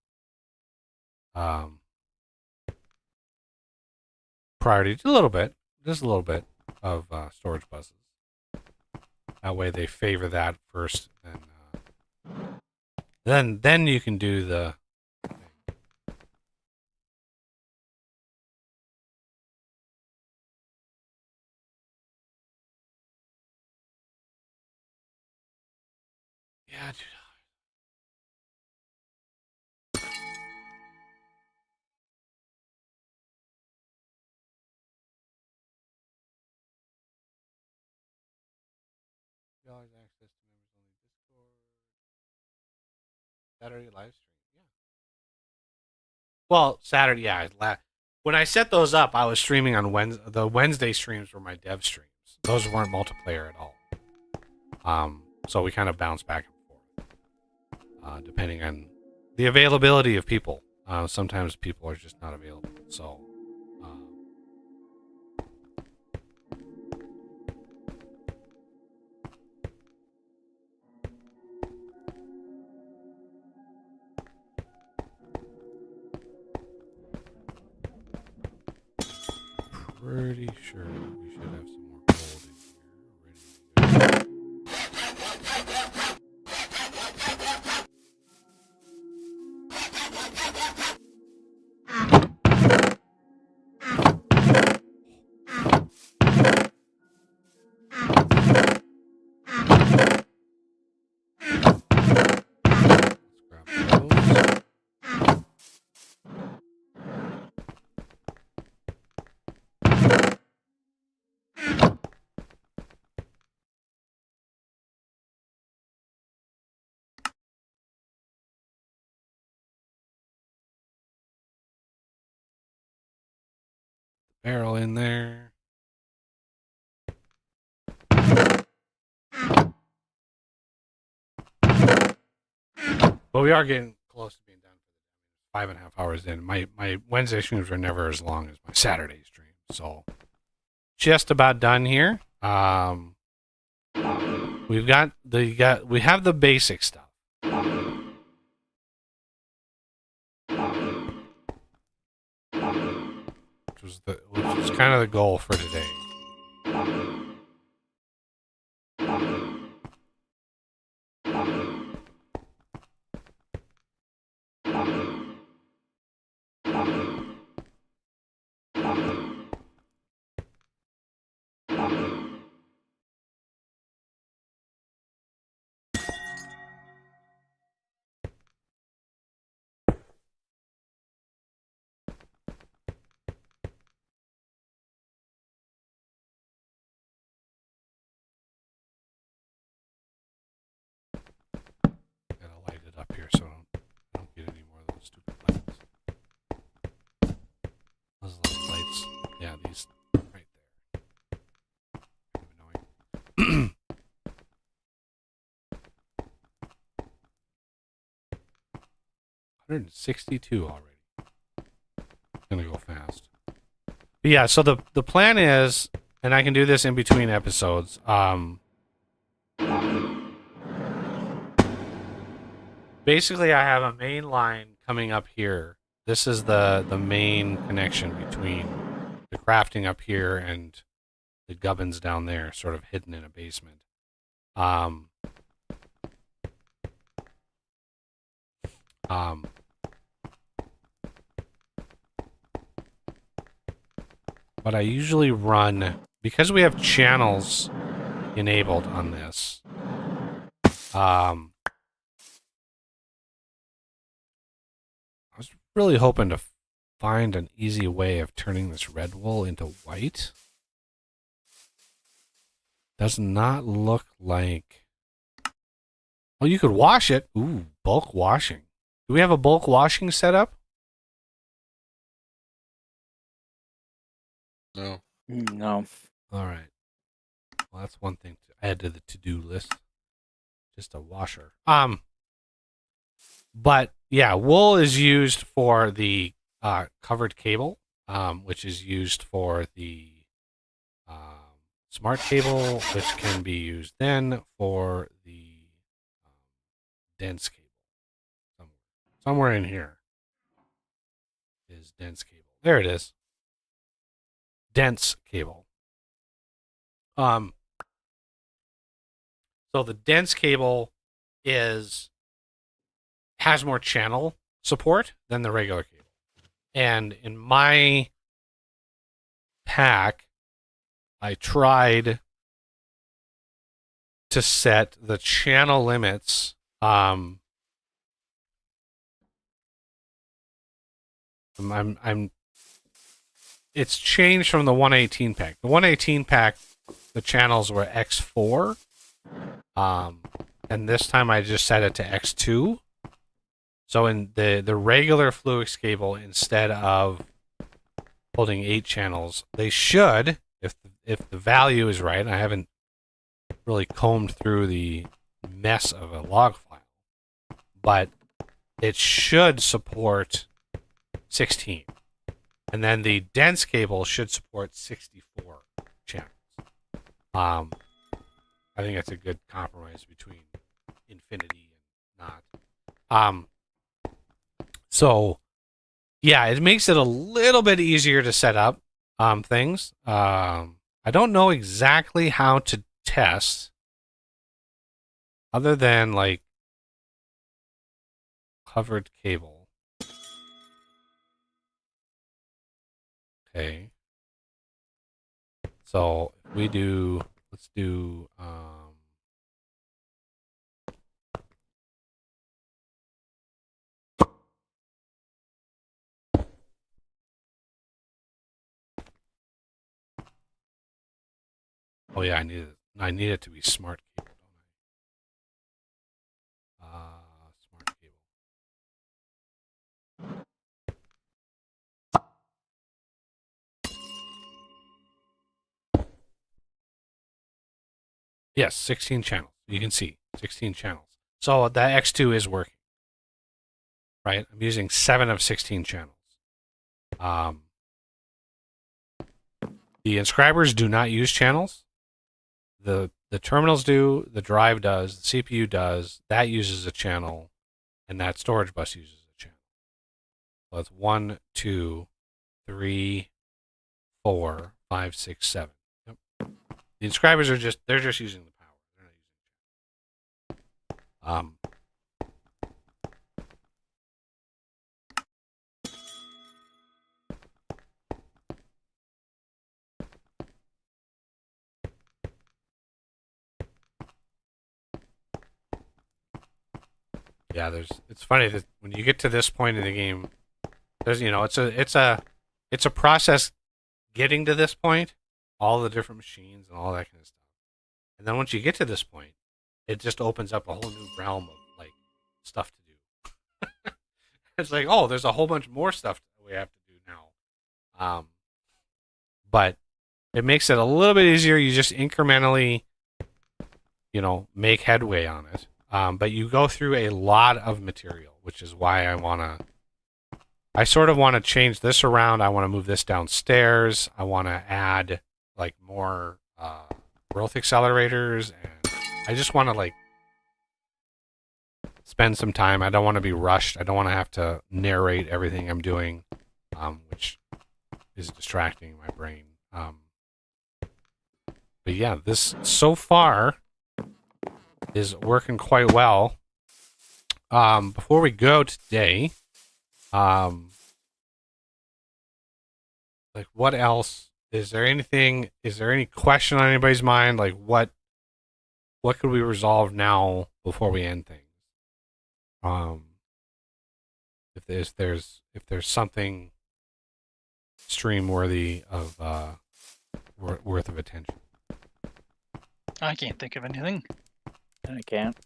priority just a little bit of storage buses. That way they favor that first, and then you can do the thing. Yeah, dude. $2 access to members only Discord. Saturday live stream. Yeah. Well, Saturday, yeah. When I set those up, I was streaming on Wednesday. The Wednesday streams were my dev streams. Those weren't multiplayer at all. So we kind of bounce back and forth, depending on the availability of people. Sometimes people are just not available. So. Pretty sure we should have some more gold in here ready to go. Let's grab those. Barrel in there. But we are getting close to being done. 5.5 hours in. My Wednesday streams are never as long as my Saturday streams, so just about done here. We have the basic stuff. Which was kind of the goal for today. Gotta light it up here so I don't get any more of those stupid lights. Those little lights. Yeah, these right there. Kind of annoying. 162 already. Gonna go fast. But yeah, so the plan is, and I can do this in between episodes. Basically, I have a main line coming up here. This is the main connection between the crafting up here and the gubbins down there, sort of hidden in a basement. But I usually run, because we have channels enabled on this. I was really hoping to find an easy way of turning this red wool into white. Does not look like... Oh, you could wash it. Ooh, bulk washing. Do we have a bulk washing set up? No. No. All right. Well, that's one thing to add to the to-do list. Just a washer. But yeah, wool is used for the covered cable, which is used for the smart cable, which can be used then for the dense cable. Somewhere in here is dense cable. There it is. Dense cable. So the dense cable has more channel support than the regular cable. And in my pack, I tried to set the channel limits. It's changed from the 118 pack. The 118 pack, the channels were X4. And this time I just set it to X2. So in the regular Fluix cable, instead of holding 8 channels, they should, if the value is right. I haven't really combed through the mess of a log file, but it should support 16. And then the dense cable should support 64 channels. I think that's a good compromise between infinity and not. So yeah, it makes it a little bit easier to set up things. I don't know exactly how to test other than like covered cable. Okay. So if we do, let's do oh yeah, I need it to be smart cable, don't I? Smart cable. Yes, 16 channels. You can see 16 channels. So that X2 is working. Right? I'm using 7 of 16 channels. The inscribers do not use channels. The terminals do, the drive does, the CPU does, that uses a channel, and that storage bus uses a channel. So it's 1, 2, 3, 4, 5, 6, 7. Yep. The inscribers are just using the power. They're not using yeah, it's funny that when you get to this point in the game, there's it's a process getting to this point, all the different machines and all that kind of stuff. And then once you get to this point, it just opens up a whole new realm of like stuff to do. It's like, oh, there's a whole bunch more stuff that we have to do now. But it makes it a little bit easier. You just incrementally, make headway on it. But you go through a lot of material, which is why I sort of want to change this around. I want to move this downstairs. I want to add like more growth accelerators, and I just want to like spend some time. I don't want to be rushed. I don't want to have to narrate everything I'm doing, which is distracting my brain. But yeah, this so far is working quite well. Before we go today, like what else? Is there any question on anybody's mind? Like what could we resolve now before we end things? If there's something stream worthy of worth of attention. I can't think of anything. I can't.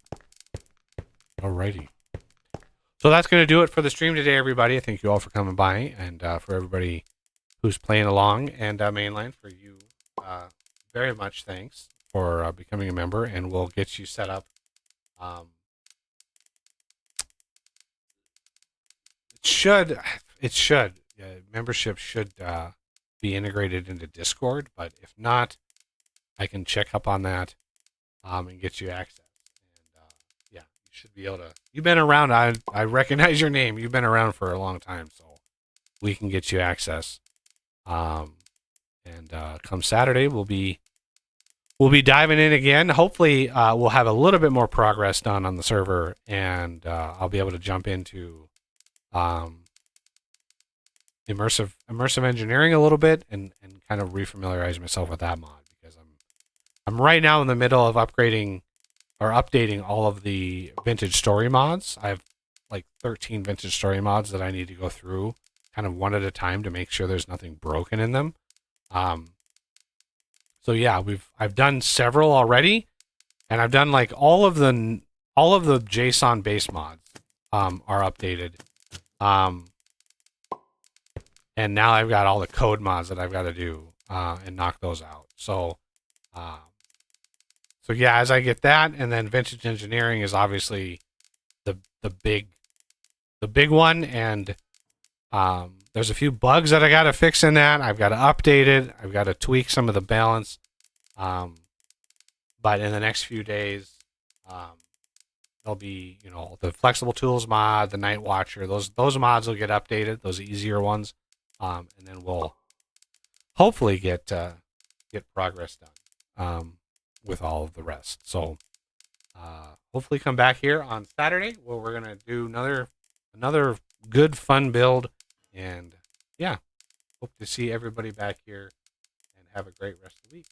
Alrighty. So that's going to do it for the stream today, everybody. I thank you all for coming by, and for everybody who's playing along, and Mainline, for you, very much thanks for becoming a member, and we'll get you set up. It should. Membership should be integrated into Discord, but if not, I can check up on that and get you access. And yeah, you should be able to. You've been around. I recognize your name. You've been around for a long time, so we can get you access. And come Saturday, we'll be diving in again. Hopefully, we'll have a little bit more progress done on the server, and I'll be able to jump into immersive engineering a little bit and kind of refamiliarize myself with that mod, because I'm right now in the middle of upgrading or updating all of the vintage story mods. I have like 13 vintage story mods that I need to go through kind of one at a time to make sure there's nothing broken in them. So yeah, I've done several already, and I've done like all of the JSON base mods are updated. And now I've got all the code mods that I've got to do and knock those out. So yeah, as I get that, and then vintage engineering is obviously the big one, and there's a few bugs that I got to fix in that. I've got to update it. I've got to tweak some of the balance. But in the next few days, there'll be, the flexible tools mod, the night watcher, those mods will get updated, those easier ones. And then we'll hopefully get progress done with all of the rest. So hopefully come back here on Saturday where we're gonna do another good fun build, and yeah, hope to see everybody back here and have a great rest of the week.